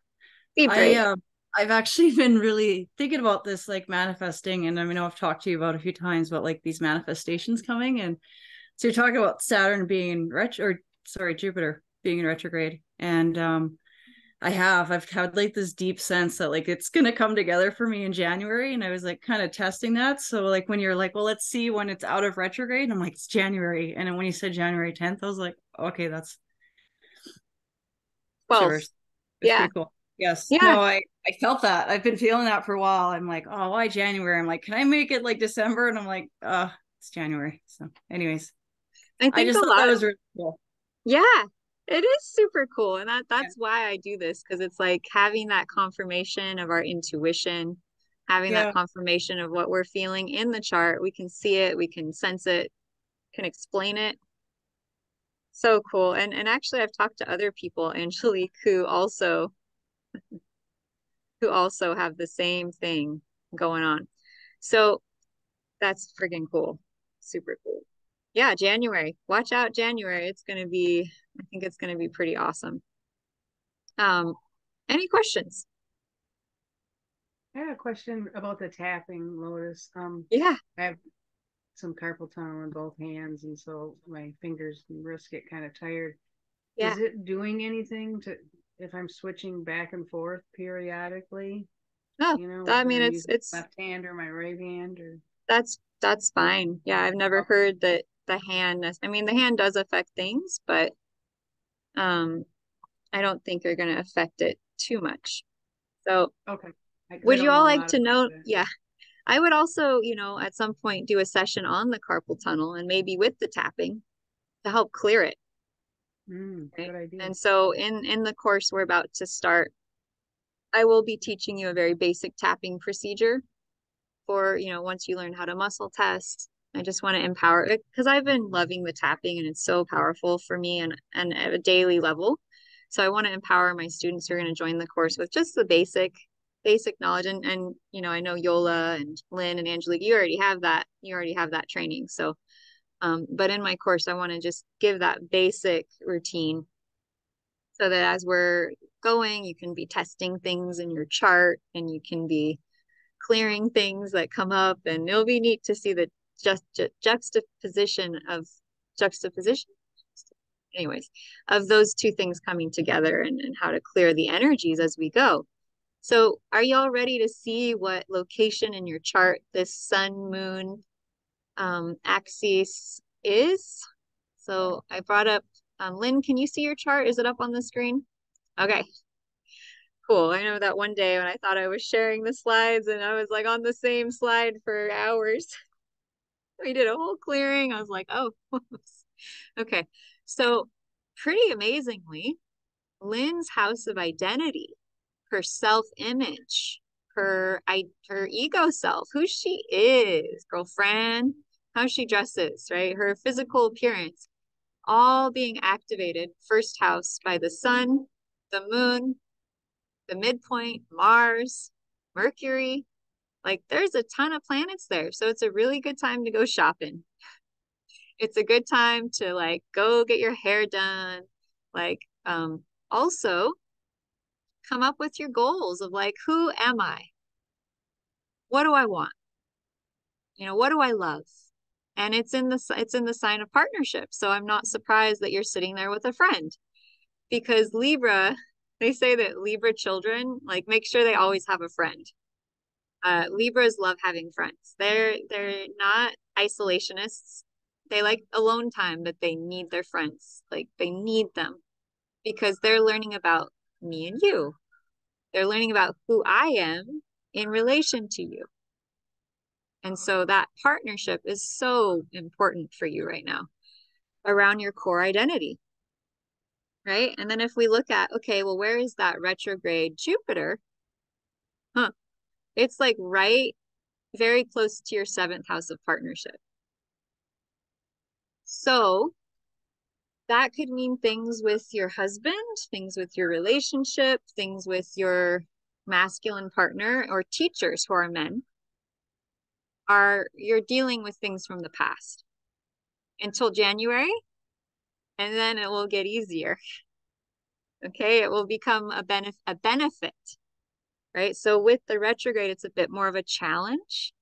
Be brave. I've actually been really thinking about this, like manifesting, and I know I've talked to you about a few times about like these manifestations coming, and so you're talking about Saturn being Jupiter being in retrograde, and I've had like this deep sense that like it's gonna come together for me in January, and I was like kind of testing that. So like when you're like, well, let's see when it's out of retrograde, I'm like, it's January, and then when you said January 10th, I was like, okay, that's 12. It's yeah. pretty cool. Yes. Yeah. No, I I felt that. I've been feeling that for a while. I'm like, oh, why January? I'm like, can I make it like December? And I'm like, it's January. So anyways, I I think just a thought that lot. was really cool. Yeah, it is super cool. And that's why I do this, because it's like having that confirmation of our intuition, having that Yeah. confirmation of what we're feeling in the chart. We can see it, we can sense it, can explain it. So cool. And actually I've talked to other people, Angelique, who also have the same thing going on. So that's friggin' cool. Super cool. Yeah, January. Watch out, January. I think it's gonna be pretty awesome. Any questions? I have a question about the tapping, Lotus. Yeah. I have some carpal tunnel in both hands, and so my fingers and wrists get kind of tired. Yeah. Is it doing anything to if I'm switching back and forth periodically? No, You know, I whether mean I'm it's using my left hand or my right hand, or that's fine. Yeah, I've never heard that the hand, I mean the hand does affect things, but um I don't think you're gonna affect it too much. So okay. Because I would you don't all know a like lot to about know? that. Yeah. I would also, at some point do a session on the carpal tunnel and maybe with the tapping to help clear it. Right? Good idea. And so in the course we're about to start, I will be teaching you a very basic tapping procedure for, once you learn how to muscle test. I just want to empower it because I've been loving the tapping and it's so powerful for me and at a daily level. So I want to empower my students who are going to join the course with just the basic knowledge. And I know Yola and Lynn and Angelique, you already have that training. So but in my course, I want to just give that basic routine so that as we're going, you can be testing things in your chart and you can be clearing things that come up, and it'll be neat to see the juxtaposition anyways of those two things coming together, and how to clear the energies as we go. So are y'all ready to see what location in your chart this sun moon axis is? So I brought up Lynn, can you see your chart? Is it up on the screen? Okay, cool. I know that one day when I thought I was sharing the slides and I was like on the same slide for hours. We did a whole clearing. I was like, oh, okay. So pretty amazingly, Lynn's house of identity, her self-image, her ego self, who she is, girlfriend, how she dresses, right? Her physical appearance, all being activated first house by the sun, the moon, the midpoint, Mars, Mercury. Like there's a ton of planets there. So it's a really good time to go shopping. It's a good time to like go get your hair done. Like also come up with your goals of like, who am I? What do I want? What do I love? And it's in the sign of partnership. So I'm not surprised that you're sitting there with a friend, because Libra, they say that Libra children, like, make sure they always have a friend. Libras love having friends. They're not isolationists. They like alone time, but they need their friends. Like they need them because they're learning about me and you. They're learning about who I am in relation to you. And so that partnership is so important for you right now around your core identity. Right? And then if we look at, okay, well, where is that retrograde Jupiter? It's like right very close to your 7th house of partnership. So that could mean things with your husband, things with your relationship, things with your masculine partner, or teachers who are men. You're dealing with things from the past until January, and then it will get easier. Okay, it will become a benefit, right? So with the retrograde, it's a bit more of a challenge,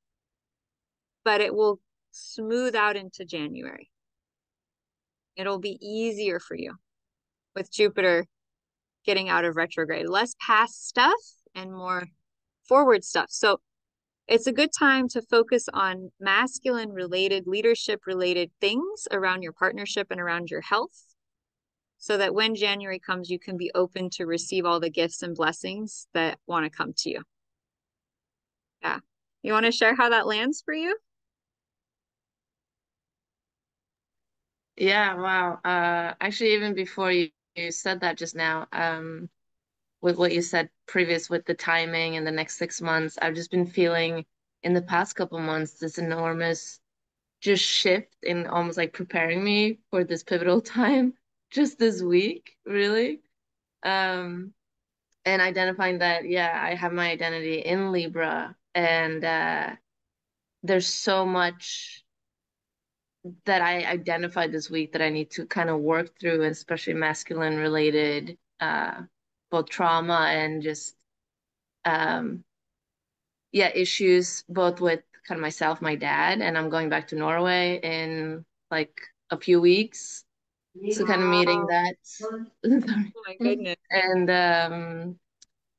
but it will smooth out into January. It'll be easier for you with Jupiter getting out of retrograde, less past stuff and more forward stuff. So it's a good time to focus on masculine related, leadership related things around your partnership and around your health. so that when January comes, you can be open to receive all the gifts and blessings that want to come to you. Yeah. You want to share how that lands for you? Yeah, wow. Actually, even before you said that just now, with what you said previous with the timing and the next 6 months, I've just been feeling in the past couple months this enormous just shift in almost like preparing me for this pivotal time just this week, really. Um, and identifying that, yeah, I have my identity in Libra, and there's so much that I identified this week that I need to kind of work through, especially masculine related, both trauma and just um yeah, issues both with kind of myself, my dad, and I'm going back to Norway in like a few weeks. So kind of meeting Wow. that. Oh my goodness.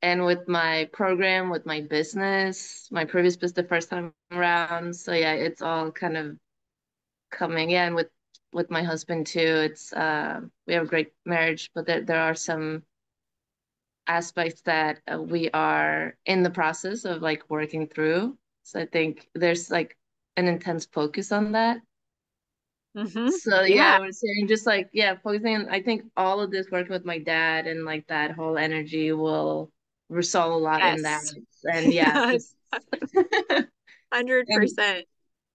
And with my program, with my business, my previous business the first time around. So yeah, it's all kind of coming. Yeah, and with my husband too. It's we have a great marriage, but there are some aspects that we are in the process of like working through. So I think there's like an intense focus on that. So yeah, Yeah. I was saying just like yeah, focusing on I think all of this working with my dad and like that whole energy will resolve a lot in that. Yes. And yeah, Yes. just 100%. and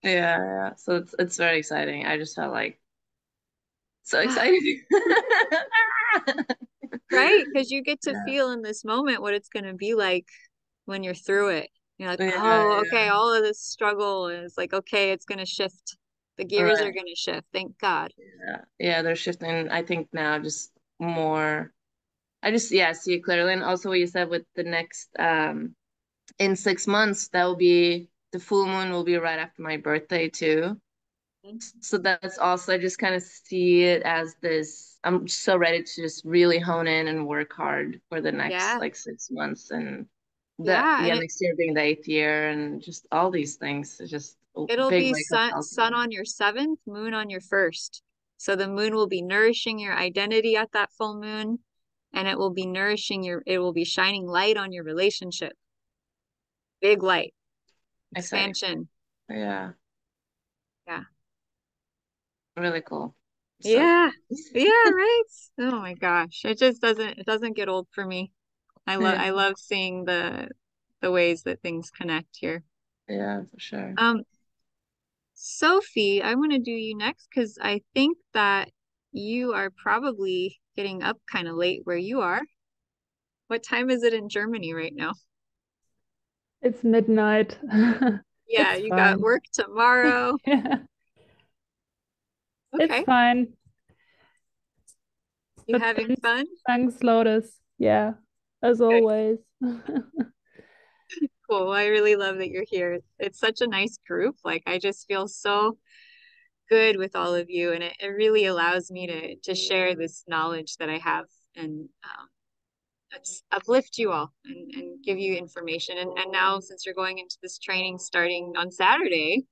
yeah. So it's very exciting. I just felt like so excited. Right? Because you get to Yeah, feel in this moment what it's going to be like when you're through it. You're like, yeah, oh, okay, yeah. all of this struggle is like, okay, it's going to shift. The gears are Right. going to shift. Thank God. Yeah. Yeah, they're shifting. I think now just more. I just yeah see it clearly, and also what you said with the next in 6 months that will be the full moon will be right after my birthday too. So that's also I just kind of see it as this. I'm so ready to just really hone in and work hard for the next Yeah. like 6 months and the Yeah. yeah And next year being the 8th year and just all these things. It's just a it'll big be wake up call for sun me. on your seventh, moon on your first. So the moon will be nourishing your identity at that full moon, and it will be it will be shining light on your relationship. Big light, Exciting. expansion. Yeah, Yeah. really cool. So Yeah. cool. Yeah, right. Oh my gosh. It doesn't get old for me. Yeah, I love seeing the ways that things connect here. yeah, for sure. Um, Sophie, I want to do you next because I think that you are probably getting up kind of late where you are. What time is it in Germany right now? It's midnight. Yeah, It's you got fine. work tomorrow. Yeah, it's Okay. fine. You But having fun? thanks, Lotus. Yeah, as Good. always. Cool. I really love that you're here. It's such a nice group. Like I just feel so good with all of you, and it really allows me to share this knowledge that I have and uplift you all and give you information. And now since you're going into this training starting on Saturday,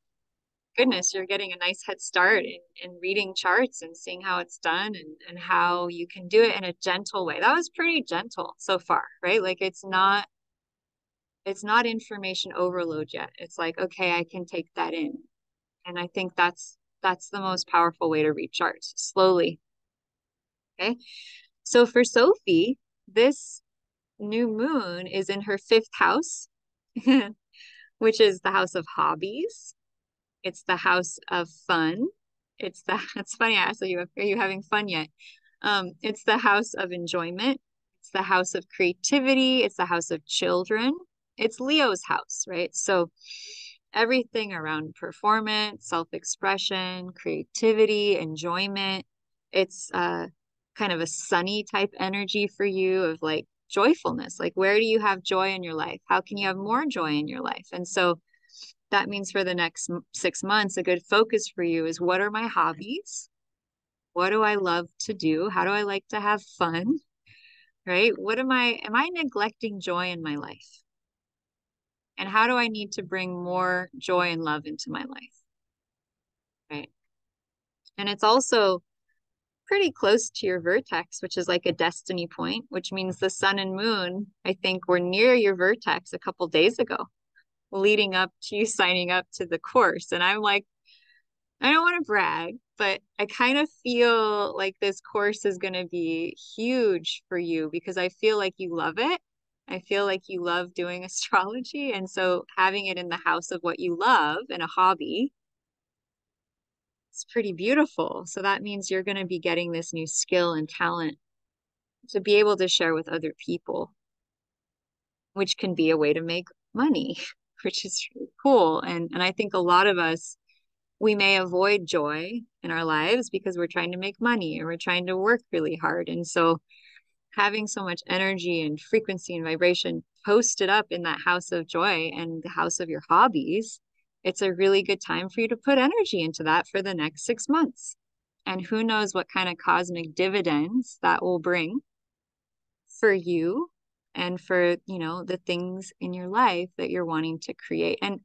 goodness, you're getting a nice head start in reading charts and seeing how it's done and how you can do it in a gentle way. That was pretty gentle so far, right? Like it's not information overload yet. It's like, okay, I can take that in. And I think that's the most powerful way to read charts, slowly. Okay. So for Sophie, this new moon is in her fifth house, which is the house of hobbies. It's the house of fun. It's funny, I asked you, are you having fun yet? It's the house of enjoyment. It's the house of creativity. It's the house of children. It's Leo's house, right? So everything around performance, self-expression, creativity, enjoyment. It's kind of a sunny type energy for you of like joyfulness. Like, where do you have joy in your life? How can you have more joy in your life? And so that means for the next 6 months, a good focus for you is what are my hobbies? What do I love to do? How do I like to have fun? Right? Am I neglecting joy in my life? And how do I need to bring more joy and love into my life? Right. And it's also pretty close to your vertex, which is like a destiny point, which means the sun and moon, I think, were near your vertex a couple days ago, leading up to you signing up to the course. And I'm like, I don't want to brag, but I kind of feel like this course is going to be huge for you because I feel like you love it. I feel like you love doing astrology. And so having it in the house of what you love and a hobby, it's pretty beautiful. So that means you're going to be getting this new skill and talent to be able to share with other people, which can be a way to make money, which is really cool. And I think a lot of us, we may avoid joy in our lives because we're trying to make money or we're trying to work really hard. And so having so much energy and frequency and vibration posted up in that house of joy and the house of your hobbies, it's a really good time for you to put energy into that for the next 6 months. And who knows what kind of cosmic dividends that will bring for you and for, you know, the things in your life that you're wanting to create. And,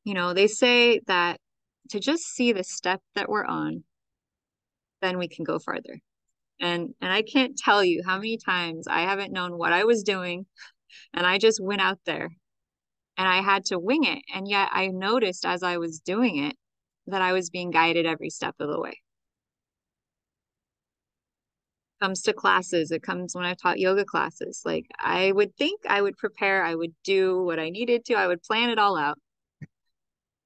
you know, they say that to just see the step that we're on, then we can go farther. And I can't tell you how many times I haven't known what I was doing and I just went out there and I had to wing it. And yet I noticed as I was doing it that I was being guided every step of the way. It comes to classes, it comes when I've taught yoga classes. Like I would think I would prepare, I would do what I needed to, I would plan it all out.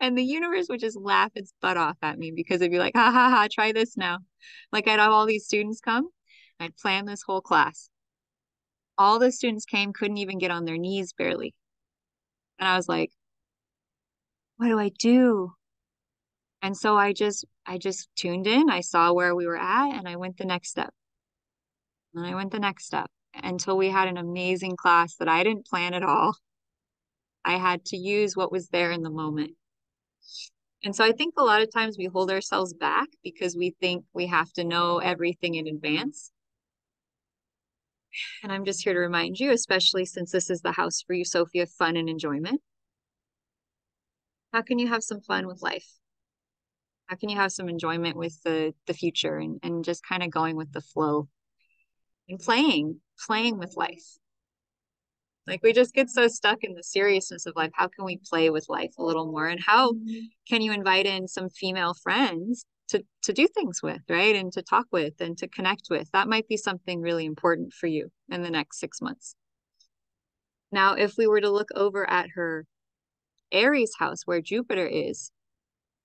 And the universe would just laugh its butt off at me because it'd be like, ha ha ha, try this now. Like I'd have all these students come. I'd plan this whole class. All the students came, couldn't even get on their knees barely. And I was like, what do I do? And so I just tuned in. I saw where we were at and I went the next step. And I went the next step until we had an amazing class that I didn't plan at all. I had to use what was there in the moment. And so I think a lot of times we hold ourselves back because we think we have to know everything in advance. And I'm just here to remind you, especially since this is the house for you, Sophie, of fun and enjoyment. How can you have some fun with life? How can you have some enjoyment with the future and just kind of going with the flow and playing with life? Like we just get so stuck in the seriousness of life. How can we play with life a little more? And how can you invite in some female friends to do things with, right? And to talk with and to connect with? That might be something really important for you in the next 6 months. Now, if we were to look over at her Aries house where Jupiter is,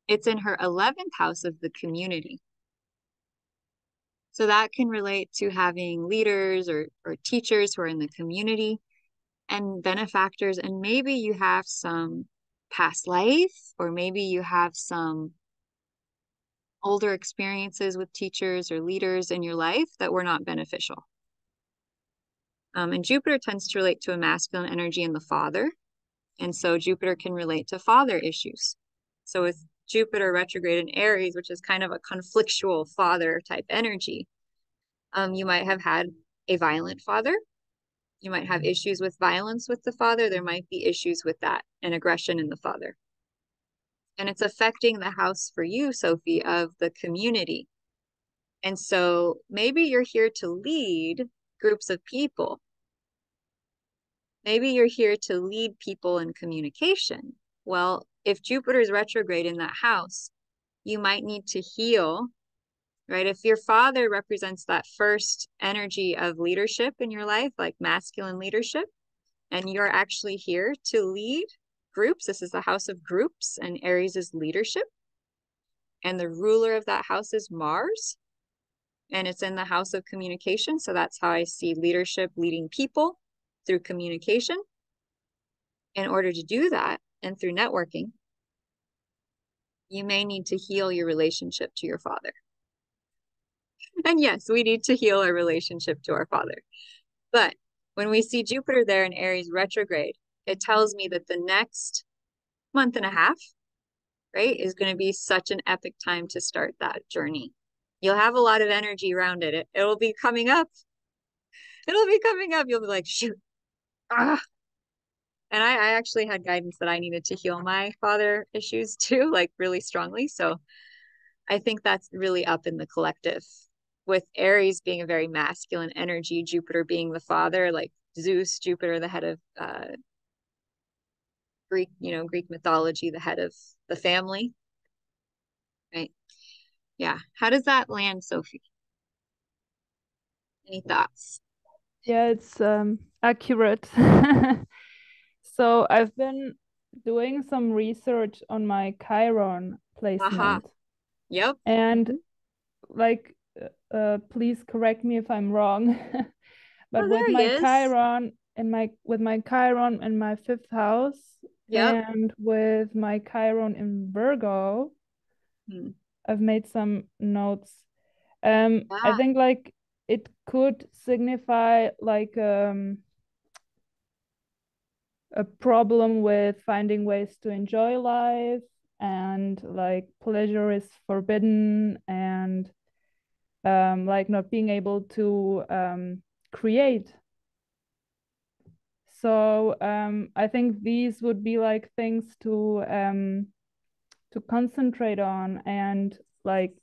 it's in her 11th house of the community. So that can relate to having leaders or teachers who are in the community and benefactors. And maybe you have some past life, or maybe you have some older experiences with teachers or leaders in your life that were not beneficial. And Jupiter tends to relate to a masculine energy in the father. And so Jupiter can relate to father issues. So with Jupiter retrograde in Aries, which is kind of a conflictual father type energy, you might have had a violent father. You might have issues with violence with the father. There might be issues with that and aggression in the father. And it's affecting the house for you, Sophie, of the community. And so maybe you're here to lead groups of people. Maybe you're here to lead people in communication. Well, if Jupiter is retrograde in that house, you might need to heal, right? If your father represents that first energy of leadership in your life, like masculine leadership, and you're actually here to lead groups, this is the house of groups, and Aries is leadership. And the ruler of that house is Mars, and it's in the house of communication. So that's how I see leadership, leading people through communication. In order to do that, and through networking, you may need to heal your relationship to your father. And yes, we need to heal our relationship to our father. But when we see Jupiter there in Aries retrograde, it tells me that the next month and a half, right, is going to be such an epic time to start that journey. You'll have a lot of energy around it. It'll be coming up. It'll be coming up. You'll be like, shoot. Ah. And I actually had guidance that I needed to heal my father issues too, like really strongly. So I think that's really up in the collective with Aries being a very masculine energy, Jupiter being the father, like Zeus, Jupiter, the head of Greek mythology, the head of the family, right? Yeah. How does that land, Sophie? Any thoughts? Yeah, it's accurate. So I've been doing some research on my Chiron placement. Yep. And like, please correct me if I'm wrong. But with there my he is. Chiron in my fifth house, Yep. and with my Chiron in Virgo, I've made some notes. I Yeah. think like it could signify like a problem with finding ways to enjoy life, and like pleasure is forbidden, and like not being able to create. So I think these would be like things to concentrate on, and like,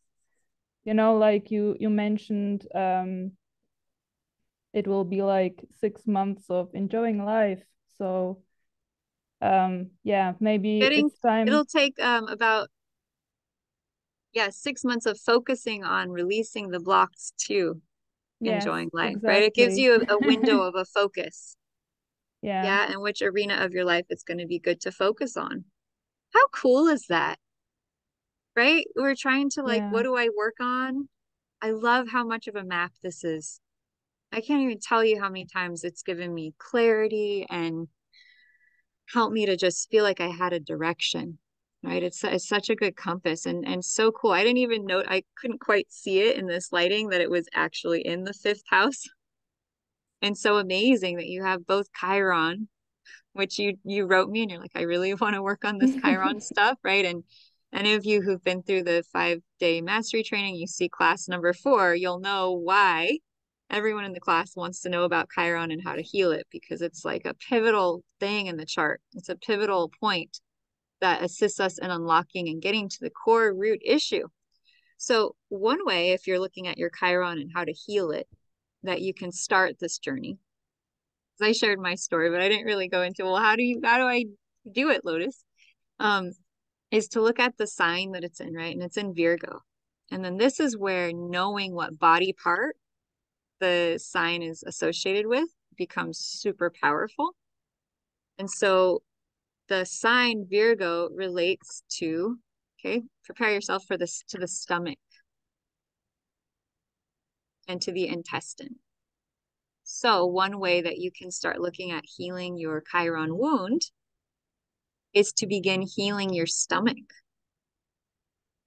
you know, like you mentioned, it will be like 6 months of enjoying life. So yeah, maybe it's time. It'll take about 6 months of focusing on releasing the blocks to enjoying life, exactly. right? It gives you a window of a focus. Yeah. And which arena of your life it's going to be good to focus on. How cool is that? Right? We're trying to like, what do I work on? I love how much of a map this is. I can't even tell you how many times it's given me clarity and helped me to just feel like I had a direction, right? It's such a good compass and so cool. I didn't even know, I couldn't quite see it in this lighting that it was actually in the fifth house. And so amazing that you have both Chiron, which you wrote me and you're like, I really want to work on this Chiron stuff, right? And any of you who've been through the 5-day mastery training, you see class number 4, you'll know why everyone in the class wants to know about Chiron and how to heal it, because it's like a pivotal thing in the chart. It's a pivotal point that assists us in unlocking and getting to the core root issue. So one way, if you're looking at your Chiron and how to heal it, that you can start this journey. I shared my story, but I didn't really go into, well, how do I do it, Lotus? Is to look at the sign that it's in, right? And it's in Virgo. And then this is where knowing what body part the sign is associated with becomes super powerful. And so the sign Virgo relates to, okay, prepare yourself for this, to the stomach and to the intestine. So one way that you can start looking at healing your Chiron wound is to begin healing your stomach.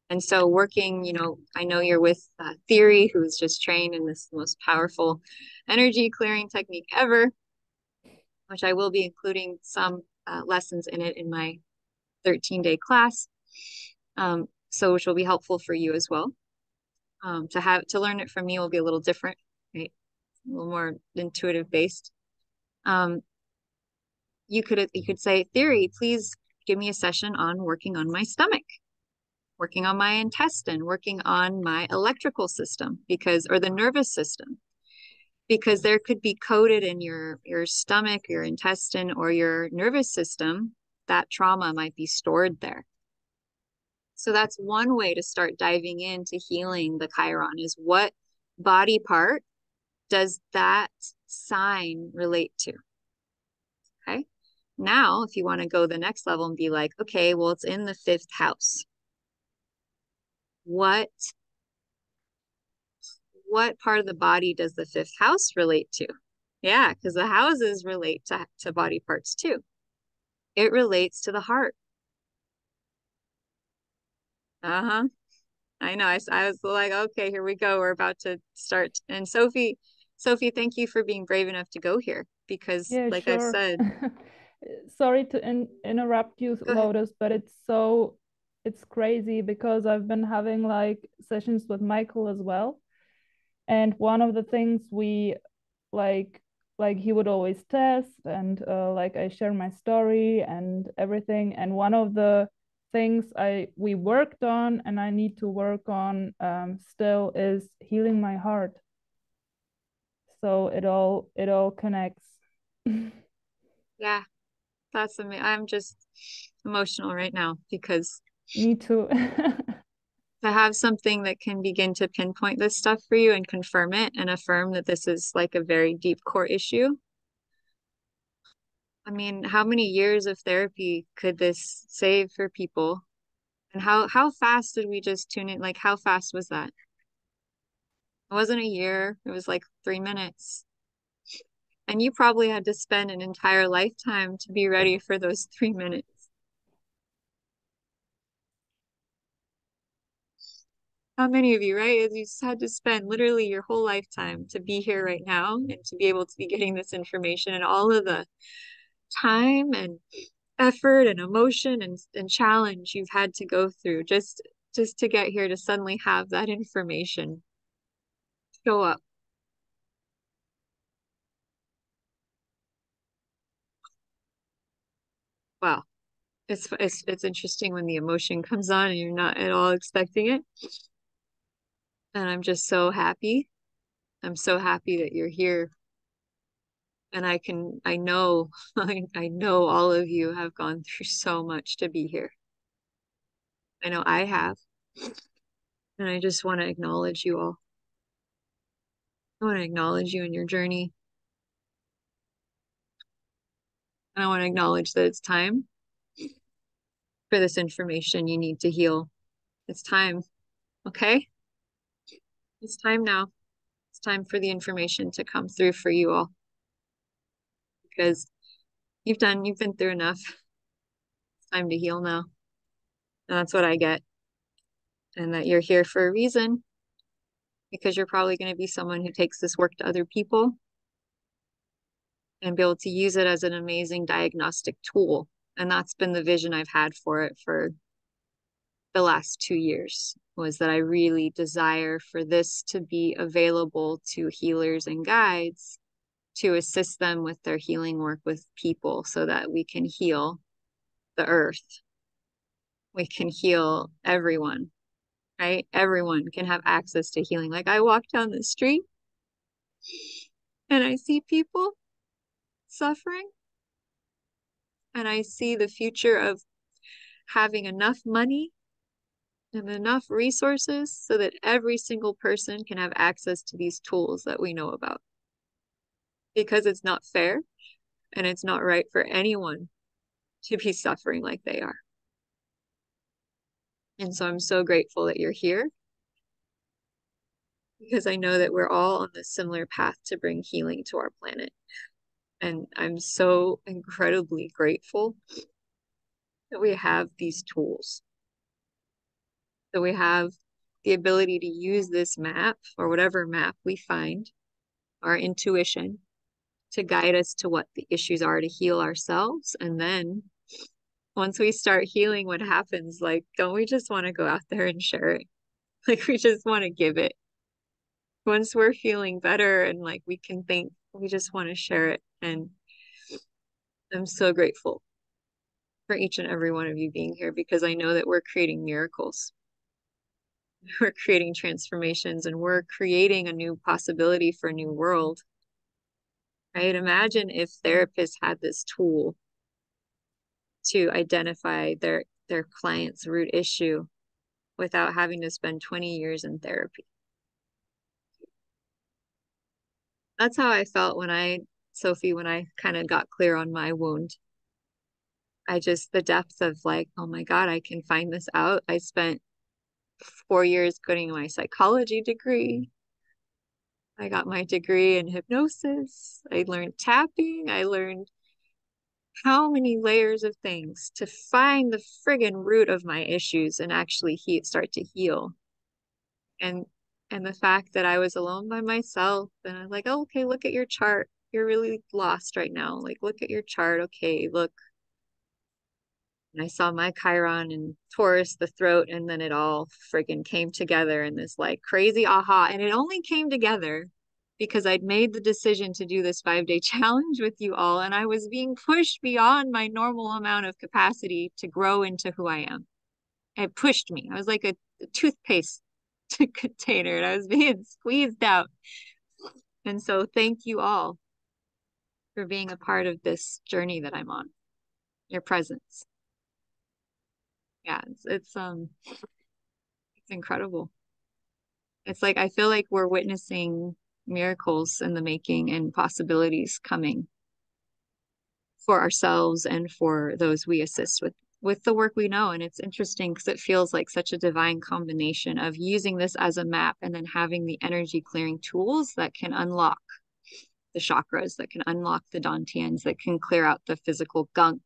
And so working, I know you're with Theory, who's just trained in this most powerful energy clearing technique ever, which I will be including some lessons in it in my 13-day class. So which will be helpful for you as well. To learn it from me will be a little different, right? A little more intuitive based. You could say, Theory, please give me a session on working on my stomach, working on my intestine, working on my electrical system, or the nervous system, because there could be coded in your stomach, your intestine, or your nervous system, that trauma might be stored there. So that's one way to start diving into healing the Chiron, is what body part does that sign relate to? Okay. Now, if you want to go the next level and be like, okay, well, it's in the 5th house. What part of the body does the 5th house relate to? Yeah, because the houses relate to body parts too. It relates to the heart. I know. I was like, okay, here we go. We're about to start. And Sophie, thank you for being brave enough to go here, because like I said, sorry to interrupt you, Lotus, but it's crazy, because I've been having like sessions with Michael as well. And one of the things we like he would always test, and like I share my story and everything. And one of the things we worked on and I need to work on still is healing my heart. So it all connects. Yeah, that's amazing. I'm just emotional right now because Me too. to have something that can begin to pinpoint this stuff for you and confirm it and affirm that this is like a very deep core issue. I mean, how many years of therapy could this save for people? And how fast did we just tune in? Like, how fast was that? It wasn't a year. It was like 3 minutes. And you probably had to spend an entire lifetime to be ready for those 3 minutes. How many of you, right? You just had to spend literally your whole lifetime to be here right now and to be able to be getting this information and all of the time and effort and emotion and challenge you've had to go through just to get here to suddenly have that information show up. Wow. It's interesting when the emotion comes on and you're not at all expecting it. And I'm just so happy. I'm so happy that you're here. And I know, I know all of you have gone through so much to be here. I know I have. And I just want to acknowledge you all. I want to acknowledge you in your journey. And I want to acknowledge that it's time for this information you need to heal. It's time. Okay? It's time now. It's time for the information to come through for you all. Because you've been through enough. It's time to heal now. And that's what I get. And that you're here for a reason. Because you're probably going to be someone who takes this work to other people and be able to use it as an amazing diagnostic tool. And that's been the vision I've had for it for the last 2 years, was that I really desire for this to be available to healers and guides to assist them with their healing work with people so that we can heal the earth. We can heal everyone, right? Everyone can have access to healing. Like I walk down the street and I see people suffering and I see the future of having enough money and enough resources so that every single person can have access to these tools that we know about. Because it's not fair and it's not right for anyone to be suffering like they are. And so I'm so grateful that you're here because I know that we're all on this similar path to bring healing to our planet. And I'm so incredibly grateful that we have these tools, that we have the ability to use this map or whatever map we find, our intuition, to guide us to what the issues are to heal ourselves. And then once we start healing, what happens? Like, don't we just want to go out there and share it? Like, we just want to give it. Once we're feeling better and like we can think, we just want to share it. And I'm so grateful for each and every one of you being here because I know that we're creating miracles. We're creating transformations and we're creating a new possibility for a new world. Right? Imagine if therapists had this tool to identify their client's root issue without having to spend 20 years in therapy. That's how I felt when Sophie, when I kind of got clear on my wound. The depth of like, oh my God, I can find this out. I spent 4 years getting my psychology degree. I got my degree in hypnosis. I learned tapping. I learned how many layers of things to find the friggin' root of my issues and actually start to heal. And the fact that I was alone by myself and I'm like, oh, okay, look at your chart. You're really lost right now. Like, look at your chart. Okay, look. And I saw my Chiron and Taurus, the throat, and then it all friggin' came together in this like crazy aha. And it only came together because I'd made the decision to do this 5-day challenge with you all. And I was being pushed beyond my normal amount of capacity to grow into who I am. it pushed me. I was like a toothpaste container, and I was being squeezed out. And so thank you all for being a part of this journey that I'm on. Your presence. Yeah, it's incredible. It's like I feel like we're witnessing miracles in the making and possibilities coming for ourselves and for those we assist with the work we know. And it's interesting because it feels like such a divine combination of using this as a map and then having the energy clearing tools that can unlock the chakras, that can unlock the dantians, that can clear out the physical gunk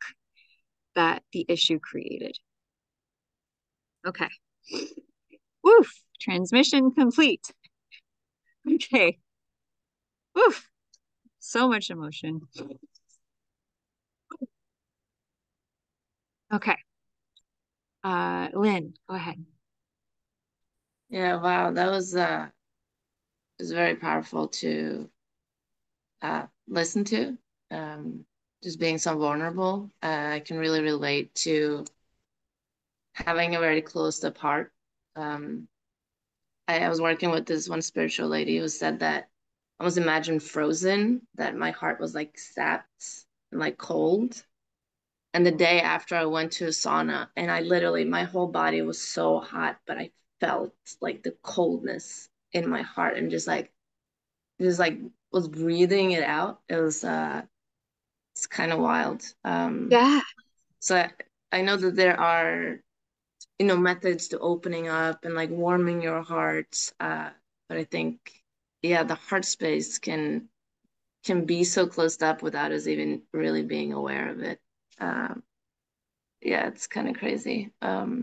that the issue created. Okay. Woof. Transmission complete. Okay. Woof. So much emotion. Okay. Lynn, go ahead. Yeah, wow, that was very powerful to listen to. Just being so vulnerable. I can really relate to having a very closed up heart. I was working with this one spiritual lady who said that I was imagine frozen, that my heart was like sapped and like cold. And the day after I went to a sauna and I literally, my whole body was so hot, but I felt like the coldness in my heart and just like was breathing it out. It was it's kind of wild. Yeah. So I know that there are, you know, methods to opening up and like warming your heart. But I think, yeah, the heart space can be so closed up without us even really being aware of it. Yeah, it's kind of crazy. I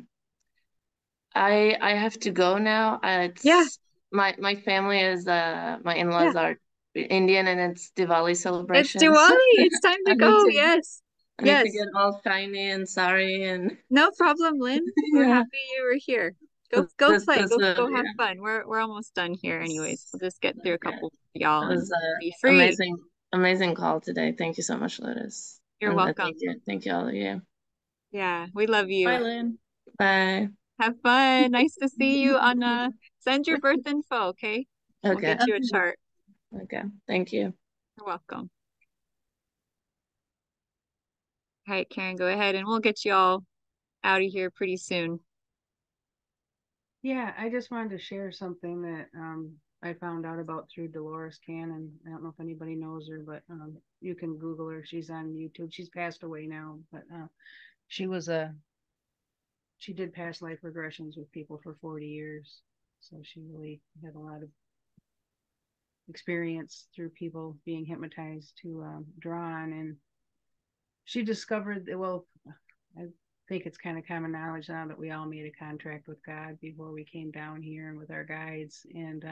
have to go now. Yeah. It's my family is my Yeah. in-laws are Indian and it's Diwali It's celebrations. Diwali. It's time to go. Yes. I need to Yes. get all shiny and sorry and No problem, Lynn. We're yeah. happy you were here. Go play. Go have Yeah. fun. We're almost done here anyways. We'll just get through a couple of y'all It and was be a free. amazing call today. Thank you so much, Lotus. You're And welcome. thank you all of you. Yeah, we love Bye, you. Lynn. Bye. Have fun. Nice to see you, Anna. Send your birth info, okay? We'll Okay. get you a chart. Okay. Thank you. You're welcome. All right, Karen, go ahead and we'll get you all out of here pretty soon. Yeah, I just wanted to share something that I found out about through Dolores Cannon. I don't know if anybody knows her, but you can Google her. She's on YouTube. She's passed away now, but she did past life regressions with people for 40 years. So she really had a lot of experience through people being hypnotized to draw on. And she discovered that, well, I think it's kind of common knowledge now that we all made a contract with God before we came down here and with our guides. And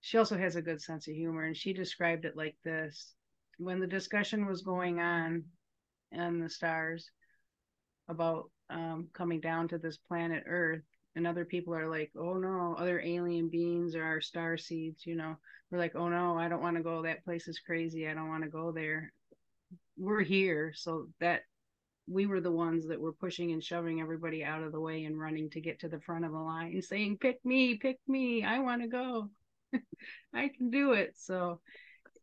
she also has a good sense of humor. And she described it like this: when the discussion was going on the stars about coming down to this planet Earth, and other people are like, oh no, other alien beings or our star seeds, you know, we're like, oh no, I don't want to go. That place is crazy. I don't want to go there. We're here. So that we were the ones that were pushing and shoving everybody out of the way and running to get to the front of the line and saying, pick me, I want to go. I can do it. So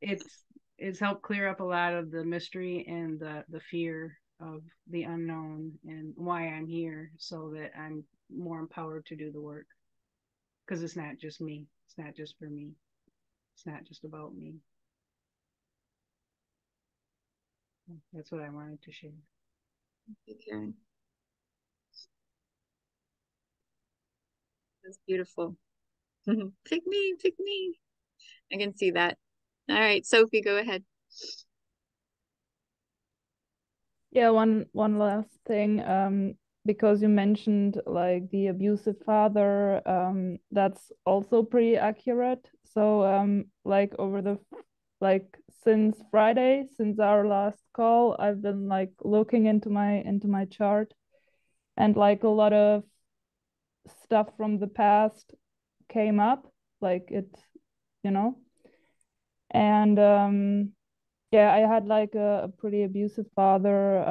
it's helped clear up a lot of the mystery and the fear of the unknown and why I'm here, so that I'm more empowered to do the work, because it's not just me, it's not just for me, it's not just about me. That's what I wanted to share. Okay. That's beautiful. Pick me. I can see that. All right, Sophie, go ahead. Yeah, one last thing, because you mentioned like the abusive father, that's also pretty accurate. So like since Friday, since our last call, I've been like looking into my chart, and like a lot of stuff from the past came up, like it, you know, and yeah, I had like a pretty abusive father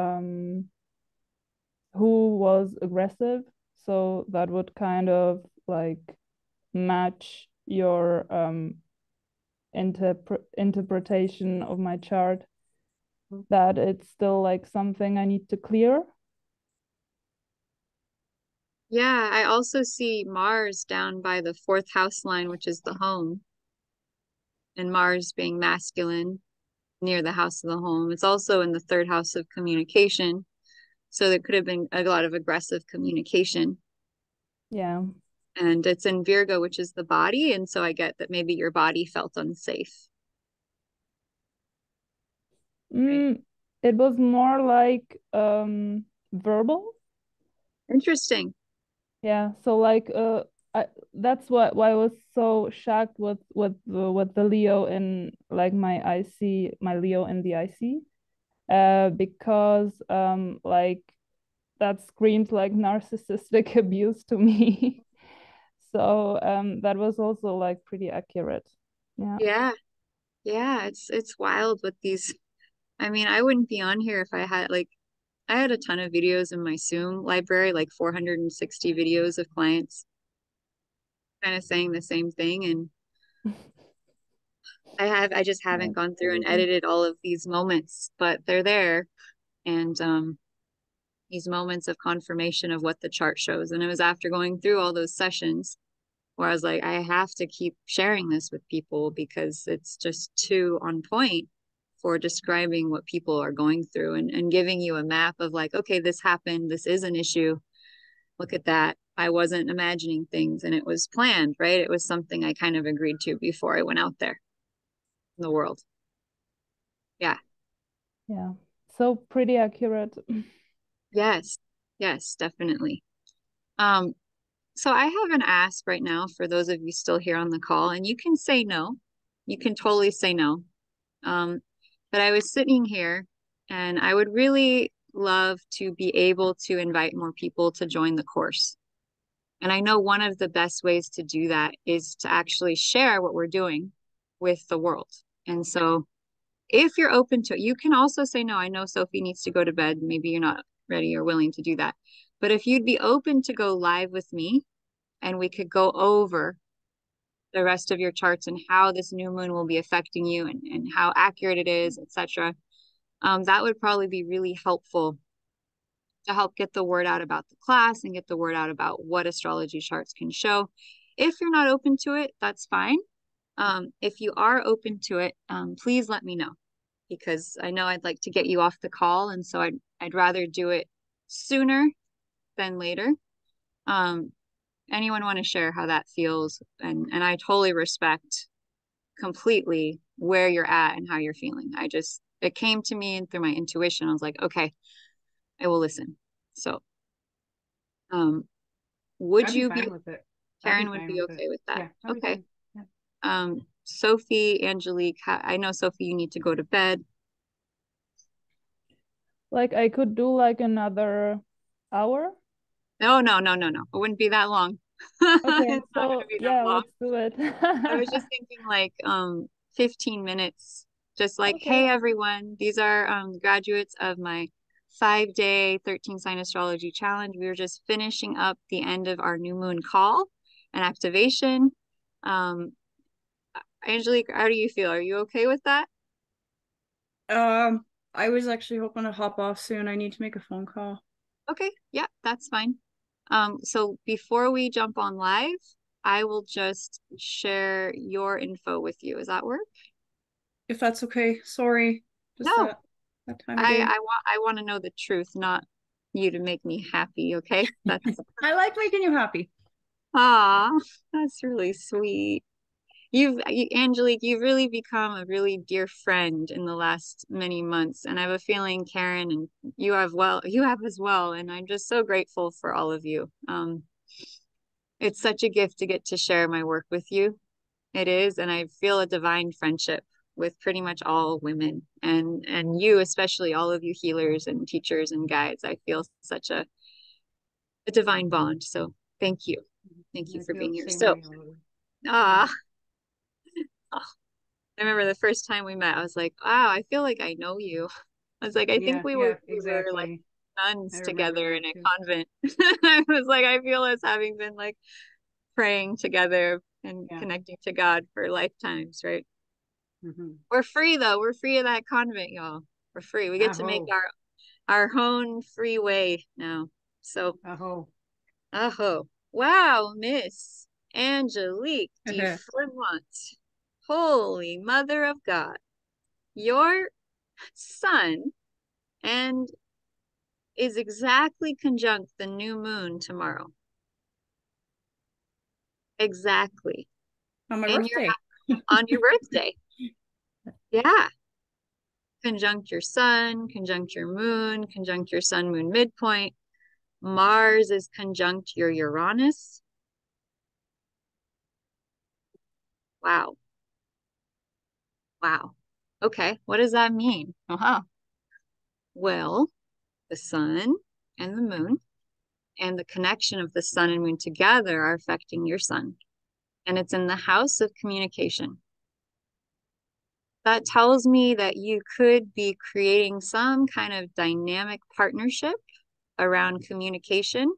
who was aggressive. So that would kind of like match your interpretation of my chart, that it's still like something I need to clear. Yeah, I also see Mars down by the fourth house line, which is the home, and Mars being masculine near the house of the home. It's also in the third house of communication. So there could have been a lot of aggressive communication. Yeah. And it's in Virgo, which is the body. And so I get that maybe your body felt unsafe. It was more like verbal. Interesting. Yeah. So like that's why I was so shocked with the Leo in like my IC, my Leo in the IC. Because like that screams like narcissistic abuse to me. So that was also like pretty accurate. Yeah. Yeah. Yeah. It's wild with these. I mean, I wouldn't be on here if I had like, I had a ton of videos in my Zoom library, like 460 videos of clients kind of saying the same thing. And I just haven't gone through and edited all of these moments, but they're there. And these moments of confirmation of what the chart shows. And it was after going through all those sessions where I was like, I have to keep sharing this with people because it's just too on point for describing what people are going through, and giving you a map of like, okay, this happened. This is an issue. Look at that. I wasn't imagining things and it was planned, right? It was something I kind of agreed to before I went out there in the world. Yeah. Yeah. So pretty accurate. Yes. Yes, definitely. So I have an ask right now for those of you still here on the call, and you can say no. You can totally say no. But I was sitting here and I would really love to be able to invite more people to join the course. And I know one of the best ways to do that is to actually share what we're doing with the world. And so if you're open to it, you can also say no. I know Sophie needs to go to bed. Maybe you're not ready or willing to do that. But if you'd be open to go live with me and we could go over the rest of your charts and how this new moon will be affecting you and how accurate it is, etc. That would probably be really helpful to help get the word out about the class and get the word out about what astrology charts can show. If you're not open to it, that's fine. If you are open to it, please let me know, because I know I'd like to get you off the call, and so I'd rather do it sooner than later. Anyone want to share how that feels? And I totally respect completely where you're at and how you're feeling. It came to me and through my intuition. I was like, okay, I will listen. So, would you be, with it? Karen would be okay with that? Yeah, okay. Yeah. Sophie, Angelique, I know Sophie, you need to go to bed. Like I could do like another hour. No. It wouldn't be that long. Okay, so yeah, long. let's do it. I was just thinking like 15 minutes. Just like, Okay. hey everyone, these are graduates of my 5-day 13 sign astrology challenge. We were just finishing up the end of our new moon call and activation. Angelique, how do you feel? Are you okay with that? I was actually hoping to hop off soon. I need to make a phone call. Okay, yeah, that's fine. So before we jump on live, I will just share your info with you. Does that work? If that's okay. Sorry. Just No, that time of day. I want to know the truth, not you to make me happy, okay? That's I like making you happy. that's really sweet. Angelique, you've really become a really dear friend in the last many months, and I have a feeling Karen and you have as well, and I'm just so grateful for all of you. It's such a gift to get to share my work with you. It is, and I feel a divine friendship with pretty much all women, and you especially, all of you healers and teachers and guides. I feel such a divine bond. So thank you. Thank you for being here. So I remember the first time we met, I was like, wow, I feel like I know you. I was like, I think we were like nuns I remember together that in a too. convent. I was like, I feel us having been like praying together and Yeah. connecting to God for lifetimes, right? Mm-hmm. We're free though. We're free of that convent, y'all. We're free. We get to make Aho. our own free way now. So, Aho. aho. Wow, Miss Angelique de Fremont. Holy Mother of God. Your sun and is exactly conjunct the new moon tomorrow. Exactly. On my And birthday. on your birthday. Yeah. Conjunct your sun, conjunct your moon, conjunct your sun moon midpoint. Mars is conjunct your Uranus. Wow. Wow. Okay. What does that mean? Well, the sun and the moon and the connection of the sun and moon together are affecting your sun. And it's in the house of communication. That tells me that you could be creating some kind of dynamic partnership around communication,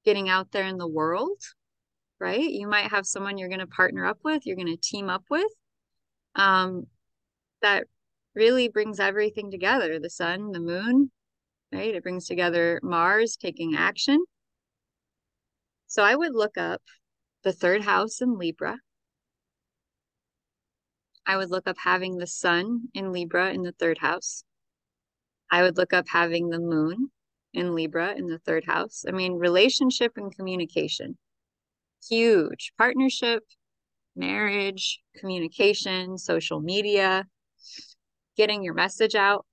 getting out there in the world, right? You might have someone you're going to partner up with, you're going to team up with, that really brings everything together. The sun, the moon, right? It brings together Mars taking action. So I would look up the third house in Libra. I would look up having the sun in Libra in the third house. I would look up having the moon in Libra in the third house. I mean, relationship and communication, huge. Partnership, marriage, communication, social media, getting your message out,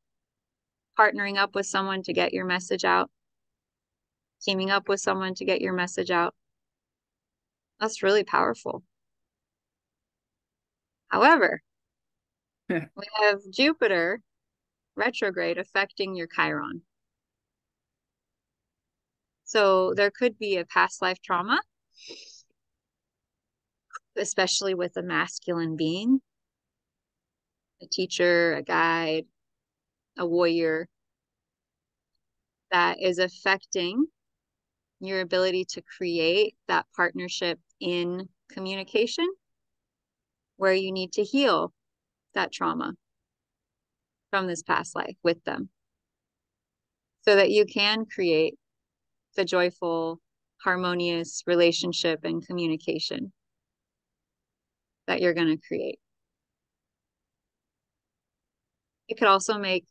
partnering up with someone to get your message out, teaming up with someone to get your message out. That's really powerful. However, we have Jupiter retrograde affecting your Chiron. So there could be a past life trauma, especially with a masculine being, a teacher, a guide, a warrior, that is affecting your ability to create that partnership in communication, where you need to heal that trauma from this past life with them so that you can create the joyful, harmonious relationship and communication that you're going to create. It could also make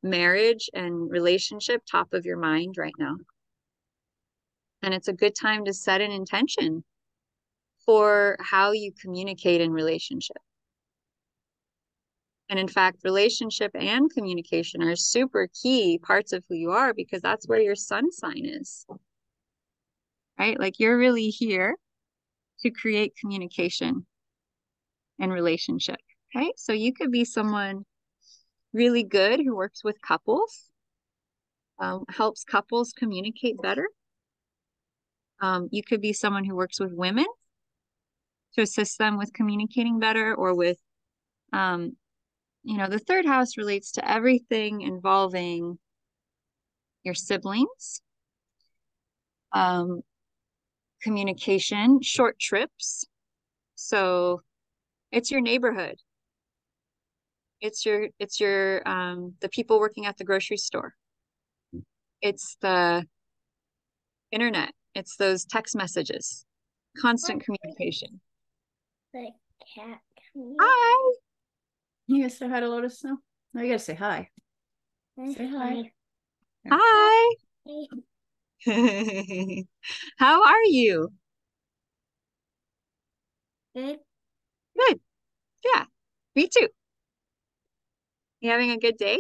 marriage and relationship top of your mind right now. And it's a good time to set an intention for how you communicate in relationship. And in fact, relationship and communication are super key parts of who you are, because that's where your sun sign is, right? Like you're really here to create communication and relationship, right? So you could be someone really good who works with couples, helps couples communicate better. You could be someone who works with women to assist them with communicating better, or with, the third house relates to everything involving your siblings, communication, short trips. So it's your neighborhood. It's your the people working at the grocery store. It's the internet. It's those text messages, constant communication. The cat. Hi. You gonna say hi to Lotus now? No, you gotta say hi. Say hi. Hi. How are you? Good. Good. Yeah, me too. You having a good day?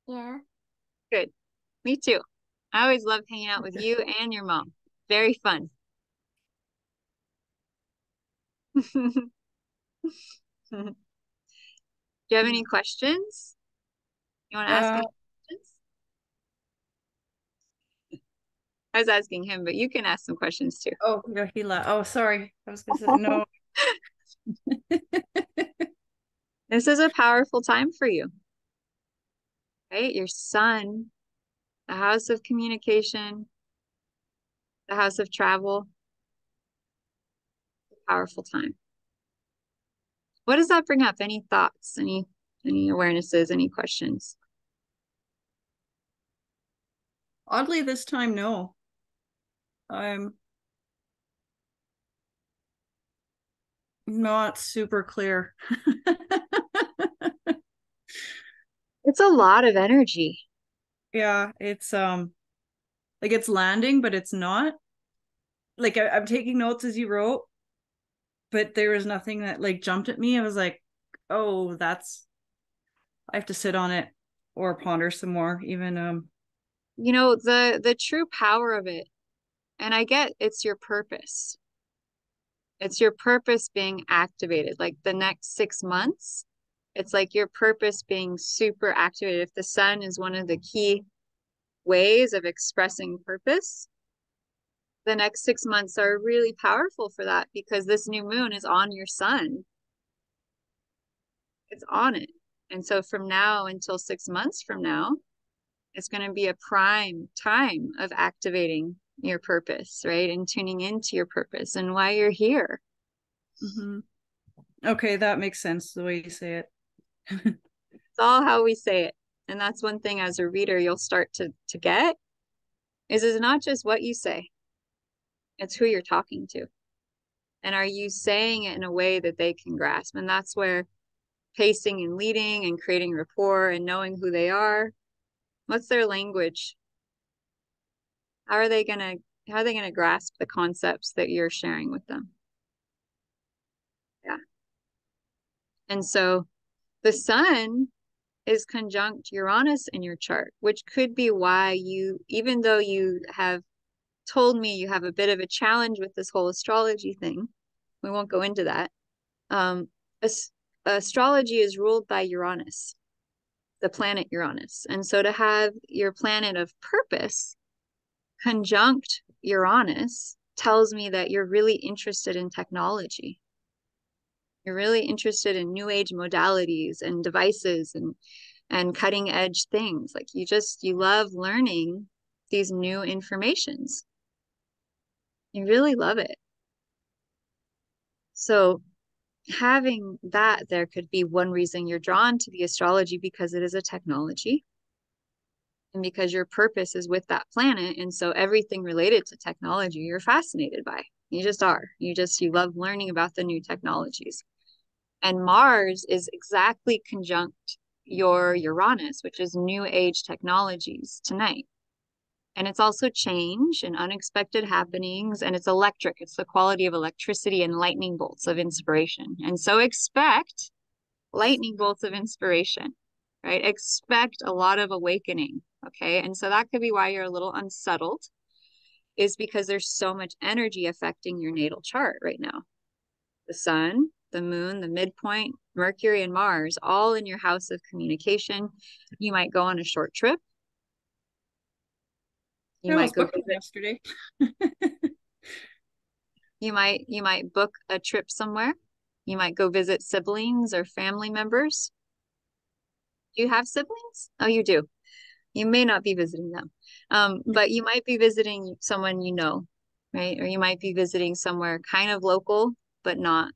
Yeah. Good. Me too. I always love hanging out with you and your mom. Very fun. Do you have any questions? You want to ask any questions? I was asking him, but you can ask some questions too. Oh, no, he left. Oh, sorry. I was gonna say no. This is a powerful time for you, right? Your sun the house of communication, the house of travel. Powerful time. What does that bring up? Any thoughts, any awarenesses, any questions? Oddly, this time, no. I'm not super clear. It's a lot of energy. Yeah, it's like it's landing, but it's not. Like I'm taking notes as you wrote, but there was nothing that like jumped at me. I was like, oh, that's, I have to sit on it or ponder some more. Even You know, the true power of it, and I get it's your purpose. It's your purpose being activated. Like the next 6 months, it's like your purpose being super activated. If the sun is one of the key ways of expressing purpose, the next 6 months are really powerful for that because this new moon is on your sun. It's on it. And so from now until 6 months from now, it's going to be a prime time of activating your purpose, right? And tuning into your purpose and why you're here. mm-hmm. Okay, that makes sense the way you say it. It's all how we say it. And that's one thing as a reader you'll start to get is it's not just what you say, it's who you're talking to. And are you saying it in a way that they can grasp? And that's where pacing and leading and creating rapport and knowing who they are. What's their language? How are they gonna grasp the concepts that you're sharing with them? Yeah. And so the sun is conjunct Uranus in your chart, which could be why you, even though you have told me you have a bit of a challenge with this whole astrology thing, we won't go into that. Astrology is ruled by Uranus, the planet Uranus. And so to have your planet of purpose conjunct Uranus tells me that you're really interested in technology. You're really interested in new age modalities and devices and cutting edge things. Like you love learning these new informations. You really love it. So having that there could be one reason you're drawn to the astrology because it is a technology and because your purpose is with that planet. And so everything related to technology, you're fascinated by. You just are. You love learning about the new technologies. And Mars is exactly conjunct your Uranus, which is new age technologies tonight. And it's also change and unexpected happenings. And it's electric. It's the quality of electricity and lightning bolts of inspiration. And so expect lightning bolts of inspiration, right? Expect a lot of awakening. Okay. And so that could be why you're a little unsettled, is because there's so much energy affecting your natal chart right now. The sun, the moon, the midpoint, Mercury and Mars, all in your house of communication. You might go on a short trip. You might go visit yesterday. You might book a trip somewhere. You might go visit siblings or family members. Do you have siblings? Oh, you do. You may not be visiting them. But you might be visiting someone you know, right? Or you might be visiting somewhere kind of local, but not,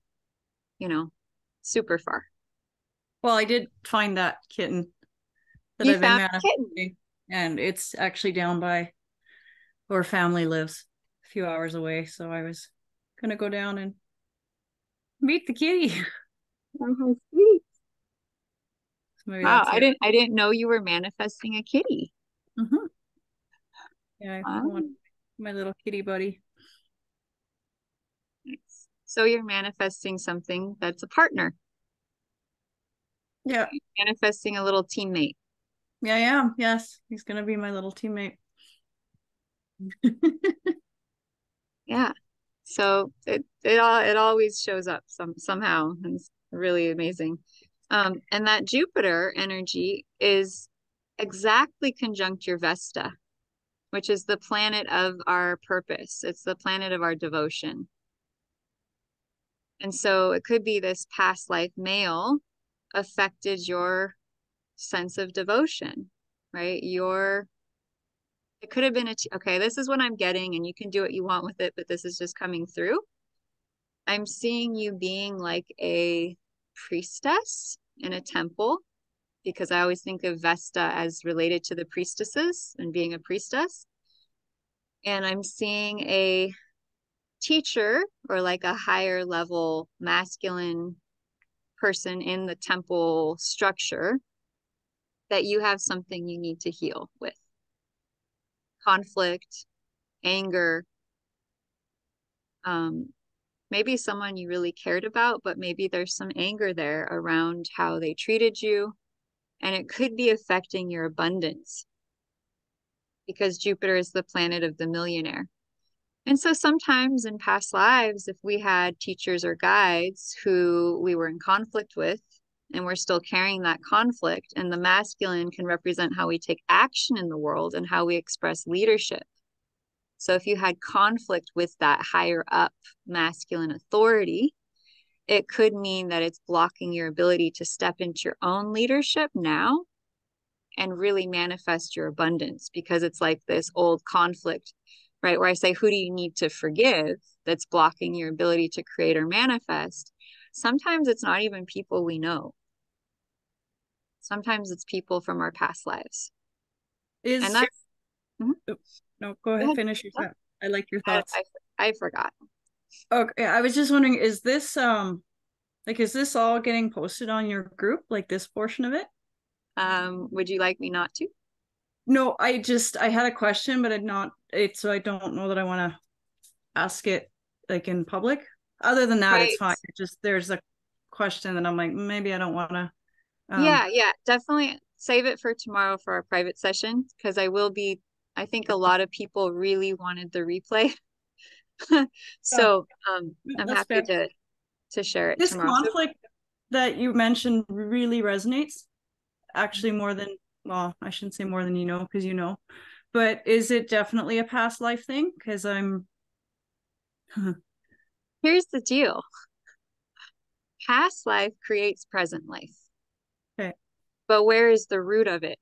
super far. Well, I did find that kitten that You I've been found a kitten. manifesting, and it's actually down by where family lives, a few hours away. So I was gonna go down and meet the kitty. Oh, sweet. So Wow, I didn't know you were manifesting a kitty. Mm-hmm. Yeah, I Wow. want my little kitty buddy. Nice. So you're manifesting something that's a partner. Yeah. You're manifesting a little teammate. Yeah, I am. Yes, he's gonna be my little teammate. Yeah. So it always shows up somehow, and it's really amazing. And that Jupiter energy is exactly conjunct your Vesta, which is the planet of our purpose. It's the planet of our devotion. And so it could be this past life male affected your sense of devotion, right? Your It could have been okay, this is what I'm getting, and you can do what you want with it, but this is just coming through. I'm seeing you being like a priestess in a temple, because I always think of Vesta as related to the priestesses and being a priestess. And I'm seeing a teacher or like a higher level masculine person in the temple structure that you have something you need to heal with. Conflict, anger, maybe someone you really cared about, but maybe there's some anger there around how they treated you. And it could be affecting your abundance, because Jupiter is the planet of the millionaire. And so sometimes in past lives, if we had teachers or guides who we were in conflict with, and we're still carrying that conflict, and the masculine can represent how we take action in the world and how we express leadership. So if you had conflict with that higher up masculine authority, it could mean that it's blocking your ability to step into your own leadership now and really manifest your abundance, because it's like this old conflict, right? Where I say, who do you need to forgive that's blocking your ability to create or manifest? Sometimes it's not even people we know. Sometimes it's people from our past lives. And that's... No, go ahead, finish your thought. I like your thoughts. I forgot. Okay, I was just wondering, is this is this all getting posted on your group, like this portion of it? Would you like me not to? No, I had a question, but so I don't know that I want to ask it like in public. Other than that, right. It's fine. There's a question that I'm like, maybe I don't want to. Yeah, definitely save it for tomorrow for our private session, because I think a lot of people really wanted the replay. So I'm happy to share it tomorrow. This conflict that you mentioned really resonates, actually more than, well, I shouldn't say more than you know, because you know, but is it definitely a past life thing? Because here's the deal. Past life creates present life. Okay. But where is the root of it?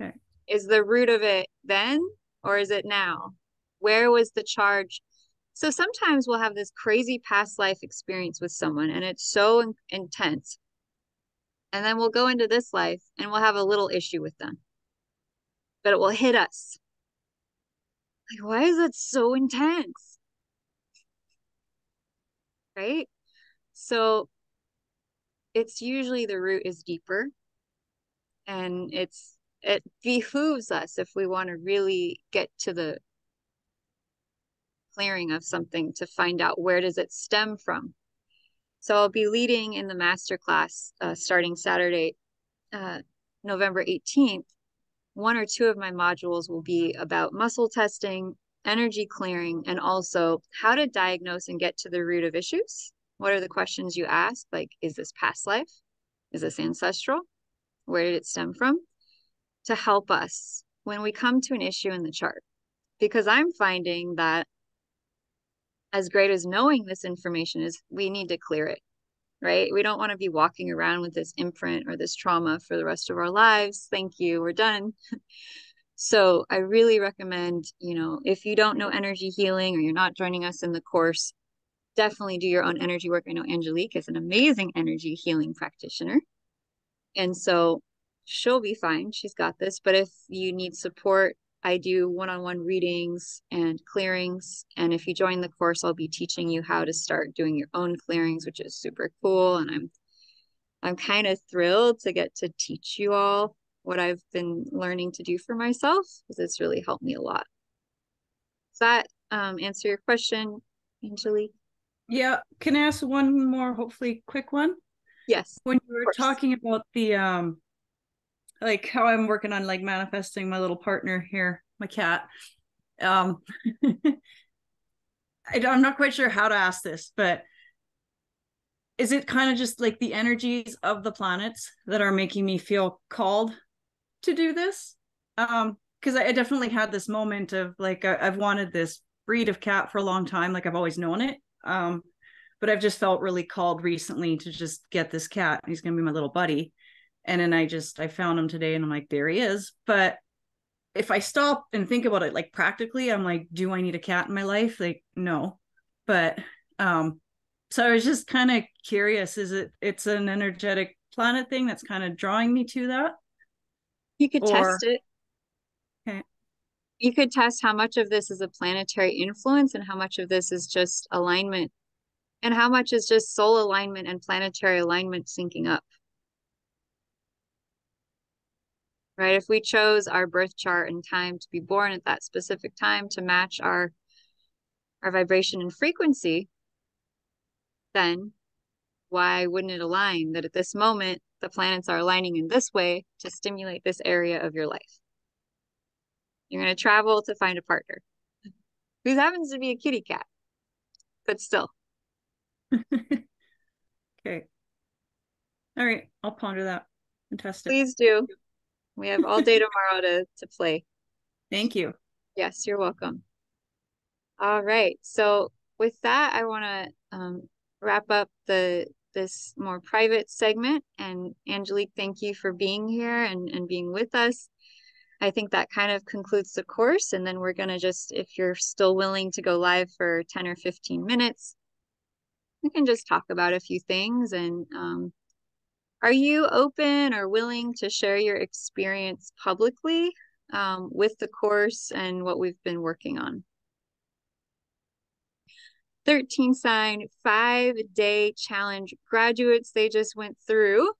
Okay. Is the root of it then, or is it now? Where was the charge? So sometimes we'll have this crazy past life experience with someone, and it's so intense. And then we'll go into this life and we'll have a little issue with them, but it will hit us. Like, why is that so intense? Right? So it's usually the root is deeper, and it behooves us, if we want to really get to the clearing of something, to find out where does it stem from. So I'll be leading in the masterclass starting Saturday, November 18th. One or two of my modules will be about muscle testing, energy clearing, and also how to diagnose and get to the root of issues. What are the questions you ask? Like, is this past life? Is this ancestral? Where did it stem from? To help us when we come to an issue in the chart. Because I'm finding that as great as knowing this information is, we need to clear it, right? We don't want to be walking around with this imprint or this trauma for the rest of our lives. Thank you, we're done. So I really recommend, if you don't know energy healing or you're not joining us in the course, definitely do your own energy work. I know Angelique is an amazing energy healing practitioner. And so she'll be fine. She's got this. But if you need support, I do one-on-one readings and clearings. And if you join the course, I'll be teaching you how to start doing your own clearings, which is super cool. And I'm kind of thrilled to get to teach you all what I've been learning to do for myself, because it's really helped me a lot. Does that answer your question, Angelique? Yeah. Can I ask one more, hopefully quick one? Yes. When you were talking about the like how I'm working on like manifesting my little partner here, my cat. I'm not quite sure how to ask this, but is it kind of just like the energies of the planets that are making me feel called to do this? Because I definitely had this moment of like, I've wanted this breed of cat for a long time. Like I've always known it. But I've just felt really called recently to just get this cat. He's going to be my little buddy. And then I found him today and I'm like, there he is. But if I stop and think about it, like practically, I'm like, do I need a cat in my life? Like, no. But so I was just kind of curious, it's an energetic planet thing that's kind of drawing me to that? You could Or test it. okay. You could test how much of this is a planetary influence and how much of this is just alignment, and how much is just soul alignment and planetary alignment syncing up. Right? If we chose our birth chart and time to be born at that specific time to match our vibration and frequency, then why wouldn't it align that at this moment the planets are aligning in this way to stimulate this area of your life? You're going to travel to find a partner who happens to be a kitty cat, but still. Okay. All right. I'll ponder that and test it. Please do. We have all day tomorrow to play. Thank you. Yes, you're welcome. All right. So with that, I want to wrap up this more private segment. And Angelique, thank you for being here and being with us. I think that kind of concludes the course. And then we're going to just, if you're still willing to go live for 10 or 15 minutes, we can just talk about a few things. And are you open or willing to share your experience publicly with the course and what we've been working on? 13 sign 5-day challenge graduates, they just went through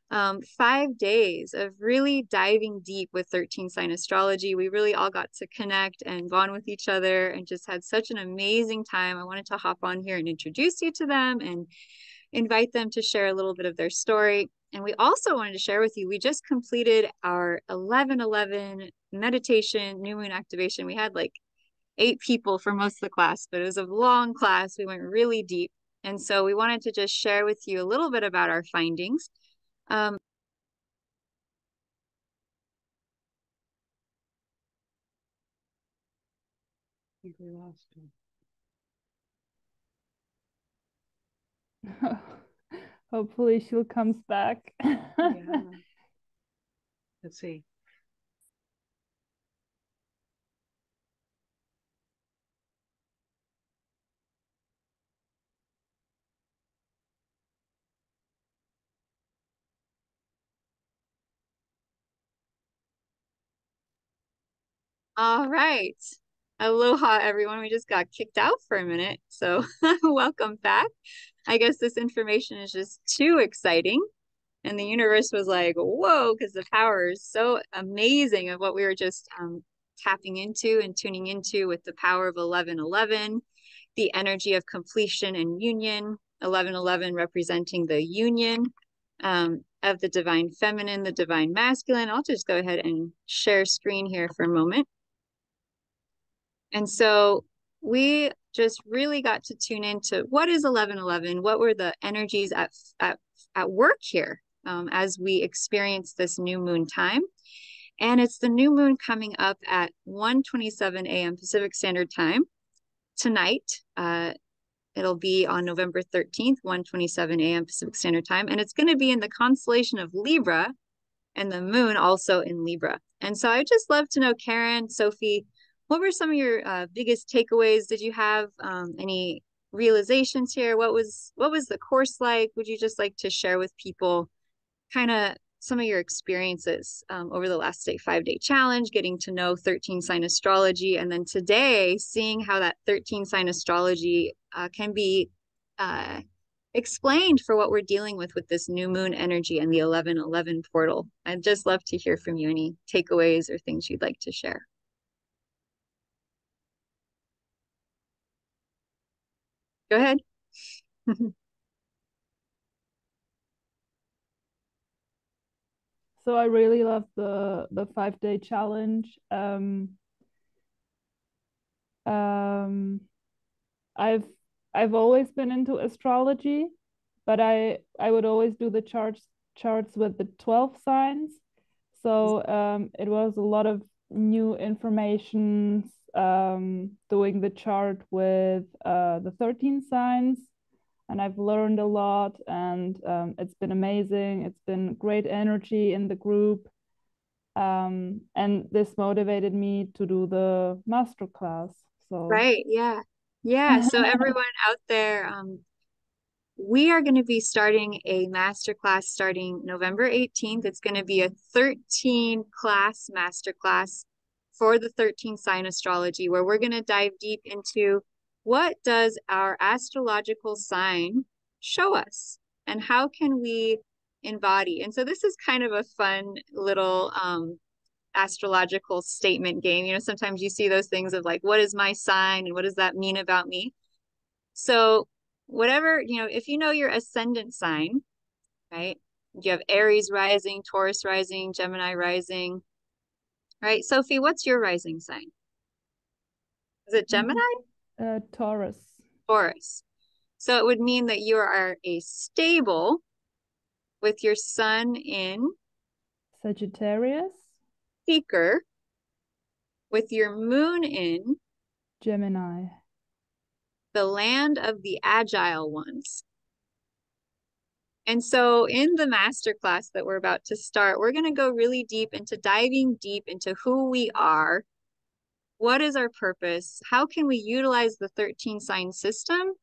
5 days of really diving deep with 13 sign astrology. We really all got to connect and bond with each other and just had such an amazing time. I wanted to hop on here and introduce you to them and invite them to share a little bit of their story. And we also wanted to share with you, we just completed our 11/11 meditation, new moon activation. We had like 8 people for most of the class, but it was a long class. We went really deep. And so we wanted to just share with you a little bit about our findings. I think we lost her. Hopefully she'll comes back. Yeah. Let's see. All right. Aloha, everyone. We just got kicked out for a minute. So welcome back. I guess this information is just too exciting. And the universe was like, whoa, because the power is so amazing of what we were just tapping into and tuning into with the power of 11/11, the energy of completion and union, 11/11 representing the union of the divine feminine, the divine masculine. I'll just go ahead and share screen here for a moment. And so we just really got to tune into what is 11/11, what were the energies at work here as we experience this new moon time. And it's the new moon coming up at 1:27 a.m. Pacific Standard Time tonight. It'll be on November 13th, 1:27 a.m. Pacific Standard Time. And it's going to be in the constellation of Libra and the moon also in Libra. And so I just love to know, Karen, Sophie, what were some of your biggest takeaways? Did you have any realizations here? What was the course like? Would you just like to share with people kind of some of your experiences over the last, say, 5-day challenge, getting to know 13 sign astrology, and then today seeing how that 13 sign astrology can be explained for what we're dealing with this new moon energy and the 11/11 portal. I'd just love to hear from you, any takeaways or things you'd like to share. Go ahead. So I really love the 5-day challenge. I've always been into astrology, but I would always do the charts with the 12 signs. So it was a lot of new information doing the chart with the 13 signs, and I've learned a lot, and it's been amazing. It's been great energy in the group. And this motivated me to do the master class. So Right. Yeah. Yeah. So everyone out there, we are going to be starting a masterclass starting November 18th. It's going to be a 13 class masterclass for the 13 sign astrology, where we're going to dive deep into what does our astrological sign show us and how can we embody. And so this is kind of a fun little astrological statement game. You know, sometimes you see those things of like, what is my sign and what does that mean about me? So whatever, you know, if you know your ascendant sign, right? You have Aries rising, Taurus rising, Gemini rising, right? Sophie, what's your rising sign? Is it Gemini? Taurus. Taurus. So it would mean that you are a stable with your sun in Sagittarius. Seeker, with your moon in Gemini. the land of the agile ones. And so in the masterclass that we're about to start, we're going to go really deep into diving deep into who we are. What is our purpose? How can we utilize the 13 sign system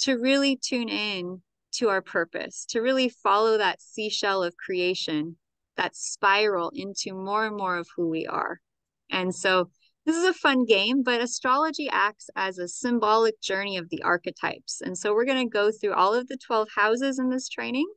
to really tune in to our purpose, to really follow that seashell of creation, that spiral into more and more of who we are? And so this is a fun game, but astrology acts as a symbolic journey of the archetypes. And so we're going to go through all of the 12 houses in this training.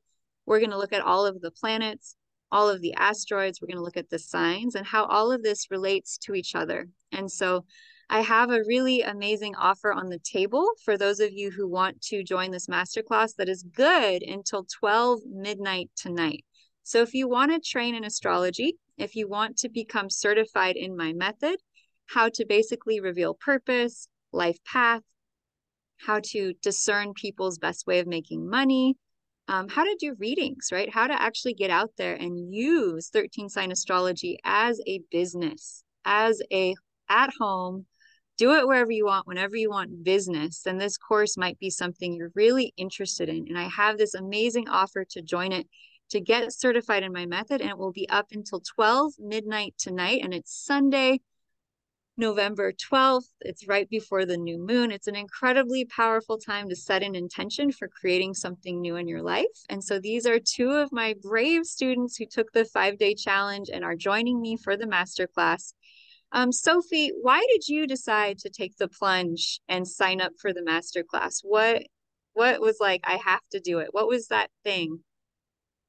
We're going to look at all of the planets, all of the asteroids. We're going to look at the signs and how all of this relates to each other. And so I have a really amazing offer on the table for those of you who want to join this masterclass that is good until 12 midnight tonight. So if you want to train in astrology, if you want to become certified in my method, how to basically reveal purpose, life path, how to discern people's best way of making money, how to do readings, right? How to actually get out there and use 13 sign astrology as a business, as a at home, do it wherever you want, whenever you want business. Then this course might be something you're really interested in. And I have this amazing offer to join it, to get certified in my method, and it will be up until 12 midnight tonight. And it's Sunday, November 12th. It's right before the new moon. It's an incredibly powerful time to set an intention for creating something new in your life. And so these are two of my brave students who took the 5-day challenge and are joining me for the masterclass. Sophie, why did you decide to take the plunge and sign up for the masterclass? What was like, I have to do it? What was that thing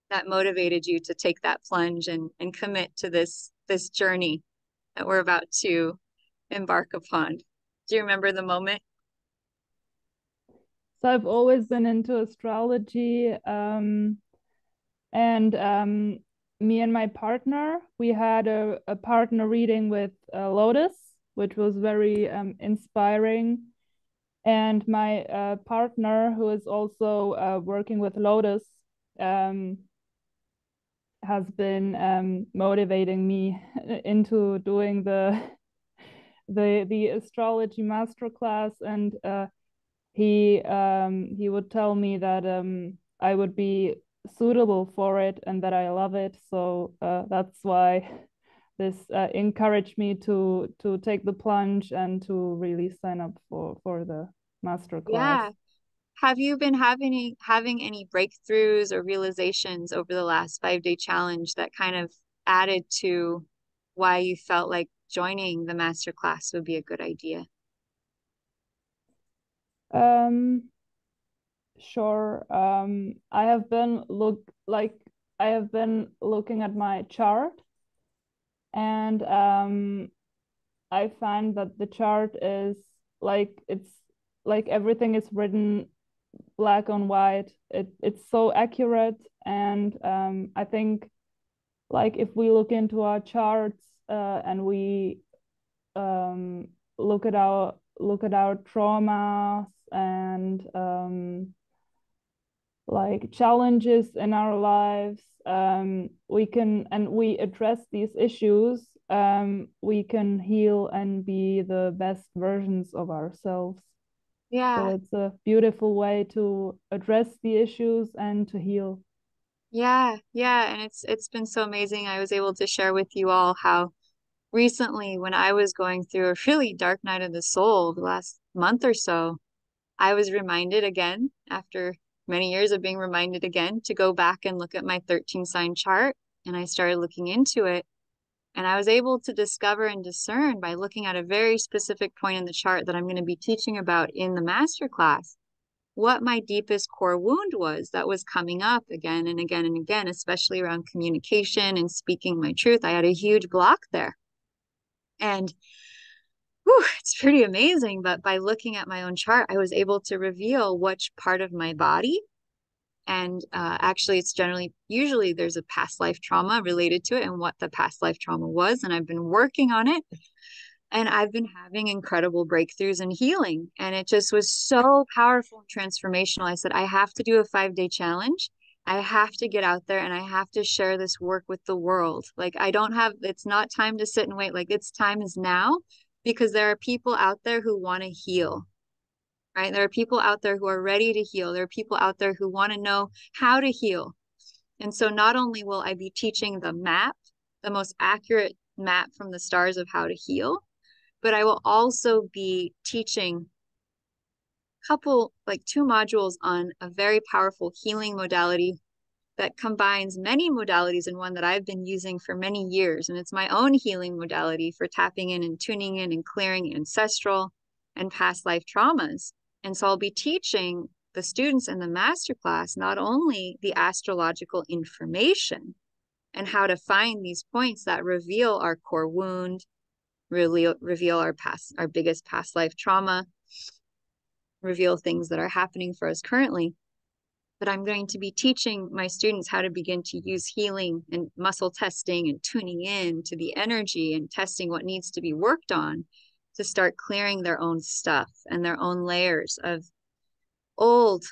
that motivated you to take that plunge and commit to this journey that we're about to embark upon? Do you remember the moment? So I've always been into astrology, and me and my partner, we had a partner reading with Lotus, which was very inspiring. And my partner, who is also working with Lotus, has been motivating me into doing the astrology masterclass, and he would tell me that I would be suitable for it and that I love it. So that's why this encouraged me to take the plunge and to really sign up for the masterclass. Yeah. Have you been having any breakthroughs or realizations over the last 5-day challenge that kind of added to why you felt like joining the masterclass would be a good idea? Sure. I have been looking at my chart, and I find that the chart is it's like everything is written black on white. It's so accurate, and I think like if we look into our charts and we look at our traumas and like challenges in our lives, we address these issues, we can heal and be the best versions of ourselves. Yeah. So it's a beautiful way to address the issues and to heal. Yeah, yeah, and it's been so amazing. I was able to share with you all how recently when I was going through a really dark night of the soul the last month or so, I was reminded again, after many years of being reminded again, to go back and look at my 13 sign chart. And I started looking into it. And I was able to discover and discern by looking at a very specific point in the chart that I'm going to be teaching about in the master class, what my deepest core wound was that was coming up again and again and again, especially around communication and speaking my truth. I had a huge block there. And whew, it's pretty amazing. But by looking at my own chart, I was able to reveal which part of my body. And actually, it's usually there's a past life trauma related to it and what the past life trauma was. And I've been working on it. And I've been having incredible breakthroughs and healing. And it just was so powerful and transformational. I said, I have to do a 5-day challenge. I have to get out there and I have to share this work with the world. Like, it's not time to sit and wait. Like, it's time is now because there are people out there who want to heal, right? There are people out there who are ready to heal. There are people out there who want to know how to heal. And so not only will I be teaching the map, the most accurate map from the stars of how to heal, but I will also be teaching like 2 modules on a very powerful healing modality that combines many modalities in one that I've been using for many years. And it's my own healing modality for tapping in and tuning in and clearing ancestral and past life traumas. And so I'll be teaching the students in the masterclass not only the astrological information and how to find these points that reveal our core wound, really reveal our biggest past life trauma, reveal things that are happening for us currently. But I'm going to be teaching my students how to begin to use healing and muscle testing and tuning in to the energy and testing what needs to be worked on to start clearing their own stuff and their own layers of old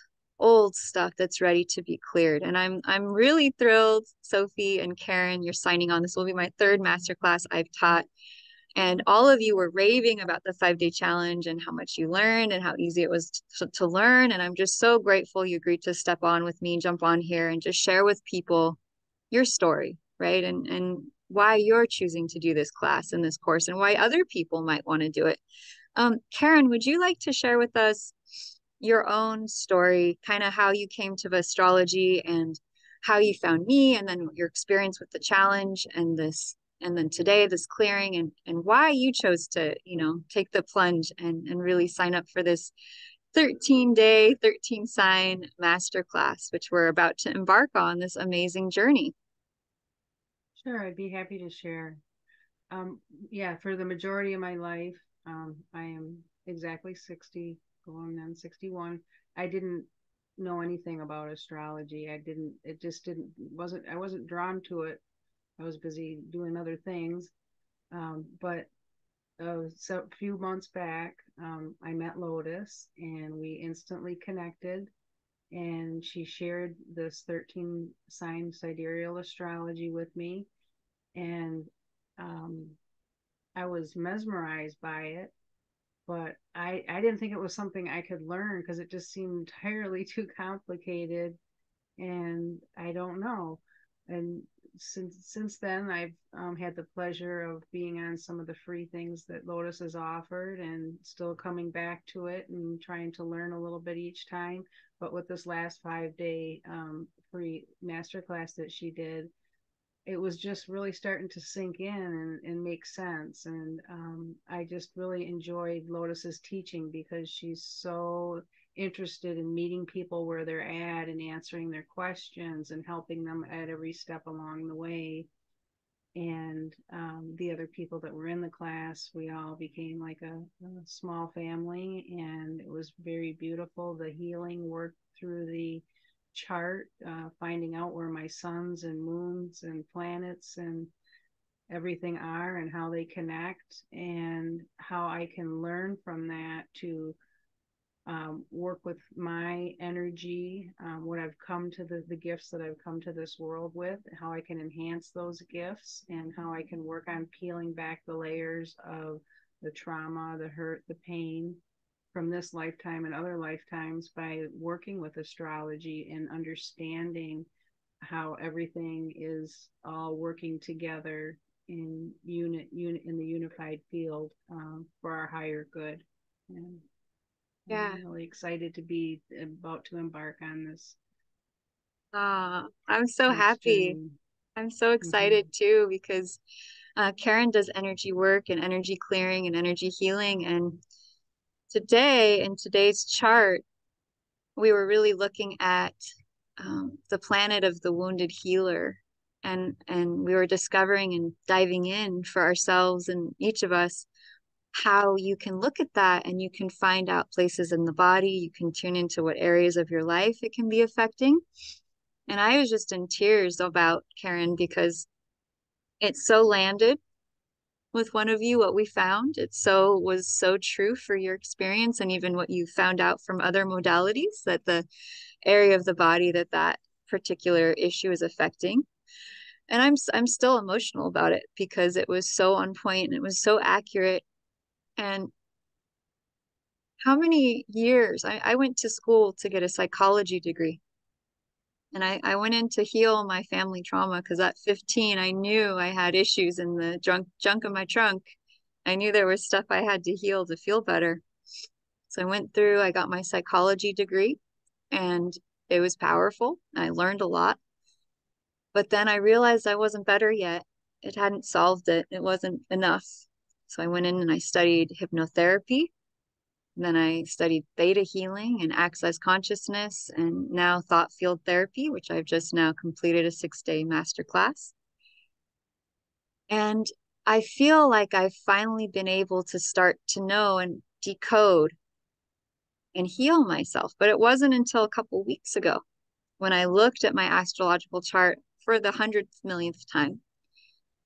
stuff that's ready to be cleared. And I'm really thrilled, Sophie and Karen, you're signing on. This will be my 3rd masterclass I've taught. And all of you were raving about the 5-day challenge and how much you learned and how easy it was to learn. And I'm just so grateful you agreed to step on with me, jump on here and just share with people your story, right? And why you're choosing to do this class and this course and why other people might want to do it. Karen, would you like to share with us your own story, kind of how you came to astrology and how you found me, and then your experience with the challenge and then today this clearing and why you chose to, take the plunge and really sign up for this 13-day, 13 sign masterclass, which we're about to embark on this amazing journey. Sure, I'd be happy to share. Yeah, for the majority of my life, I am exactly 60, going on 61. I didn't know anything about astrology. I wasn't drawn to it. I was busy doing other things. But so a few months back, I met Lotus and we instantly connected. And she shared this 13 sign sidereal astrology with me. And I was mesmerized by it, but I didn't think it was something I could learn because it just seemed entirely too complicated. And I don't know. And since then, I've had the pleasure of being on some of the free things that Lotus has offered, and still coming back to it and trying to learn a little bit each time. But with this last 5-day free masterclass that she did, it was just really starting to sink in and make sense. And I just really enjoyed Lotus's teaching because she's so interested in meeting people where they're at and answering their questions and helping them at every step along the way. And the other people that were in the class, we all became like a small family, and it was very beautiful. The healing work through the chart, finding out where my suns and moons and planets and everything are and how they connect, and how I can learn from that to work with my energy, what I've come to the gifts that I've come to this world with, how I can enhance those gifts, and how I can work on peeling back the layers of the trauma, the hurt, the pain from this lifetime and other lifetimes by working with astrology and understanding how everything is all working together in in the unified field, for our higher good. And Yeah. I'm really excited to be about to embark on this. I'm so happy. Journey. I'm so excited too, because Karen does energy work and energy clearing and energy healing. And today, in today's chart, we were really looking at the planet of the wounded healer. And we were discovering and diving in for ourselves and each of us how you can look at that and you can find out places in the body. You can tune into what areas of your life it can be affecting. And I was just in tears about Karen because it so landed with one of you what we found. It was so true for your experience and even what you found out from other modalities, that the area of the body that particular issue is affecting. And I'm still emotional about it because it was so on point and it was so accurate. And how many years I went to school to get a psychology degree. And I went in to heal my family trauma because at 15, I knew I had issues in the junk of my trunk. I knew there was stuff I had to heal to feel better. So I went through, I got my psychology degree, and it was powerful. I learned a lot. But then I realized I wasn't better yet. It hadn't solved it. It wasn't enough. So I went in and I studied hypnotherapy. And then I studied theta healing and access consciousness and now thought field therapy, which I've just now completed a 6-day masterclass. And I feel like I've finally been able to start to know and decode and heal myself. But it wasn't until a couple weeks ago when I looked at my astrological chart for the 100th millionth time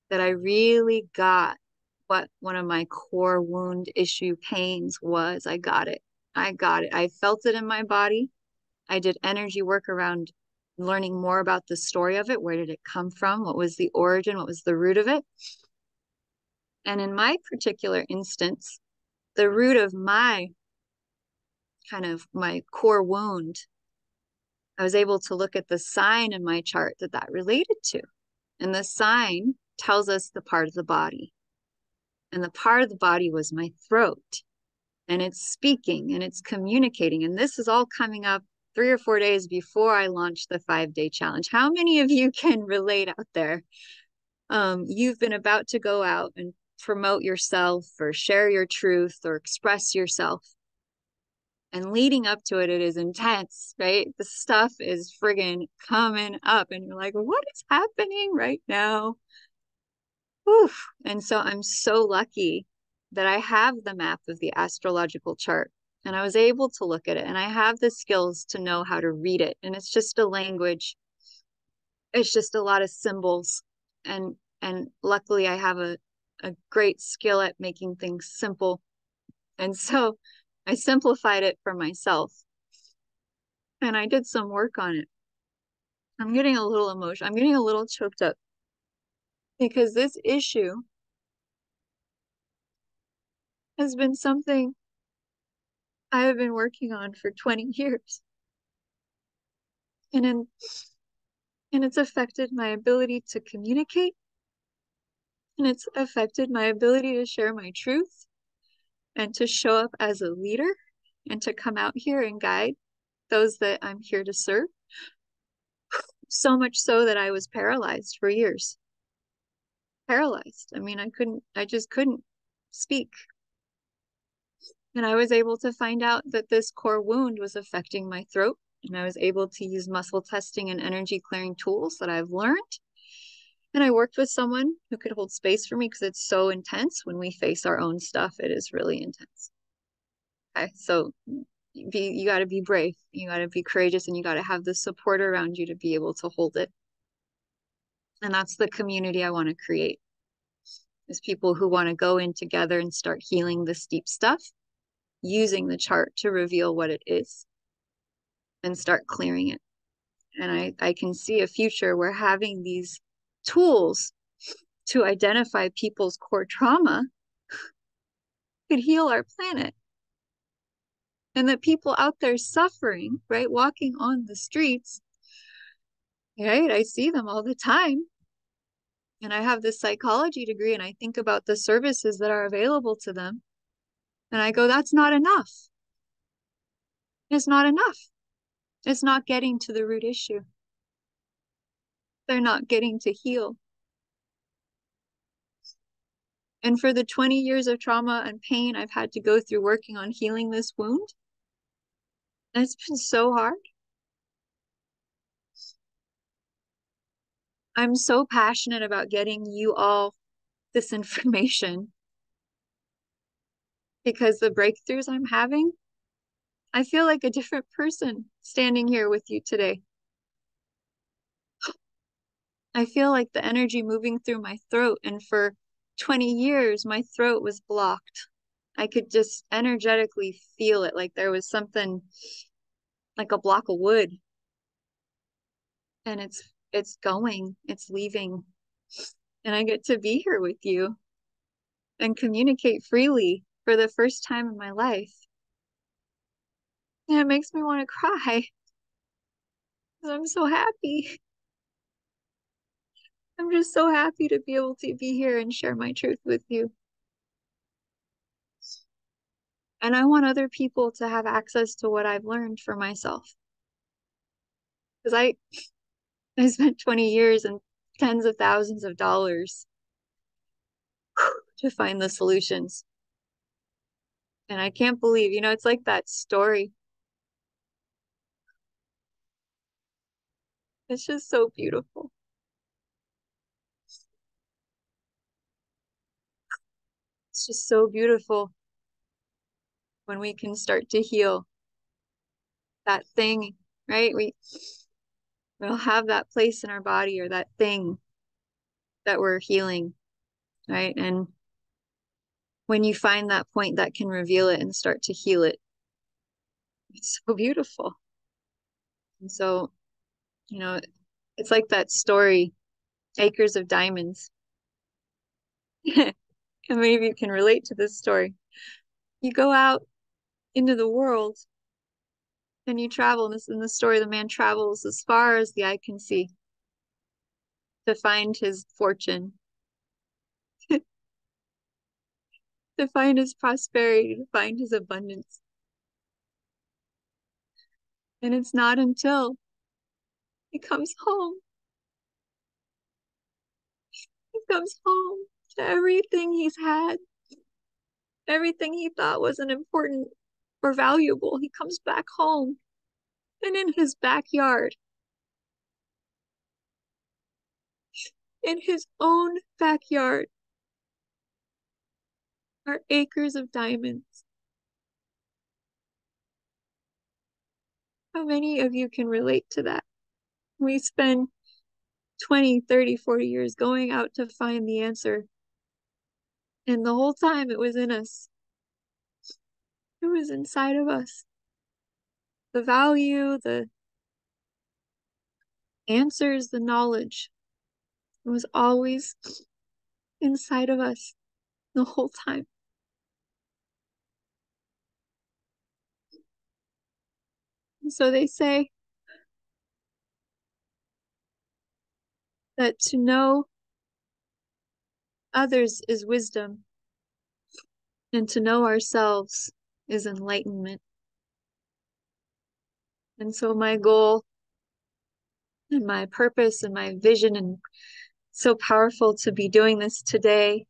that I really got what one of my core wound issue pains was. I got it. I felt it in my body. I did energy work around learning more about the story of it. Where did it come from? What was the origin? What was the root of it? And in my particular instance, the root of my core wound, I was able to look at the sign in my chart that related to. And the sign tells us the part of the body. And the part of the body was my throat. And it's speaking and it's communicating. And this is all coming up 3 or 4 days before I launch the 5-day challenge. How many of you can relate out there? You've been about to go out and promote yourself or share your truth or express yourself. And leading up to it, it is intense, right? The stuff is friggin' coming up and you're like, what is happening right now? Oof. And so I'm so lucky that I have the map of the astrological chart and I was able to look at it and I have the skills to know how to read it. And it's just a language. It's just a lot of symbols. And luckily I have a great skill at making things simple. And so I simplified it for myself and I did some work on it. I'm getting a little emotional. I'm getting a little choked up because this issue has been something I have been working on for 20 years. And it's affected my ability to communicate. And it's affected my ability to share my truth and to show up as a leader and to come out here and guide those that I'm here to serve. So much so that I was paralyzed for years. Paralyzed. I mean, I just couldn't speak. And I was able to find out that this core wound was affecting my throat. And I was able to use muscle testing and energy clearing tools that I've learned. And I worked with someone who could hold space for me because it's so intense. When we face our own stuff, it is really intense. Okay, so you got to be brave. You got to be courageous and you got to have the support around you to be able to hold it. And that's the community I want to create. Is people who want to go in together and start healing this deep stuff, using the chart to reveal what it is and start clearing it. And I can see a future where having these tools to identify people's core trauma could heal our planet. And that people out there suffering, right, walking on the streets, right? I see them all the time. And I have this psychology degree, and I think about the services that are available to them. And I go, that's not enough. It's not enough. It's not getting to the root issue. They're not getting to heal. And for the 20 years of trauma and pain I've had to go through working on healing this wound, it's been so hard. I'm so passionate about getting you all this information because the breakthroughs I'm having, I feel like a different person standing here with you today. I feel like the energy moving through my throat, and for 20 years, my throat was blocked. I could just energetically feel it, like there was something like a block of wood, and it's going, it's leaving, and I get to be here with you and communicate freely for the first time in my life. And it makes me want to cry because I'm so happy. I'm just so happy to be able to be here and share my truth with you. And I want other people to have access to what I've learned for myself. Because I spent 20 years and tens of thousands of dollars to find the solutions. And I can't believe, it's like that story. It's just so beautiful. It's just so beautiful when we can start to heal that thing, right? We'll have that place in our body or that thing that we're healing, right? And when you find that point that can reveal it and start to heal it, it's so beautiful. And so, it's like that story, Acres of Diamonds. And many of you can relate to this story. You go out into the world and you travel. And this in the story, the man travels as far as the eye can see to find his fortune, to find his prosperity, to find his abundance. And it's not until he comes home, he comes home to everything he's had, everything he thought wasn't important or valuable. He comes back home, and in his backyard, in his own backyard, are acres of diamonds. How many of you can relate to that? We spend 20, 30, 40 years going out to find the answer. And the whole time it was in us. It was inside of us. The value, the answers, the knowledge. It was always inside of us the whole time. And so they say that to know others is wisdom, and to know ourselves is enlightenment. And so my goal and my purpose and my vision, and so powerful to be doing this today,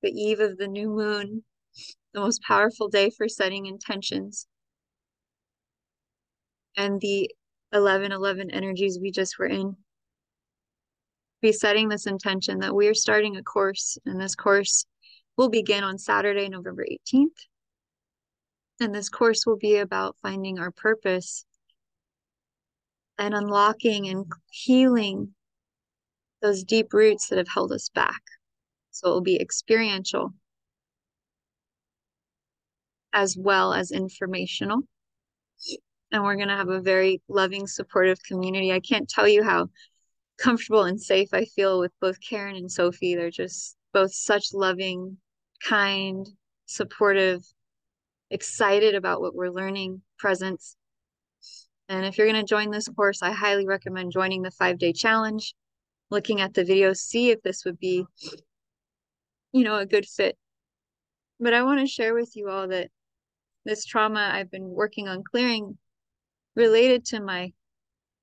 the eve of the new moon, the most powerful day for setting intentions, and the 11/11 energies we just were in. Be setting this intention that we are starting a course, and this course will begin on Saturday, November 18th. And this course will be about finding our purpose and unlocking and healing those deep roots that have held us back. So it will be experiential as well as informational. And we're going to have a very loving, supportive community. I can't tell you how comfortable and safe I feel with both Karen and Sophie. They're just both such loving, kind, supportive, excited about what we're learning presence. And if you're going to join this course, I highly recommend joining the 5-day challenge, looking at the videos, see if this would be, a good fit. But I want to share with you all that this trauma I've been working on clearing related to my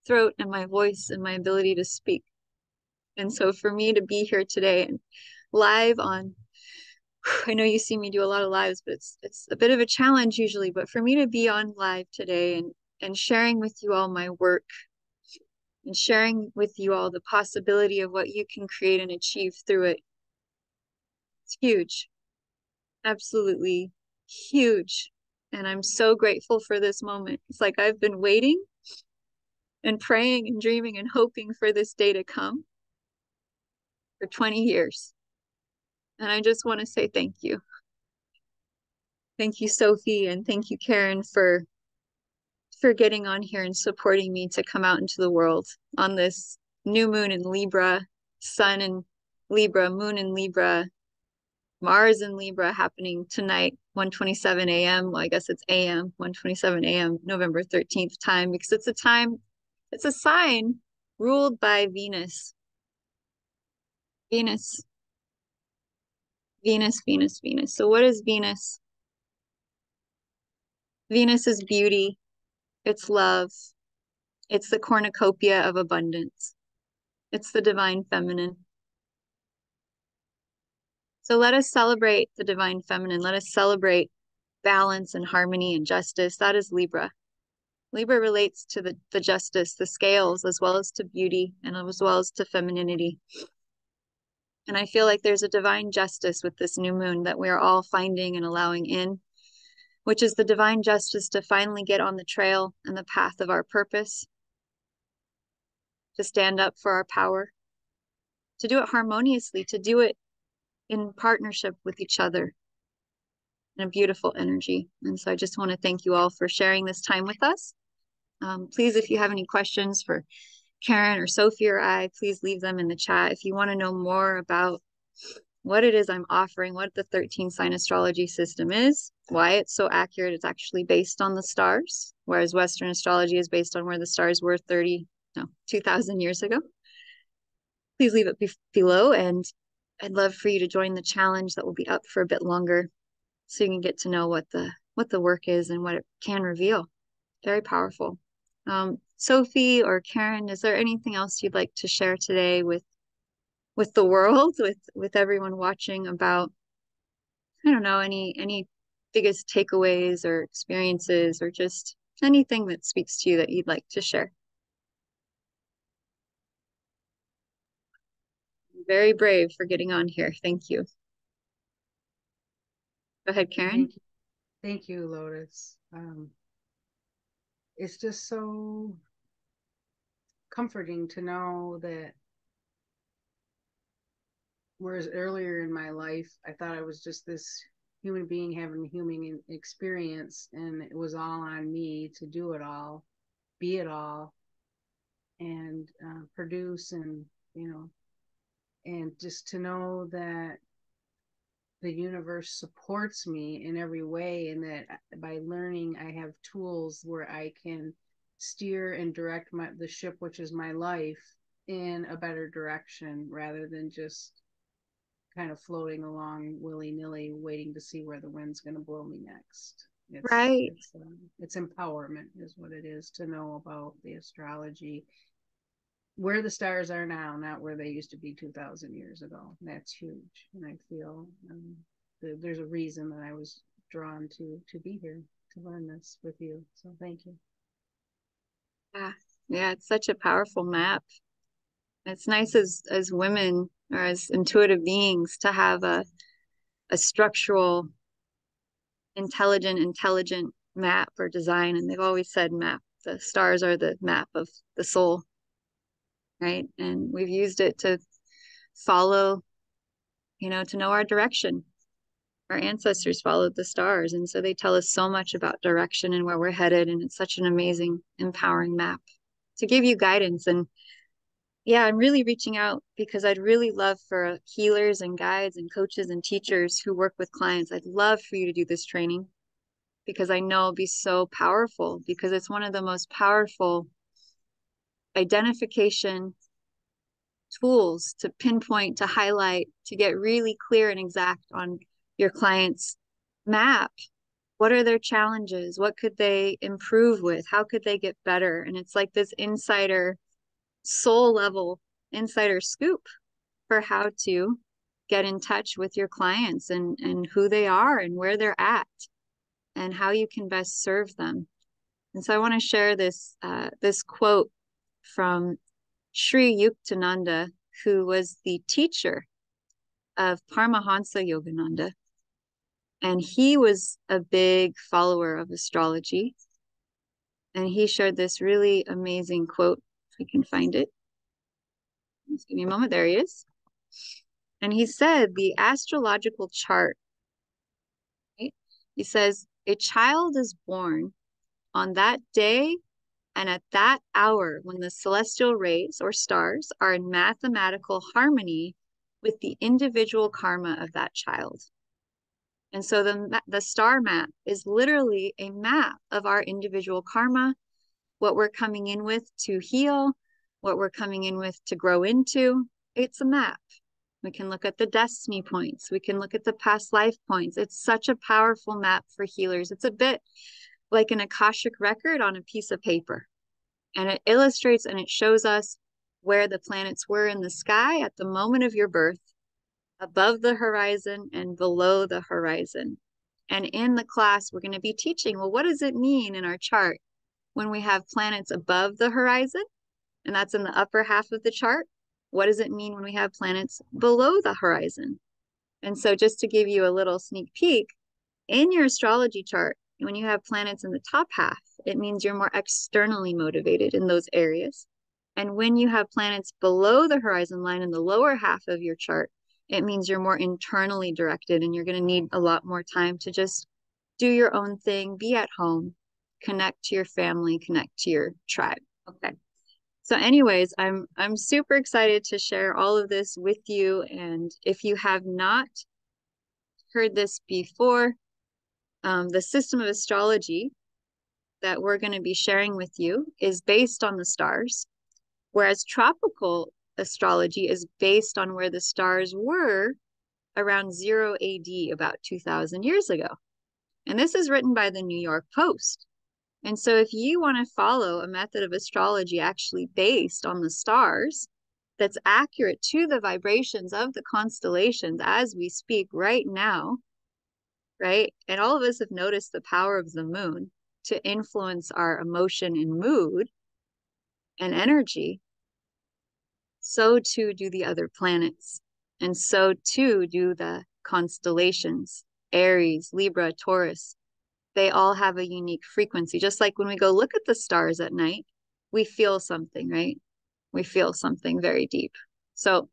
throat and my voice and my ability to speak. And so for me to be here today and live on, I know you see me do a lot of lives, but it's a bit of a challenge usually, but for me to be on live today and sharing with you all my work and sharing with you all the possibility of what you can create and achieve through it, it's huge. Absolutely huge. And I'm so grateful for this moment. It's like I've been waiting and praying and dreaming and hoping for this day to come for 20 years. And I just want to say thank you. Thank you, Sophie, and thank you, Karen, for getting on here and supporting me to come out into the world on this new moon in Libra, sun in Libra, moon in Libra, Mars in Libra happening tonight, 1:27 a.m. Well, I guess it's a.m., 1:27 a.m., November 13th time, because it's a sign ruled by Venus. Venus. Venus, Venus, Venus. So what is Venus? Venus is beauty. It's love. It's the cornucopia of abundance. It's the divine feminine. So let us celebrate the divine feminine. Let us celebrate balance and harmony and justice. That is Libra. Libra relates to the justice, the scales, as well as to beauty and as well as to femininity. And I feel like there's a divine justice with this new moon that we are all finding and allowing in, which is the divine justice to finally get on the trail and the path of our purpose, to stand up for our power, to do it harmoniously, to do it in partnership with each other in a beautiful energy. And so I just want to thank you all for sharing this time with us. Please, if you have any questions for Karen or Sophie or I, please leave them in the chat. If you want to know more about what it is I'm offering, what the 13 sign astrology system is, why it's so accurate, it's actually based on the stars, whereas Western astrology is based on where the stars were 2,000 years ago. Please leave it below, and I'd love for you to join the challenge that will be up for a bit longer so you can get to know what the work is and what it can reveal. Very powerful. Sophie or Karen, is there anything else you'd like to share today with the world, with everyone watching about, I don't know, any biggest takeaways or experiences or just anything that speaks to you that you'd like to share? Very brave for getting on here. Thank you. Go ahead, Karen. Thank you, Lotus. It's just so comforting to know that, whereas earlier in my life, I thought I was just this human being having a human experience, and it was all on me to do it all, be it all, and produce, and and just to know that the universe supports me in every way, and that by learning I have tools where I can steer and direct the ship, which is my life, in a better direction, rather than just kind of floating along willy-nilly waiting to see where the wind's going to blow me next. It's empowerment is what it is, to know about the astrology, where the stars are now, not where they used to be 2,000 years ago. That's huge. And I feel there's a reason that I was drawn to be here to learn this with you. So thank you. Yeah, it's such a powerful map. It's nice as women or as intuitive beings to have a structural, intelligent map or design. And they've always said map. The stars are the map of the soul, right? And we've used it to follow, to know our direction. Our ancestors followed the stars, and so they tell us so much about direction and where we're headed. And it's such an amazing, empowering map to give you guidance. And yeah, I'm really reaching out because I'd really love for healers and guides and coaches and teachers who work with clients. I'd love for you to do this training. because I know it'll be so powerful, because it's one of the most powerful identification tools to pinpoint, to highlight, to get really clear and exact on your client's map. What are their challenges? What could they improve with? How could they get better? And it's like this insider, soul level insider scoop for how to get in touch with your clients and who they are and where they're at and how you can best serve them. And so I want to share this this quote from Sri Yuktananda, who was the teacher of Paramahansa Yogananda. And he was a big follower of astrology. And he shared this really amazing quote, if I can find it. Just give me a moment. There he is. And he said, the astrological chart, right? He says, a child is born on that day and at that hour when the celestial rays or stars are in mathematical harmony with the individual karma of that child. And so the star map is literally a map of our individual karma, what we're coming in with to heal, what we're coming in with to grow into. It's a map. We can look at the destiny points. We can look at the past life points. It's such a powerful map for healers. It's a bit like an Akashic record on a piece of paper. And it illustrates and it shows us where the planets were in the sky at the moment of your birth, above the horizon and below the horizon. And in the class, we're going to be teaching, well, what does it mean in our chart when we have planets above the horizon? And that's in the upper half of the chart. What does it mean when we have planets below the horizon? And so just to give you a little sneak peek, in your astrology chart, when you have planets in the top half, it means you're more externally motivated in those areas. And when you have planets below the horizon line in the lower half of your chart, it means you're more internally directed and you're going to need a lot more time to just do your own thing, be at home, connect to your family, connect to your tribe. Okay. So anyways, I'm super excited to share all of this with you. And if you have not heard this before, the system of astrology that we're going to be sharing with you is based on the stars, whereas tropical astrology is based on where the stars were around 0 AD, about 2,000 years ago. And this is written by the New York Post. And so if you want to follow a method of astrology actually based on the stars, that's accurate to the vibrations of the constellations as we speak right now, right? And all of us have noticed the power of the moon to influence our emotion and mood and energy. So too do the other planets. And so too do the constellations, Aries, Libra, Taurus. They all have a unique frequency. Just like when we go look at the stars at night, we feel something, right? We feel something very deep. So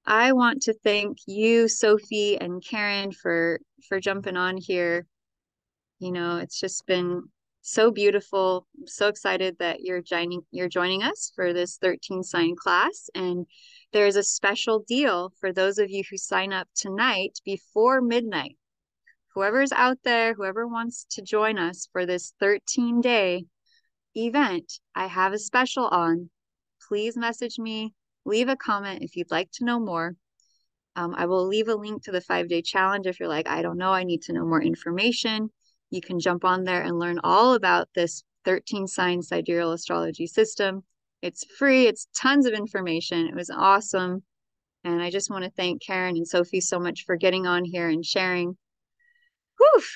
I want to thank you, Sophie and Karen, for jumping on here. You know, it's just been so beautiful. I'm so excited that you're joining us for this 13 sign class. And there's a special deal for those of you who sign up tonight before midnight. Whoever's out there, whoever wants to join us for this 13-day event, I have a special on. Please message me, leave a comment if you'd like to know more. I will leave a link to the 5-day challenge. If you're like, I don't know, I need to know more information, you can jump on there and learn all about this 13 sign sidereal astrology system. It's free. It's tons of information. It was awesome. And I just want to thank Karen and Sophie so much for getting on here and sharing.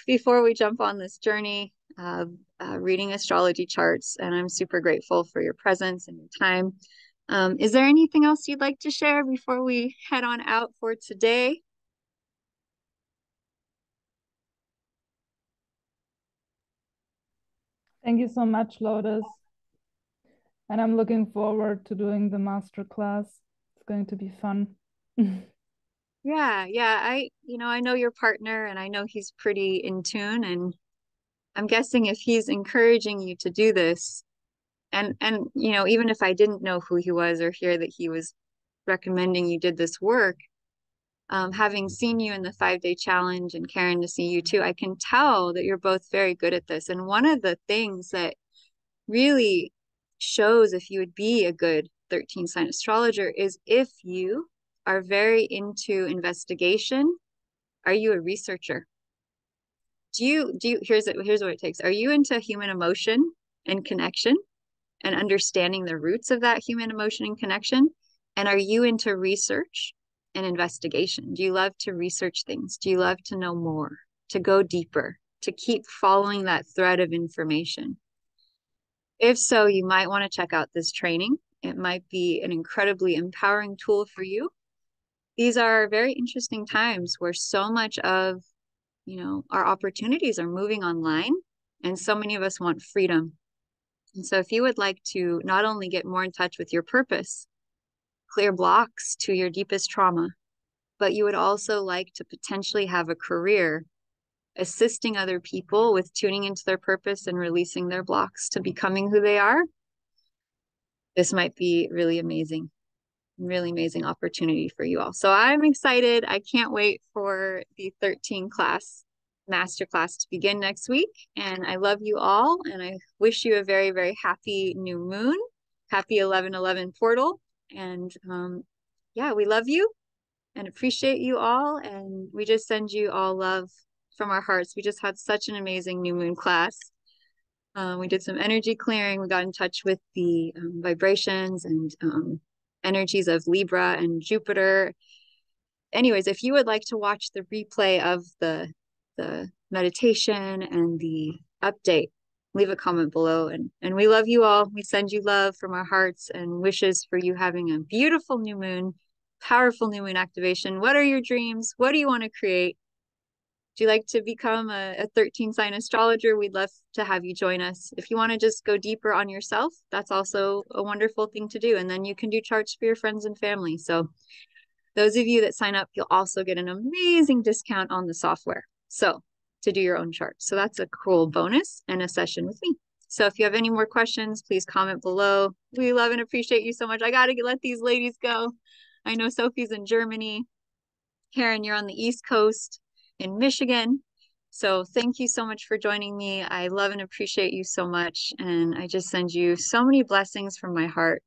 Before we jump on this journey of reading astrology charts, and I'm super grateful for your presence and your time. Is there anything else you'd like to share before we head on out for today? Thank you so much, Lotus. And I'm looking forward to doing the master class. It's going to be fun. Yeah. I know your partner and I know he's pretty in tune, and I'm guessing if he's encouraging you to do this, and even if I didn't know who he was or hear that he was recommending you did this work, Having seen you in the 5-day challenge, and Karen, to see you too, I can tell that you're both very good at this. And one of the things that really shows if you would be a good 13 sign astrologer is if you are very into investigation. Are you a researcher? Here's what it takes. Are you into human emotion and connection and understanding the roots of that human emotion and connection? And are you into research and investigation? Do you love to research things? Do you love to know more, to go deeper, to keep following that thread of information? If so, you might want to check out this training. It might be an incredibly empowering tool for you. These are very interesting times where so much of, our opportunities are moving online, and so many of us want freedom. And so if you would like to not only get more in touch with your purpose, clear blocks to your deepest trauma, but you would also like to potentially have a career assisting other people with tuning into their purpose and releasing their blocks to becoming who they are, this might be really amazing opportunity for you all. So I'm excited. I can't wait for the 13 class masterclass to begin next week. And I love you all. And I wish you a very, very happy new moon. Happy 11/11 portal. And yeah, we love you and appreciate you all. And we just send you all love from our hearts. We just had such an amazing new moon class. We did some energy clearing. We got in touch with the vibrations and energies of Libra and Jupiter. Anyways, if you would like to watch the replay of the meditation and the update, leave a comment below. And we love you all. We send you love from our hearts and wishes for you having a beautiful new moon, powerful new moon activation. What are your dreams? What do you want to create? Do you like to become a 13 sign astrologer? We'd love to have you join us. If you want to just go deeper on yourself, that's also a wonderful thing to do. And then you can do charts for your friends and family. So those of you that sign up, you'll also get an amazing discount on the software. So to do your own chart. So that's a cool bonus and a session with me. So if you have any more questions, please comment below. We love and appreciate you so much. I got to let these ladies go. I know Sophie's in Germany. Karen, you're on the East Coast in Michigan. So thank you so much for joining me. I love and appreciate you so much. And I just send you so many blessings from my heart.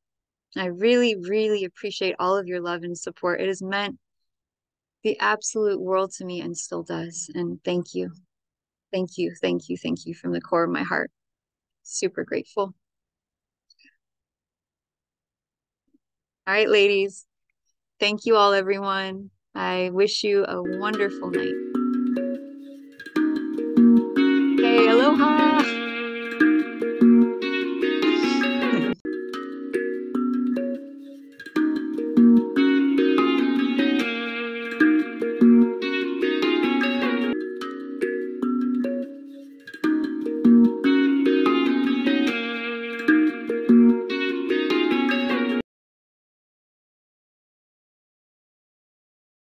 I really, really appreciate all of your love and support. It has meant the absolute world to me and still does. And thank you. Thank you. Thank you. Thank you from the core of my heart. Super grateful. All right, ladies. Thank you all, everyone. I wish you a wonderful night.